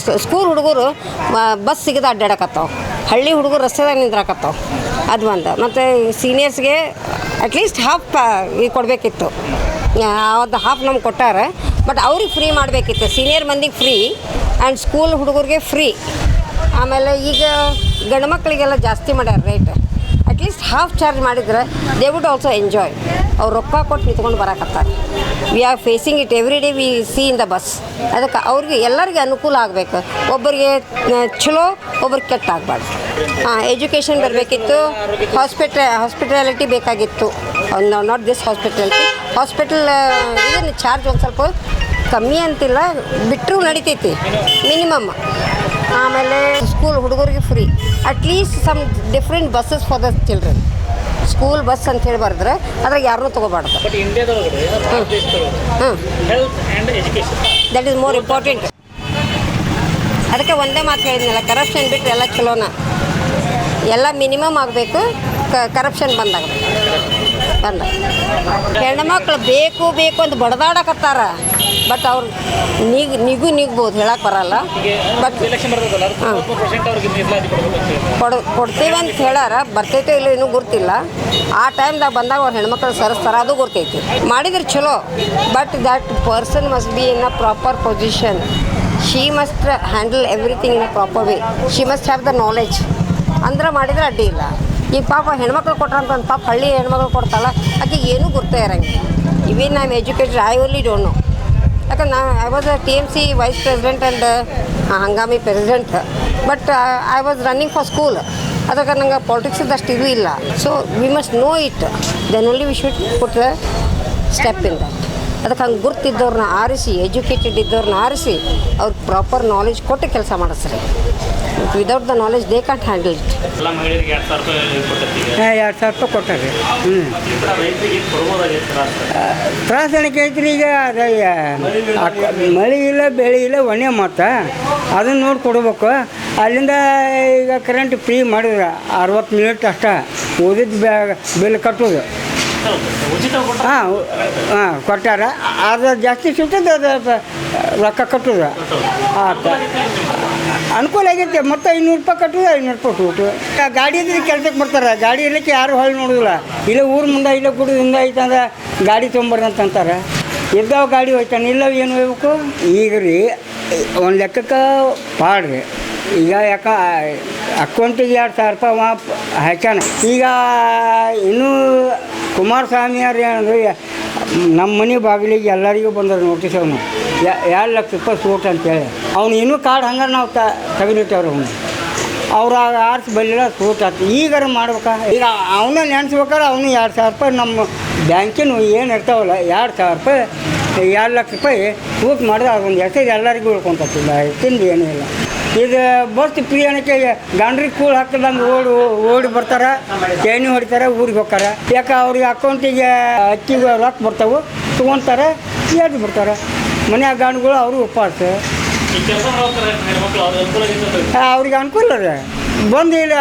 ಸ್ಕೂಲ್ ಹುಡುಗರು ಬಸ್ ಸಿಗದ ಅಡ್ಡಾಡಕತ್ತಾವ. ಹಳ್ಳಿ ಹುಡುಗರು ರಸ್ತೆದಾಗ ನಿಂದ್ರಾಕತ್ತಾವ. ಅದು ಒಂದು. ಮತ್ತು ಸೀನಿಯರ್ಸ್ಗೆ ಅಟ್ಲೀಸ್ಟ್ ಹಾಫ್ ಈಗ ಕೊಡಬೇಕಿತ್ತು. ಅದು ಹಾಫ್ ನಮ್ಗೆ ಕೊಟ್ಟಾರ. ಬಟ್ ಅವ್ರಿಗೆ ಫ್ರೀ ಮಾಡಬೇಕಿತ್ತು. ಸೀನಿಯರ್ ಮಂದಿಗೆ ಫ್ರೀ ಆ್ಯಂಡ್ ಸ್ಕೂಲ್ ಹುಡುಗರಿಗೆ ಫ್ರೀ. ಆಮೇಲೆ ಈಗ ಗಂಡು ಮಕ್ಕಳಿಗೆಲ್ಲ ಜಾಸ್ತಿ ಮಾಡ್ಯಾರ ರೇಟ್. ಅಟ್ಲೀಸ್ಟ್ ಹಾಫ್ ಚಾರ್ಜ್ ಮಾಡಿದ್ರೆ ದೇ ವುಡ್ ಆಲ್ಸೋ ಎಂಜಾಯ್. ಅವ್ರು ರೊಕ್ಕ ಕೊಟ್ಟು ನಿಂತ್ಕೊಂಡು ಬರಕತ್ತಾರೆ. We are facing it every day we see in the bus. ಅದಕ್ಕೆ ಅವ್ರಿಗೆ ಎಲ್ಲರಿಗೆ ಅನುಕೂಲ ಆಗಬೇಕು. ಒಬ್ಬರಿಗೆ ಚಲೋ, ಒಬ್ರಿಗೆ ಕೆಟ್ಟ ಆಗಬಾರ್ದು. ಎಜುಕೇಷನ್ ಬರಬೇಕಿತ್ತು. ಹಾಸ್ಪಿಟಾಲಿಟಿ ಬೇಕಾಗಿತ್ತು. Not this hospitality. ಹಾಸ್ಪಿಟಲ್ ಇದನ್ನು ಚಾರ್ಜ್ ಒಂದು ಸ್ವಲ್ಪ ಕಮ್ಮಿ ಅಂತಿಲ್ಲ, ಬಿಟ್ಟರೂ ನಡಿತೈತಿ. ಮಿನಿಮಮ್ ಆಮೇಲೆ ಸ್ಕೂಲ್ ಹುಡುಗರಿಗೆ free. At least some different buses for the children. School bus ಅಂತ ಹೇಳಿ ಬರೆದ್ರೆ ಅದ್ರಾಗ ಯಾರನ್ನೂ ತೊಗೋಬಾರ್ದು. ಬಟ್ ಇಂಡಿಯಾದೊಳಗಡೆ health and education that is more important. ಅದಕ್ಕೆ ಒಂದೇ ಮಾತು ಹೇಳಿದ್ನಲ್ಲ, ಕರಪ್ಷನ್ ಬಿಟ್ಟರೆ ಎಲ್ಲ ಚಲೋನ. ಎಲ್ಲ ಮಿನಿಮಮ್ ಆಗಬೇಕು, ಕರಪ್ಷನ್ ಬಂದಾಗಬೇಕು. ಹೆಣ್ಮಕ್ಳು ಬೇಕು ಬೇಕು ಅಂತ ಬಡ್ದಾಡಕತ್ತಾರ. ಬಟ್ ಅವ್ರು ನಿಗ್ಬೋದು, ಹೇಳಕ್ಕೆ ಬರಲ್ಲ. ಬಟ್ ಕೊಡ್ತೀವಿ ಅಂತ ಹೇಳಾರ, ಬರ್ತೈತೋ ಇಲ್ಲ ಇನ್ನೂ ಗುರ್ತಿಲ್ಲ. ಆ ಟೈಮ್ದಾಗ ಬಂದಾಗ ಅವ್ರು ಹೆಣ್ಮಕ್ಳು ಸರಿಸ್ತಾರ, ಅದು ಗುರ್ತೈತಿ. ಮಾಡಿದ್ರೆ ಚಲೋ. But that person must be in a proper position. She must handle everything in a proper way. She must have the knowledge. ಅಂದ್ರೆ ಮಾಡಿದ್ರೆ ಅಡ್ಡಿ ಇಲ್ಲ. ಈಗ ಪಾಪ ಹೆಣ್ಮಕ್ಳು ಕೊಟ್ರಂತ ಒಂದು ಪಾಪ ಹಳ್ಳಿ ಹೆಣ್ಮಕ್ಳು ಕೊಡ್ತಾಳ, ಆಕೆಗೆ ಏನೂ ಗುರ್ತೇ ಇರಂಗಿಲ್ಲ. Even I am educated, I only don't know. ಯಾಕಂದ್ರೆ I was a TMC vice president and ಹಂಗಾಮಿ president. But I was running for school. ಅದಕ್ಕೆ ನಂಗೆ ಪಾಲಿಟಿಕ್ಸ್ದು ಅಷ್ಟು ಇದು ಇಲ್ಲ. So we must know it, then only we should put the step in that. ಅದಕ್ಕೆ ಹಂಗೆ ಗುರ್ತಿದ್ದವ್ರನ್ನ ಆರಿಸಿ, ಎಜುಕೇಟೆಡ್ ಇದ್ದವ್ರನ್ನ ಆರಿಸಿ, ಅವ್ರಿಗೆ ಪ್ರಾಪರ್ ನಾಲೆಜ್ ಕೊಟ್ಟು ಕೆಲಸ ಮಾಡಿಸ್ರಿ. Without the knowledge they can't handle it. ಎಲ್ಲ ಮಹಿಳೆಯರಿಗೆ 2,000 ರೂಪಾಯಿ ಕೊಟ್ಟಿರ್ತೀವಿ. 2,000 ರೂಪಾಯಿ ಕೊಟ್ಟಾರೆ. ರೈತರಿಗೆ ಕೊಡ್ಬೋದಾಗಿತ್ತು. ತ್ರಾಸ ಏನಕ್ಕೆ ಐತ್ರಿ ಈಗ? ಅದು ಮಳೆ ಇಲ್ಲ, ಬೆಳೆ ಇಲ್ಲ, ಒಣೆ ಮಾತ ಅದನ್ನು ನೋಡಿ ಕೊಡ್ಬೇಕು. ಅಲ್ಲಿಂದ ಈಗ ಕರೆಂಟ್ ಫ್ರೀ ಮಾಡಿದ್ರೆ 60 ಮಿನಿಟ್ ಅಷ್ಟೇ ಓದಿದ್ದು ಬಿಲ್ ಕಟ್ಟೋದು. ಹಾಂ ಕೊಟ್ಟಾರ. ಅದು ಜಾಸ್ತಿ ಸಿಗ್ತದೆ, ಅದು ರೊಕ್ಕ ಕಟ್ಟೋದು. ಅನುಕೂಲ ಆಗೈತೆ. ಮತ್ತು 500 ರೂಪಾಯಿ ಕಟ್ಟೋದು, 500 ರೂಪಾಯಿ ಕೊಟ್ಟು ಗಾಡಿ ಇದ್ರೆ ಕೆಲ್ಸಕ್ಕೆ ಬರ್ತಾರೆ. ಗಾಡಿ ಇರಲಿಕ್ಕೆ ಯಾರು ಹೊಳ್ಳಿ ನೋಡೋದಿಲ್ಲ. ಇಲ್ಲ ಊರು ಮುಂದೆ ಇಲ್ಲ ಗುಡಿದಿಂದ ಐತಂದ್ರೆ ಗಾಡಿ ತೊಗೊಂಬರ್ರಿ ಅಂತಂತಾರೆ. ಇದ್ದಾವ ಗಾಡಿ ಹೋಯ್ತಾನೆ, ಇಲ್ಲವ ಏನು ಹೋಗ್ಬೇಕು. ಈಗ ರೀ ಒಂದು ಲೆಕ್ಕಕ್ಕೆ ಪಾಡ್ರಿ. ಈಗ ಅಕೌಂಟಿಗೆ 2,000 ರೂಪಾಯಿ ಹಾಕ್ಯಾನ. ಈಗ ಇನ್ನೂ ಕುಮಾರಸ್ವಾಮಿ ಅವ್ರು ಏನಂದ್ರೆ ನಮ್ಮ ಮನೆ ಬಾಗಿಲಿಗೆ ಎಲ್ಲರಿಗೂ ಬಂದರು ನೋಟಿಸ್. ಅವನು 2 ಲಕ್ಷ ರೂಪಾಯಿ ಸೂಟ್ ಅಂತೇಳಿ ಅವ್ನು ಇನ್ನೂ ಕಾರ್ಡ್ ಹಂಗಾರೆ ನಾವು ತೆಗೆದಿಟ್ಟವ್ರು. ಅವ್ರು ಆರ್ಸ್ ಬಲ್ಲಿಲ್ಲ, ಸೂಟ್ ಆಯ್ತು. ಈಗಾರ ಮಾಡ್ಬೇಕಾ? ಈಗ ಅವನ್ನ ನೆನೆಸ್ಬೇಕಾರೆ ಅವನು 2,000 ರೂಪಾಯಿ ನಮ್ಮ ಬ್ಯಾಂಕಿನ ಏನು ಇರ್ತಾವಲ್ಲ 2,000 ರೂಪಾಯಿ 2 ಲಕ್ಷ ರೂಪಾಯಿ ಸೂಟ್ ಮಾಡಿದ್ರೆ ಅದೊಂದು ಹೆಸರು ಎಲ್ಲರಿಗೂ ಉಳ್ಕೊಂತಿಲ್ಲ. ತಿಂದು ಏನೂ ಇಲ್ಲ. ಇದು ಬಸ್ ಫ್ರೀ ಅನ್ನೋಕ್ಕೆ ಗಂಡ್ರಿಗೆ ಕೂಳು ಹಾಕಿದಂಗೆ ಓಡಿ ಬರ್ತಾರೆ, ಚೈನಿ ಹೊಡಿತಾರೆ, ಊರಿಗೆ ಹೋಗ್ತಾರೆ. ಯಾಕೆ ಅವ್ರಿಗೆ ಅಕೌಂಟಿಗೆ ಅಕ್ಕಿಗೆ ರೊಕ್ಕ ಬರ್ತಾವೆ, ತೊಗೊತಾರೆ, ಎದ್ದು ಬಿಡ್ತಾರೆ. ಮನ್ಯಾಗ ಗಂಡುಗಳು ಅವರು ಉಪವಾಸ. ಅವ್ರಿಗೆ ಅನುಕೂಲ ರೀ. ಬಂದು ಇಲ್ಲ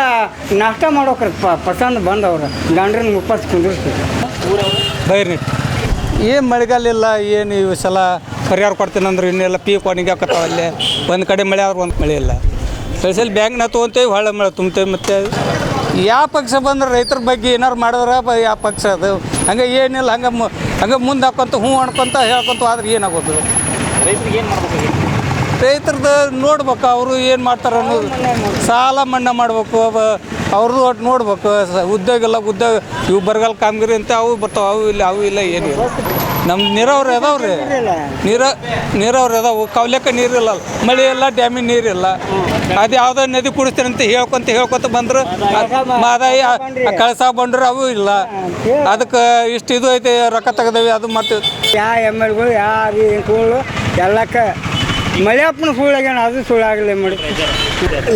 ನಾಷ್ಟ ಮಾಡೋಕ್ರಿ ಪಸಂದ್ ಬಂದವ್ರು ಗಂಡ್ರನ್ನ ಉಪವಾಸ ಕುಂದಿರ್ಸ್ತಾರೆ. ಬೈರಿ ಏನು ಮಳೆಗಾಲ ಇಲ್ಲ, ಏನು ಈ ಸಲ ಪರಿಹಾರ ಕೊಡ್ತೀನಂದ್ರೆ ಇನ್ನೆಲ್ಲ ಪೀಕ್ ಒಣಗಿ ಹಾಕತ್ತಾವ. ಅಲ್ಲೇ ಒಂದು ಕಡೆ ಮಳೆ ಆದ್ರೆ ಒಂದು ಮಳೆ ಇಲ್ಲ. ಸ್ಪೆಷಲ್ ಬ್ಯಾಂಕ್ನ ತೊಗೊತೇವೆ, ಹೊಳೆ ಮಳೆ ತುಂಬ್ತೇವೆ. ಮತ್ತು ಯಾವ ಪಕ್ಷ ಬಂದ್ರೆ ರೈತರ ಬಗ್ಗೆ ಏನಾರು ಮಾಡಿದ್ರೆ ಯಾವ ಪಕ್ಷ ಅದು ಹಂಗೆ ಏನಿಲ್ಲ. ಹಂಗೆ ಮುಂದೆ ಹಾಕೊಂತ ಹ್ಞೂ ಅನ್ಕೊಂತ ಹೇಳ್ಕೊಂತ ಆದ್ರೆ ಏನಾಗೋದು? ರೈತರಿಗೆ ಏನು ಮಾಡ್ಬೇಕು? ರೈತರದ್ದು ನೋಡ್ಬೇಕು, ಅವರು ಏನು ಮಾಡ್ತಾರೆ ಅನ್ನೋದು. ಸಾಲ ಮನ್ನಾ ಮಾಡ್ಬೇಕು, ಅವ್ರದ್ದು ಒಟ್ಟು ನೋಡ್ಬೇಕು. ಉದ್ಯೋಗ ಇವು ಬರಗಾಲ ಕಾಮಗಿರಿ ಅಂತ ಅವು ಬರ್ತಾವೆ, ಅವು ಇಲ್ಲ ಏನು. ನಮ್ಮ ನೀರಾವ್ರಿ ಅದಾವ್ರಿ, ನೀರಾವ್ರಿ ಅದಾವು. ಕವ್ಲೆಕ್ಕ ನೀರಿಲ್ಲ, ಮಳೆ ಇಲ್ಲ, ಡ್ಯಾಮಿನ ನೀರಿಲ್ಲ. ಅದು ಯಾವುದೋ ನದಿ ಕುಡಿಸ್ತೀನಿ ಅಂತ ಹೇಳ್ಕೊಂತ ಬಂದ್ರೆ ಮಾದಾಯ ಕಳಸ ಬಂಡ್ರೆ ಅವು ಇಲ್ಲ. ಅದಕ್ಕೆ ಇಷ್ಟು ಇದು ಐತೆ, ರೊಕ್ಕ ತೆಗೆದೇವಿ ಅದು ಮಾಡ್ತೀವಿ. ಯಾವ MLಗಳು ಯಾರು ಎಲ್ಲಕ್ಕೆ ಮಳೆಯಪ್ಪನ ಸುಳ್ಳಾಗ್ಯಾನ, ಅದು ಸುಳ್ಳಾಗಲಿ ಮಾಡಿ.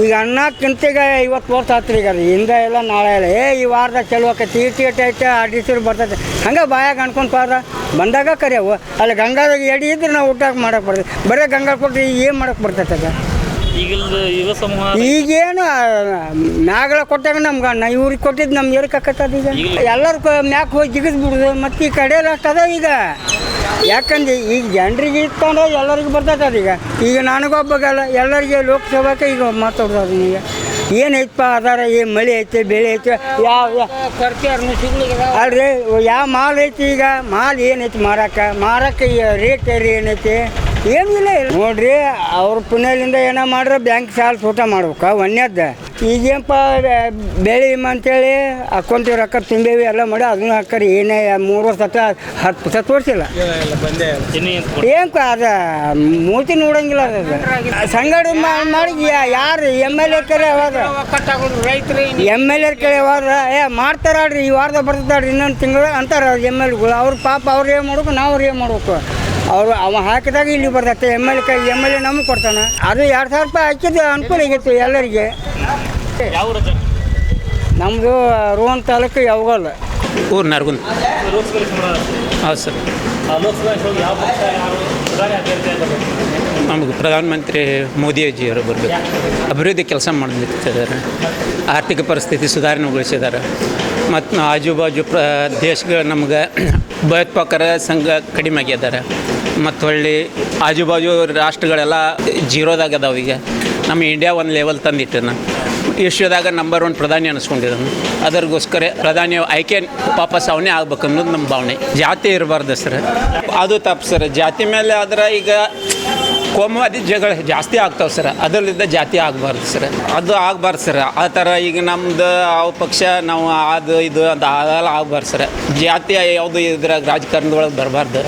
ಈಗ ಅನ್ನಕ್ಕಿಂತೀಗ 50 ವರ್ಷ ಆತ್ರಿ. ಈಗ ಅದು ಹಿಂದೆ ಎಲ್ಲ ನಾಳೆ ಇಲ್ಲ. ಈ ವಾರದಾಗ ಚಲೋ ಆಕೈತಿ, ಟಿಕೆಟ್ ಐತೆ, ಆರ್ಟಿಸ್ರು ಬರ್ತೈತೆ. ಹಂಗೆ ಬಾಯಾಗ ಅನ್ಕೊಂತ ಹೋದ ಬಂದಾಗ ಕರೆಯವು. ಅಲ್ಲಿ ಗಂಗಾದಾಗ ಎಡಿ ಇದ್ರೆ ನಾವು ಊಟಕ್ಕೆ ಮಾಡೋಕೆ ಬರ್ತೈತೆ. ಬರೀ ಗಂಗಾ ಕೊಟ್ಟರೆ ಏನು ಮಾಡೋಕೆ ಬರ್ತೈತೆ ಅದು? ಈಗೇನು ಮ್ಯಾಗಳ ಕೊಟ್ಟಾಗ ನಮ್ಗೆ ಇವ್ರಿಗೆ ಕೊಟ್ಟಿದ್ದು ನಮ್ಗೆ ಏರಕ್ಕೆ ಆಕತ್ತದ. ಈಗ ಎಲ್ಲರೂ ಮ್ಯಾಕ್ ಹೋಗಿ ಜಿಗಿಸ್ಬಿಡುದು. ಮತ್ತು ಈ ಕಡೆಯಲ್ಲಿ ಅಷ್ಟದ ಈಗ. ಯಾಕಂದ್ರೆ ಈಗ ಜನರಿಗೆ ಇಟ್ಕೊಂಡು ಎಲ್ಲರಿಗೂ ಬರ್ತೈತೆ ಅದು. ಈಗ ನನಗೊಬ್ಬಗಲ್ಲ, ಎಲ್ಲರಿಗೆ ಲೋಕಸಭಾಕ್ಕೆ ಈಗ ಮಾತಾಡೋದು. ಈಗ ಏನೈತಪ್ಪ ಅದಾರ, ಏನು ಮಳೆ ಐತೆ, ಬೆಳೆ ಐತೆ, ಯಾವ ಅಲ್ರಿ ಯಾವ ಮಾಲ್ ಐತಿ. ಈಗ ಮಾಲ್ ಏನೈತಿ ಮಾರಕ್ಕೆ ರೇಟ್ ಏನೈತಿ? ಏನೂ ಇಲ್ಲ ನೋಡ್ರಿ. ಅವ್ರ ಪುಣ್ಯದಿಂದ ಏನೋ ಮಾಡ್ರೆ ಬ್ಯಾಂಕ್ ಸಾಲ ಸೂಟ ಮಾಡ್ಬೇಕು ಒಂದೇದ್ದು. ಈಗೇನಪ್ಪ ಬೆಳೆ ಅಂತೇಳಿ ಅಕೌಂಟಿಗೆ ರೊಕ್ಕ ತುಂಬೇವಿ ಎಲ್ಲ ಮಾಡಿ ಅದನ್ನ ಹಾಕ್ರಿ. ಏನೇ 3 ವರ್ಷ 10 ತೋರಿಸಿಲ್ಲ. ಏನು ಅದು ಮೂತಿ ನೋಡಂಗಿಲ್ಲ. ಅದು ಸಂಘಟನೆ ಮಾಡಿ ಯಾರು MLA ಕಡೆ ಹೋದ್ರೆ MLA ಕಡೆ ಹೋದ್ರೆ ಮಾಡ್ತಾರ್ರಿ, ಈ ವಾರದಾಗ ಬರ್ತಾರ್ರಿ, ಇನ್ನೊಂದು ತಿಂಗಳು ಅಂತಾರೆ MLAಗಳು. ಅವ್ರ ಪಾಪ ಅವ್ರು ಏನು ಮಾಡ್ಬೇಕು, ನಾವು ಏನು ಮಾಡ್ಬೇಕು? ಅವ ಹಾಕಿದಾಗ ಇಲ್ಲಿ ಬರ್ತೈತೆ ಎಮ್ ಎಲ್ ಎ ನಮಗೆ ಕೊಡ್ತಾನೆ ಅದು 2,000 ರೂಪಾಯಿ ಹಾಕಿದ್ದು ಅನುಕೂಲ ಆಗೈತೆ ಎಲ್ಲರಿಗೆ. ಯಾವ ಊರು ಅಜ್ಜ? ನಮ್ಮದು ರೋಹನ್ ತಾಲೂಕು ಯಾವಾಗಲ್ಲ ಊರು ನರಗುಂದ. ಲೋಕಸಭೆ ಎಲೆಕ್ಷನ್ ಹೌದು ಸರ್. ಲೋಕಸಭಾ ಎಲೆಕ್ಷನ್ ಯಾವ ಪಕ್ಷ ಯಾರು ಪ್ರಧಾನಿ ಅಭ್ಯರ್ಥಿ ಅಂತ ಬರ್ಬೇಕು? ನಮಗೆ ಪ್ರಧಾನಮಂತ್ರಿ ಮೋದಿಜಿಯವರು ಬರಬೇಕು. ಅಭಿವೃದ್ಧಿ ಕೆಲಸ ಮಾಡಲಿಕ್ಕಿದ್ದಾರೆ, ಆರ್ಥಿಕ ಪರಿಸ್ಥಿತಿ ಸುಧಾರಣೆಗೊಳಿಸಿದ್ದಾರೆ. ಮತ್ತು ಆಜು ಬಾಜು ದೇಶಗಳು ನಮ್ಗೆ ಭಯೋತ್ಪಾದಕರ ಸಂಘ ಕಡಿಮೆ ಆಗಿದ್ದಾರೆ. ಮತ್ತು ಹೊಳ್ಳಿ ಆಜು ಬಾಜು ರಾಷ್ಟ್ರಗಳೆಲ್ಲ ಜೀರೋದಾಗ ಅದಾವ. ಈಗ ನಮ್ಮ ಇಂಡಿಯಾ ಒಂದು ಲೆವೆಲ್ ತಂದಿಟ್ಟನ ವಿಶ್ವದಾಗ ನಂಬರ್ 1 ಪ್ರಧಾನಿ ಅನ್ನಿಸ್ಕೊಂಡಿದ್ದಾನೆ. ಅದರಿಗೋಸ್ಕರ ಪ್ರಧಾನಿ ಆಯ್ಕೆ ವಾಪಸ್ ಅವನೇ ಆಗ್ಬೇಕು ಅನ್ನೋದು ನಮ್ಮ ಭಾವನೆ. ಜಾತಿ ಇರಬಾರ್ದು ಸರ್, ಅದು ತಪ್ಪು ಸರ್. ಜಾತಿ ಮೇಲೆ ಆದ್ರೆ ಈಗ ಕೋಮುವಾದಿ ಜಗಳ ಜಾಸ್ತಿ ಆಗ್ತಾವೆ ಸರ್, ಅದರಲ್ಲಿದ್ದ ಜಾತಿ ಆಗಬಾರ್ದು ಸರ್, ಅದು ಆಗಬಾರ್ದು ಸರ್. ಆ ಥರ ಈಗ ನಮ್ಮದು ಯಾವ ಪಕ್ಷ ನಾವು ಅದು ಇದು ಅಂತ ಅದೆಲ್ಲ ಆಗಬಾರ್ದು ಸರ್. ಜಾತಿ ಯಾವುದು ಇದ್ರಾಗ ರಾಜಕಾರಣದೊಳಗೆ ಬರಬಾರ್ದು.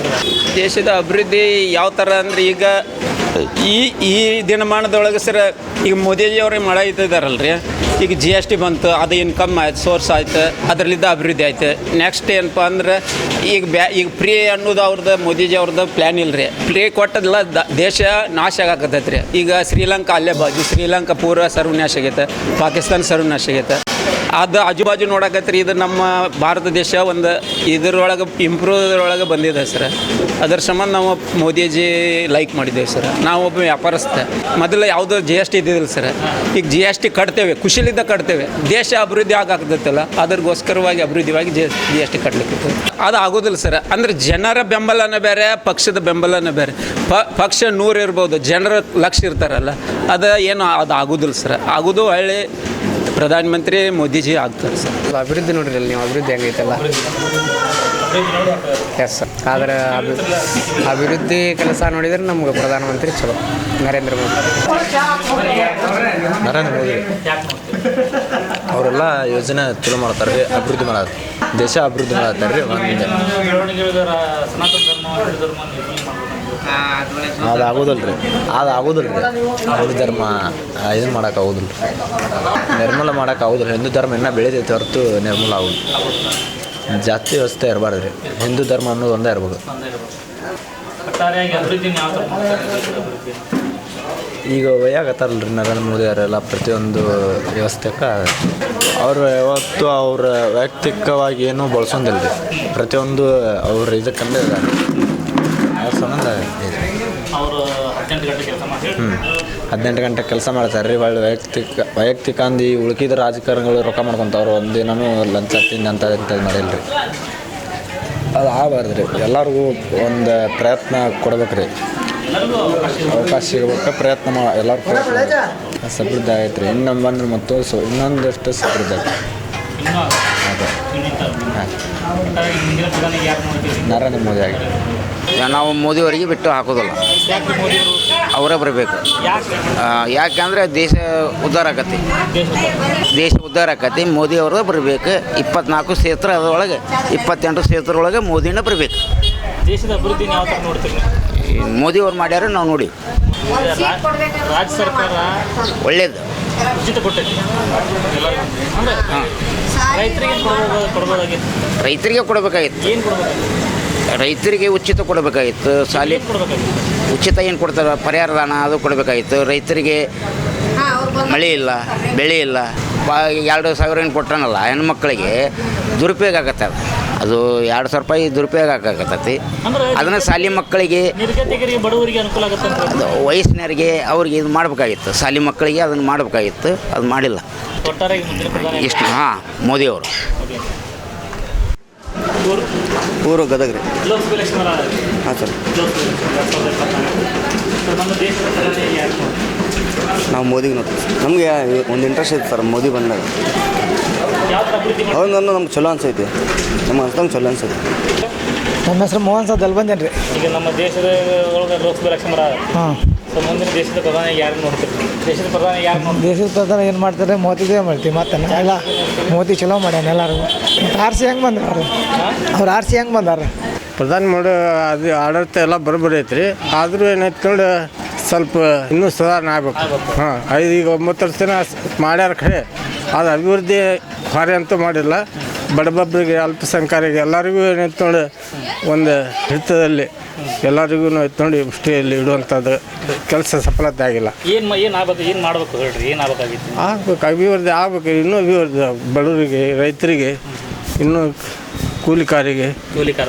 ದೇಶದ ಅಭಿವೃದ್ಧಿ ಯಾವ ಥರ ಅಂದರೆ ಈಗ ಈ ದಿನಮಾನದೊಳಗೆ ಸರ್ ಈಗ ಮೋದಿಜಿಯವ್ರಿಗೆ ಮಳೆ ಇದ್ದಾರಲ್ರಿ, ಈಗ GST ಬಂತು, ಅದು ಇನ್ಕಮ್ ಆಯ್ತು, ಸೋರ್ಸ್ ಆಯ್ತು, ಅದರಲ್ಲಿದ್ದ ಅಭಿವೃದ್ಧಿ ಆಯ್ತು. ನೆಕ್ಸ್ಟ್ ಏನಪ್ಪ ಅಂದ್ರೆ ಈಗ ಫ್ರೀ ಅನ್ನೋದು ಅವ್ರದ್ದು ಮೋದಿಜಿ ಅವ್ರದ್ದು ಪ್ಲ್ಯಾನ್ ಇಲ್ಲ ರೀ. ಫ್ರೀ ಕೊಟ್ಟದಲ್ಲ ದೇಶ ನಾಶ ಆಗಕತ್ತೈತೆ ರೀ. ಈಗ ಶ್ರೀಲಂಕಾ ಅಲ್ಲೇ ಬಾಜು, ಶ್ರೀಲಂಕಾ ಪೂರ ಸರ್ವನಾಶ ಆಗೈತೆ, ಪಾಕಿಸ್ತಾನ ಸರ್ವನಾಶ ಆಗೈತೆ. ಅದು ಆಜುಬಾಜು ನೋಡಕತ್ರಿ. ಇದು ನಮ್ಮ ಭಾರತ ದೇಶ ಒಂದು ಇದರೊಳಗೆ ಇಂಪ್ರೂವ್ದ್ರೊಳಗೆ ಬಂದಿದೆ ಸರ್. ಅದರ ಸಂಬಂಧ ನಾವು ಮೋದಿಜಿ ಲೈಕ್ ಮಾಡಿದ್ದೇವೆ ಸರ್. ನಾವು ಒಬ್ಬ ವ್ಯಾಪಾರಸ್ಥ. ಮೊದಲು ಯಾವುದೋ GST ಇದ್ದಿದ್ದಿಲ್ಲ ಸರ್. ಈಗ GST ಕಟ್ತೇವೆ, ಖುಷಿಲಿದ್ದ ಕಟ್ತೇವೆ. ದೇಶ ಅಭಿವೃದ್ಧಿ ಆಗಾಕತ್ತಲ್ಲ, ಅದಕ್ಕೋಸ್ಕರವಾಗಿ ಅಭಿವೃದ್ಧಿವಾಗಿ GST ಕಟ್ಟಲಿಕ್ಕೆ ಅದು ಆಗೋದಿಲ್ಲ ಸರ್. ಅಂದರೆ ಜನರ ಬೆಂಬಲನೇ ಬೇರೆ, ಪಕ್ಷದ ಬೆಂಬಲನೇ ಬೇರೆ. ಪಕ್ಷ 100 ಇರ್ಬೋದು, ಜನರ ಲಕ್ಷ ಇರ್ತಾರಲ್ಲ, ಅದು ಏನು ಅದು ಆಗೋದಿಲ್ಲ ಸರ್. ಆಗೋದು ಒಳ್ಳೆ ಪ್ರಧಾನಮಂತ್ರಿ ಮೋದಿಜಿ ಆಗ್ತಾರೆ ಸರ್. ಅಭಿವೃದ್ಧಿ ನೋಡ್ರಿ ನೀವು, ಅಭಿವೃದ್ಧಿ ಹೆಂಗೈತಲ್ಲ. Yes sir. ಆದರೆ ಅಭಿವೃದ್ಧಿ ಕೆಲಸ ನೋಡಿದ್ರೆ ನಮ್ಗೆ ಪ್ರಧಾನಮಂತ್ರಿ ಚಲೋ ನರೇಂದ್ರ ಮೋದಿ. ಅವರೆಲ್ಲ ಯೋಜನೆ ಚಲೋ ಮಾಡ್ತಾರೆ ರೀ, ಅಭಿವೃದ್ಧಿ ಮಾಡೋದು, ದೇಶ ಅಭಿವೃದ್ಧಿ ಮಾಡತ್ತಾರೆ ರೀ. ಅದು ಆಗೋದಿಲ್ಲ ರೀ, ಹಿಂದೂ ಧರ್ಮ ಇದನ್ನು ಮಾಡೋಕೆ ಆಗೋದಿಲ್ಲ ರೀ, ನಿರ್ಮೂಲ ಮಾಡೋಕೆ ಆಗೋದಿಲ್ಲ. ಹಿಂದೂ ಧರ್ಮ ಇನ್ನೂ ಬೆಳೆದೈತೆ ಹೊರತು ನಿರ್ಮೂಲ ಆಗೋದು. ಜಾತಿ ವ್ಯವಸ್ಥೆ ಇರಬಾರ್ದು ರೀ, ಹಿಂದೂ ಧರ್ಮ ಅನ್ನೋದು ಒಂದೇ ಇರ್ಬೋದು. ಈಗ ಒಯ್ಯಾಗತ್ತಾರಲ್ಲ ರೀ ನರೇಂದ್ರ ಮೋದಿ ಅವರೆಲ್ಲ ಪ್ರತಿಯೊಂದು ವ್ಯವಸ್ಥೆಗೆ. ಅವರು ಯಾವತ್ತು ಅವ್ರ ವೈಯಕ್ತಿಕವಾಗಿ ಏನೂ ಬಳಸೋದಿಲ್ಲ ರೀ, ಪ್ರತಿಯೊಂದು ಅವ್ರ ಇದಕ್ಕಂದ್ರೆ ಅವ್ರ ಸಂಬಂಧ ಇದೆ. 18 ಗಂಟೆ ಕೆಲಸ ಮಾಡ್ತಾರೆ ರೀ. ಒಳ್ಳೆ ವೈಯಕ್ತಿಕ ಅಂದು ಉಳ್ಕಿದ ರಾಜಕಾರಣಿಗಳು ರೊಕ್ಕ ಮಾಡ್ಕೊತವ್ರು. ಒಂದಿನೂ ಲಂಚ ತಿಂದು ಇಂಥದ್ದು ಮಾಡಿಲ್ಲ ರೀ. ಅದು ಆಗಬಾರ್ದು ರೀ. ಎಲ್ಲರಿಗೂ ಒಂದು ಪ್ರಯತ್ನ ಕೊಡ್ಬೇಕು ರೀ, ಅವಕಾಶ ಸಿಗಬೇಕು, ಪ್ರಯತ್ನ ಎಲ್ಲರೂ ಪ್ರಯತ್ನ ಸಮೃದ್ಧಿ ಆಗೈತೆ ರೀ. ಇನ್ನೊಂದು ಬಂದ್ರೆ ಮತ್ತು ಇನ್ನೊಂದಷ್ಟು ಸಮೃದ್ಧಿ ಆಗೈತೆ. ನರೇಂದ್ರ ಮೋದಿ ಆಗಿದೆ. ನಾವು ಮೋದಿಯವರಿಗೆ ಬಿಟ್ಟು ಹಾಕೋದಿಲ್ಲ, ಅವರೇ ಬರಬೇಕು. ಯಾಕೆಂದರೆ ದೇಶ ಉದ್ಧಾರ ಆಕತಿ, ಮೋದಿ ಅವ್ರದ್ದು ಬರಬೇಕು. 24 ಕ್ಷೇತ್ರ ಅದರೊಳಗೆ 28 ಕ್ಷೇತ್ರದೊಳಗೆ ಮೋದಿನ ಬರಬೇಕು. ದೇಶದ ಅಭಿವೃದ್ಧಿ ಯಾವ ಥರ ನೋಡ್ತೀವಿ? ಮೋದಿ ಅವ್ರು ಮಾಡ್ಯಾರ ನಾವು ನೋಡಿ. ರಾಜ್ಯ ಸರ್ಕಾರ ಒಳ್ಳೇದು ಉಚಿತ ಕೊಟ್ಟೈತಿ ಅಂದರೆ ರೈತರಿಗೆ ಕೊಡ್ಬೋದಾಗಿತ್ತು. ರೈತರಿಗೆ ಕೊಡಬೇಕಾಗಿತ್ತು. ಏನು ಕೊಡಬೇಕಾಗಿತ್ತು? ರೈತರಿಗೆ ಉಚಿತ ಕೊಡಬೇಕಾಗಿತ್ತು. ಶಾಲೆ ಉಚಿತ ಏನು ಕೊಡ್ತಾರೆ, ಪರಿಹಾರದಾನ ಅದು ಕೊಡಬೇಕಾಗಿತ್ತು. ರೈತರಿಗೆ ಮಳೆ ಇಲ್ಲ, ಬೆಳೆ ಇಲ್ಲ, 2,000 ಏನು ಕೊಟ್ಟಾನಲ್ಲ ಹೆಣ್ಮಕ್ಳಿಗೆ ದುರುಪಯೋಗ ಆಗತ್ತೆ. ಅದು 2,000 ರೂಪಾಯಿ ದುರುಪಯೋಗ ಆಗಕತ್ತೈತಿ. ಅದನ್ನು ಶಾಲೆ ಮಕ್ಕಳಿಗೆ, ಬಡವರಿಗೆ ಅನುಕೂಲ ಆಗುತ್ತೆ. ಅದು ವಯಸ್ಸಿನರಿಗೆ ಅವ್ರಿಗೆ ಇದು ಮಾಡಬೇಕಾಗಿತ್ತು. ಶಾಲೆ ಮಕ್ಕಳಿಗೆ ಅದನ್ನು ಮಾಡಬೇಕಾಗಿತ್ತು, ಅದು ಮಾಡಿಲ್ಲ. ಇಷ್ಟು ಮೋದಿಯವರು. ಊರು ಗದಗ ರೀ. ಲೋಕಸಭೆ ಎಲೆಕ್ಷನ್ ಹಾಂ ಸರ್. ನಾವು ಮೋದಿಗೆ ನೋಡ್ತೀವಿ. ನಮಗೆ ಒಂದು ಇಂಟ್ರೆಸ್ಟ್ ಐತೆ ಸರ್ ಮೋದಿ ಬಂದಾಗ. ಅವ್ರನ್ನ ನಮ್ಗೆ ಚಲೋ ಅನ್ಸೈತಿ, ನಮ್ಮ ಅನ್ಸಂಗೆ ಚಲೋ ಅನ್ಸೈತಿ. ನಮ್ಮ ಹೆಸರು ಮೋಹನ್ ಸರ್ ಬಂದೇನೆ ರೀ. ಈಗ ನಮ್ಮ ದೇಶದ ಒಳಗೆ ಲೋಕಸಭೆ ಎಲೆಕ್ಷನ್ ಸೊ ಮುಂದಿನ ದೇಶದ ಪ್ರಧಾನಿ ಯಾರು ನೋಡ್ತೀರಿ? ದೇಶದ ಪ್ರಧಾನಿ ಯಾರು ನೋಡ್ತೀವಿ? ದೇಶದ ಪ್ರಧಾನ ಏನು ಮಾಡ್ತಾರೆ? ಮೋದಿದೇ ಮಾಡ್ತೀವಿ. ಮತ್ತೆ ಎಲ್ಲ ಮೋದಿ ಚಲೋ ಮಾಡ್ಯಾನ ಎಲ್ಲರಿಗೂ. ಆರ್ಸಿ ಹೆಂಗೆ ಬಂದಾರ ಅವ್ರು? ಆರ್ಸಿ ಹೆಂಗೆ ಬಂದಾರ? ಪ್ರಧಾನಿ ಮಾಡೋ ಅದು ಆಡಳಿತ ಎಲ್ಲ ಬರೋಬ್ಬರಿ ಐತ್ರಿ. ಆದರೂ ಏನೈತೆ ನೋಡಿ ಸ್ವಲ್ಪ ಇನ್ನೂ ಸುಧಾರಣೆ ಆಗ್ಬೇಕು. ಈಗ 9 ವರ್ಷ ಮಾಡ್ಯಾರ ಖರೆ, ಅದು ಅಭಿವೃದ್ಧಿ ಕಾರ್ಯ ಅಂತೂ ಮಾಡಿಲ್ಲ. ಬಡಬಬ್ಬರಿಗೆ ಅಲ್ಪಸಂಖ್ಯಾತರಿಗೆ ಎಲ್ಲರಿಗೂ ಏನೈತೆ ನೋಡಿ ಒಂದು ಹಿಡಿತದಲ್ಲಿ ಎಲ್ಲರಿಗೂ ನೋಡಿ ಮುಷ್ಟಿಯಲ್ಲಿ ಇಡುವಂಥದ್ದು ಕೆಲಸ ಸಫಲತೆ ಆಗಿಲ್ಲ. ಏನು ಮಾಡ್ಬೇಕು ಹೇಳ್ರಿ, ಏನು ಆಗಬೇಕಾಗಿತ್ತು? ಆಗ್ಬೇಕು, ಅಭಿವೃದ್ಧಿ ಆಗ್ಬೇಕು, ಇನ್ನೂ ಅಭಿವೃದ್ಧಿ ಬಡವರಿಗೆ, ರೈತರಿಗೆ, ಇನ್ನೂ ಕೂಲಿಕಾರಿಗೆ,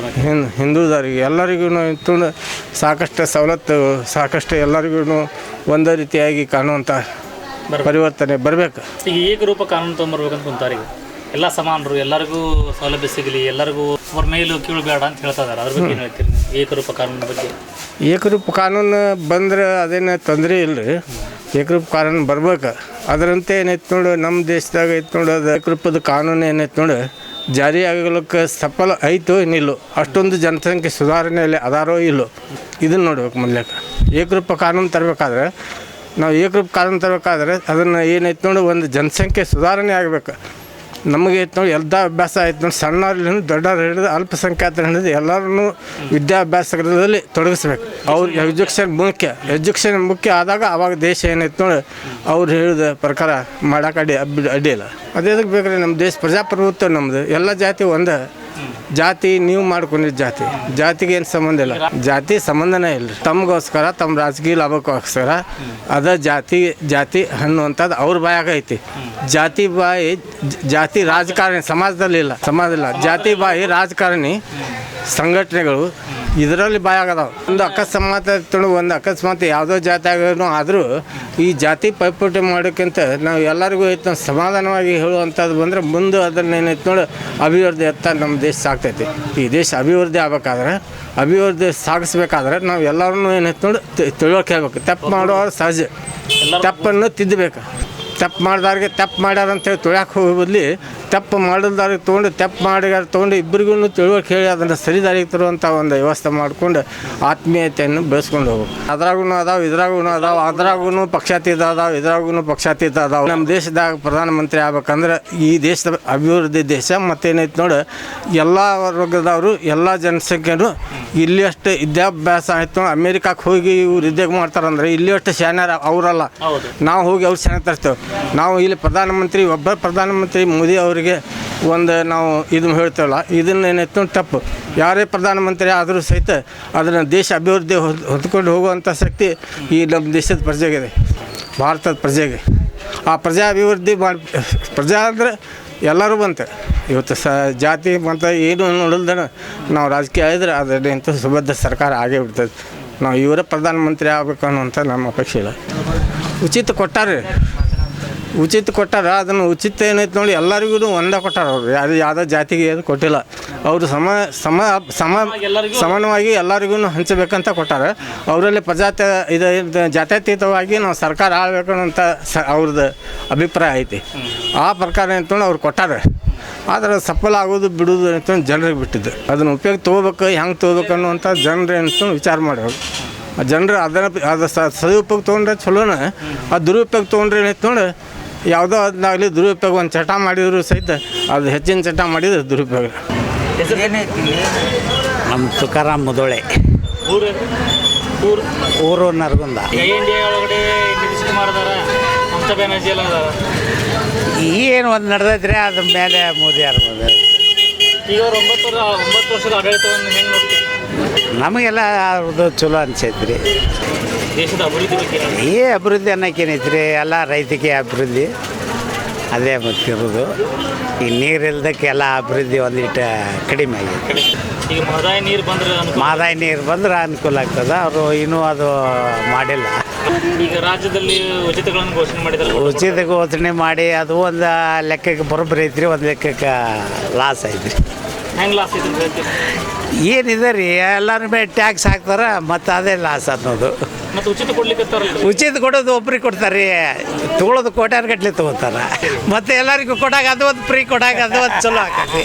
ಹಿಂದುಳಿದವರಿಗೆ ಎಲ್ಲರಿಗೂ ತುಂಬ ಸಾಕಷ್ಟು ಸವಲತ್ತು, ಸಾಕಷ್ಟು ಎಲ್ಲರಿಗೂ ಒಂದೇ ರೀತಿಯಾಗಿ ಕಾಣುವಂಥ ಪರಿವರ್ತನೆ ಬರಬೇಕು. ಈಗ ಏಕರೂಪ ಕಾನೂನು ತೊಗೊಂಬರ್ಬೇಕಂತ ಕುಂತಾರೀಗ ಎಲ್ಲ ಸಮಾನರು, ಎಲ್ಲರಿಗೂ ಸೌಲಭ್ಯ ಸಿಗಲಿ, ಎಲ್ಲರಿಗೂ ಅವ್ರ ಮೇಲೂ ಕೀಳು ಬೇಡ ಅಂತ ಹೇಳ್ತಾ ಇದ್ದಾರೆ. ಅದ್ರ ಬಗ್ಗೆ ಏನು ಹೇಳ್ತೀರಿ ಏಕರೂಪ ಕಾನೂನು ಬಗ್ಗೆ? ಏಕರೂಪ ಕಾನೂನು ಬಂದ್ರೆ ಅದೇನು ತೊಂದರೆ ಇಲ್ಲ ರೀ. ಏಕರೂಪ ಕಾನೂನು ಬರ್ಬೇಕು. ಅದರಂತೆ ಏನೈತೆ ನೋಡು ನಮ್ಮ ದೇಶದಾಗ ಐತೆ ನೋಡು, ಅದು ಏಕರೂಪದ ಕಾನೂನು ಏನೈತೆ ನೋಡು ಜಾರಿ ಆಗಲಿಕ್ಕೆ ಸಫಲ ಆಯಿತು ಏನಿಲ್ಲೋ, ಅಷ್ಟೊಂದು ಜನಸಂಖ್ಯೆ ಸುಧಾರಣೆಯಲ್ಲಿ ಅದಾರೋ ಇಲ್ಲೋ ಇದನ್ನು ನೋಡ್ಬೇಕು. ಮೊದಲೇಕ ಏಕರೂಪ ಕಾನೂನು ತರಬೇಕಾದ್ರೆ ನಾವು ಏಕರೂಪ ಕಾನೂನು ತರಬೇಕಾದ್ರೆ ಅದನ್ನು ಏನೈತೆ ನೋಡಿ ಒಂದು ಜನಸಂಖ್ಯೆ ಸುಧಾರಣೆ ಆಗಬೇಕು. ನಮಗೆ ಐತೆ ನೋಡಿ ಎಲ್ಲ ಅಭ್ಯಾಸ ಆಯ್ತು ನೋಡಿ, ಸಣ್ಣವ್ರಿಂದ ದೊಡ್ಡವ್ರು ಹಿಡಿದು ಅಲ್ಪಸಂಖ್ಯಾತರು ಹಿಡಿದು ಎಲ್ಲರೂ ವಿದ್ಯಾಭ್ಯಾಸದಲ್ಲಿ ತೊಡಗಿಸ್ಬೇಕು. ಅವ್ರು ಎಜುಕೇಷನ್ ಮುಖ್ಯ ಆದಾಗ ಆವಾಗ ದೇಶ ಏನೈತೆ ನೋಡಿ ಅವ್ರು ಹೇಳಿದ ಪ್ರಕಾರ ಮಾಡೋಕೆ ಅಡ್ಡಿಲ್ಲ. ಅದೇದಕ್ಕೆ ಬೇಕ್ರಿ, ನಮ್ಮ ದೇಶ ಪ್ರಜಾಪ್ರಭುತ್ವ ನಮ್ಮದು. ಎಲ್ಲ ಜಾತಿ ಒಂದೇ ಜಾತಿ, ನೀವು ಮಾಡ್ಕೊಂಡಿದ್ದ ಜಾತಿಗೆ ಏನು ಸಂಬಂಧ ಇಲ್ಲ, ಜಾತಿ ಸಂಬಂಧನೇ ಇಲ್ಲ. ತಮಗೋಸ್ಕರ ತಮ್ಮ ರಾಜಕೀಯ ಲಾಭಕ್ಕೋಸ್ಕರ ಅದ ಜಾತಿ ಅನ್ನುವಂಥದ್ದು ಅವ್ರ ಬಾಯಾಗ ಐತಿ. ಜಾತಿ ರಾಜಕಾರಣಿ ಸಮಾಜದಲ್ಲಿ ಇಲ್ಲ, ಜಾತಿ ಬಾಯಿ ರಾಜಕಾರಣಿ ಸಂಘಟನೆಗಳು ಇದರಲ್ಲಿ ಬಾಯಾಗದಾವೆ. ಒಂದು ಅಕಸ್ಮಾತ್ ಯಾವುದೋ ಜಾತಿಯಾಗೂ ಆದರೂ ಈ ಜಾತಿ ಪೈಪೋಟಿ ಮಾಡೋಕ್ಕಿಂತ ನಾವು ಎಲ್ಲರಿಗೂ ಐತೆ ಸಮಾಧಾನವಾಗಿ ಹೇಳುವಂಥದ್ದು ಬಂದರೆ ಮುಂದೆ ಅದನ್ನು ಏನೈತೆ ನೋಡಿ ಅಭಿವೃದ್ಧಿ ಎತ್ತ ನಮ್ಮ ದೇಶ ಸಾಗ್ತೈತಿ. ಈ ದೇಶ ಅಭಿವೃದ್ಧಿ ಆಗ್ಬೇಕಾದ್ರೆ, ಅಭಿವೃದ್ಧಿ ಸಾಗಿಸ್ಬೇಕಾದ್ರೆ ನಾವು ಎಲ್ಲರೂ ಏನೈತೆ ನೋಡಿ ತಿಳುವಳಿಕೆ ಹೇಳ್ಬೇಕು. ತಪ್ಪು ಮಾಡೋರು ಸಹಜ, ತಪ್ಪನ್ನು ತಿದ್ದಬೇಕು. ತಪ್ಪು ಮಾಡಿದವ್ರಿಗೆ ತಪ್ಪು ಮಾಡ್ಯಾರ ಅಂತೇಳಿ ತುಳ್ಯಾಕೆ ಹೋಗೋ ಬದಲಿ ತಪ್ಪು ಮಾಡಿದವ್ರಿಗೆ ತೊಗೊಂಡು ಇಬ್ಬರಿಗೂ ತಿಳುವಳಿಕೆ ಹೇಳಿ ಅದನ್ನು ಸರಿದಾರಿಗೆ ತರುವಂಥ ಒಂದು ವ್ಯವಸ್ಥೆ ಮಾಡಿಕೊಂಡು ಆತ್ಮೀಯತೆಯನ್ನು ಬೆಳೆಸ್ಕೊಂಡು ಹೋಗ್ಬೇಕು. ಅದ್ರಾಗೂ ಅದ್ರಾಗೂ ಪಕ್ಷಾತೀತ ಅದಾವೆ. ನಮ್ಮ ದೇಶದಾಗ ಪ್ರಧಾನಮಂತ್ರಿ ಆಗ್ಬೇಕಂದ್ರೆ ಈ ದೇಶದ ಅಭಿವೃದ್ಧಿ ದೇಶ ಮತ್ತೇನೈತೆ ನೋಡಿ ಎಲ್ಲ ವರ್ಗದವರು ಎಲ್ಲ ಜನಸಂಖ್ಯೆನೂ ಇಲ್ಲಿ ಅಷ್ಟು ವಿದ್ಯಾಭ್ಯಾಸ ಆಯ್ತು. ಅಮೇರಿಕಕ್ಕೆ ಹೋಗಿ ಇವ್ರು ಉದ್ಯೋಗ ಮಾಡ್ತಾರಂದ್ರೆ ಇಲ್ಲಿ ಅಷ್ಟು ಶಾನ್ಯಾರ ಅವರಲ್ಲ, ನಾವು ಹೋಗಿ ಅವ್ರು ಶಾನೆ ತರ್ತೇವೆ. ನಾವು ಇಲ್ಲಿ ಪ್ರಧಾನಮಂತ್ರಿ ಮೋದಿ ಅವರಿಗೆ ಒಂದು ನಾವು ಇದನ್ನು ಹೇಳ್ತೇವಲ್ಲ, ಇದನ್ನು ಏನೈತೆ ತಪ್ಪು. ಯಾರೇ ಪ್ರಧಾನಮಂತ್ರಿ ಆದರೂ ಸಹಿತ ಅದನ್ನು ದೇಶ ಅಭಿವೃದ್ಧಿ ಹೊಂದ್ಕೊಂಡು ಹೋಗುವಂಥ ಶಕ್ತಿ ಈ ನಮ್ಮ ದೇಶದ ಪ್ರಜೆಗಿದೆ, ಭಾರತದ ಪ್ರಜೆಗೆ. ಆ ಪ್ರಜಾ ಅಭಿವೃದ್ಧಿ ಪ್ರಜಾ ಅಂದರೆ ಎಲ್ಲರೂ ಬಂತೆ. ಇವತ್ತು ಜಾತಿ ಮತ್ತು ಏನು ನೋಡಲ್ದನ ನಾವು ರಾಜಕೀಯ ಇದ್ರೆ ಅದರಿಂದ ಸುಬದ್ಧ ಸರ್ಕಾರ ಆಗೇ ಬಿಡ್ತದೆ. ನಾವು ಇವರೇ ಪ್ರಧಾನಮಂತ್ರಿ ಆಗಬೇಕು ಅನ್ನುವಂಥ ನಮ್ಮ ಅಪೇಕ್ಷೆ ಇಲ್ಲ. ಉಚಿತ ಕೊಟ್ಟಾರ, ಅದನ್ನು ಉಚಿತ ಏನೈತೆ ನೋಡಿ ಎಲ್ಲರಿಗೂ ಒಂದೇ ಕೊಟ್ಟಾರ. ಅವರು ಯಾವುದೋ ಜಾತಿಗೆ ಏನು ಕೊಟ್ಟಿಲ್ಲ. ಅವರು ಸಮಾನವಾಗಿ ಎಲ್ಲರಿಗೂ ಹಂಚಬೇಕಂತ ಕೊಟ್ಟಾರ. ಅವರಲ್ಲಿ ಜಾತ್ಯತೀತವಾಗಿ ನಾವು ಸರ್ಕಾರ ಆಳ್ಬೇಕು ಅನ್ನೋಂಥ ಅವ್ರದ್ದು ಅಭಿಪ್ರಾಯ ಐತಿ. ಆ ಪ್ರಕಾರ ಅಂತಂದು ಅವ್ರು ಕೊಟ್ಟಾರ. ಆದರೆ ಸಫಲ ಆಗೋದು ಬಿಡೋದು ಅಂತಂದು ಜನರಿಗೆ ಬಿಟ್ಟಿದ್ದು. ಅದನ್ನು ಉಪಯೋಗ ತೊಗೋಬೇಕು, ಹೆಂಗೆ ತೊಗೋಬೇಕು ಅನ್ನುವಂಥ ಜನರು ಏನಂತ ವಿಚಾರ ಮಾಡಬೇಕು. ಜನರು ಅದು ಸದುಪಯೋಗ ತೊಗೊಂಡ್ರೆ ಚಲೋನ, ಅದು ದುರುಪಯೋಗ ತೊಗೊಂಡ್ರೆ ಏನೈತೆ ನೋಡಿ ಯಾವುದೋ ಅದನ್ನಾಗಲಿ ದುರುಪಯೋಗ ಒಂದು ಚಟ ಮಾಡಿದ್ರು ಸಹಿತ ಅದು ಹೆಚ್ಚಿನ ಚಟ ಮಾಡಿದ್ರೆ ದುರುಪಯೋಗ. ನಮ್ಮ ತುಕಾರಾಮ್ ಮುದೋಳೆ, ಊರು ನರಗುಂದ. ಏನು ಒಂದು ನಡೆದೈತ್ರಿ, ಅದ್ರ ಮೇಲೆ ಮೋದಿ ಯಾರು ಈಗ 9 ವರ್ಷದ ಆಡಳಿತವನ್ನು ಹೆಂಗೆ ನೋಡ್ತೀವಿ? ನಮಗೆಲ್ಲ ಅವ್ರದ್ದು ಚಲೋ ಅನ್ಸೈತ್ರಿ. ದೇಶದ ಅಭಿವೃದ್ಧಿ ಬಗ್ಗೆ ಅಭಿವೃದ್ಧಿ ಅನ್ನೋಕ್ಕೇನೈತ್ರಿ, ಎಲ್ಲ ರೈತಿಗೆ ಅಭಿವೃದ್ಧಿ ಅದೇ ಗೊತ್ತಿರೋದು. ಈ ನೀರಿಲ್ದಕ್ಕೆ ಎಲ್ಲ ಅಭಿವೃದ್ಧಿ ಒಂದಿಟ್ಟು ಕಡಿಮೆ ಆಗಿದೆ. ಈಗ ಮಹದಾಯಿ ನೀರು ಬಂದ್ರೆ ಅನುಕೂಲ ಆಗ್ತದೆ. ಅವರು ಇನ್ನೂ ಅದು ಮಾಡಿಲ್ಲ. ಈಗ ರಾಜ್ಯದಲ್ಲಿ ಉಚಿತಗಳನ್ನು ಘೋಷಣೆ ಮಾಡಿದ್ದಾರೆ. ಉಚಿತ ಘೋಷಣೆ ಮಾಡಿ ಅದು ಒಂದು ಲೆಕ್ಕಕ್ಕೆ ಬರೋಬ್ಬರಿ ಐತ್ರಿ, ಒಂದು ಲೆಕ್ಕಕ್ಕೆ ಲಾಸ್ ಐತ್ರಿ. ಹೆಂಗೆ ಲಾಸ್ ಐತಿ ಅಂತ ಹೇಳ್ತೀವಿ? ಏನಿದೆ ರೀ, ಎಲ್ಲರ ಮೇಲೆ ಟ್ಯಾಕ್ಸ್ ಹಾಕ್ತಾರೆ, ಮತ್ತು ಅದೇ ಲಾಸ್ ಅನ್ನೋದು. ಮತ್ತು ಉಚಿತ ಕೊಡ್ಲಿಕ್ಕೆ ಉಚಿತ ಕೊಡೋದು ಒಬ್ರಿಗೆ ಕೊಡ್ತಾರೆ, ತೊಗೊಳೋದು ಕೋಟ್ಯಾನುಗಟ್ಲೆ ತೊಗೋತಾರೆ. ಮತ್ತು ಎಲ್ಲರಿಗೂ ಕೊಡಾಗ ಅದು ಒಂದು ಫ್ರೀ ಕೊಡಾಗ ಅದು ಒಂದು ಚಲೋ ಆಕತಿ.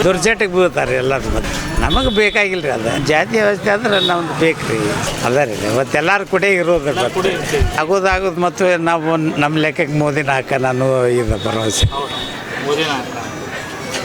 ದುರ್ಜಟಿಗೆ ಬೀಳ್ತಾರೆ ಎಲ್ಲರೂ. ಮತ್ತು ನಮಗೆ ಬೇಕಾಗಿಲ್ಲ ರೀ, ಅದು ಜಾತಿ ವ್ಯವಸ್ಥೆ ಅಂದ್ರೆ ನಮ್ದು ಬೇಕು ರೀ. ಅದ ರೀ, ಮತ್ತು ಎಲ್ಲರೂ ಕೂಡ ಇರೋದು ಆಗೋದು ಮತ್ತು ನಾವು ನಮ್ಮ ಲೆಕ್ಕಕ್ಕೆ ಮೋದಿನ ಹಾಕ ನಾನು ಇದು ಭರವಸೆ.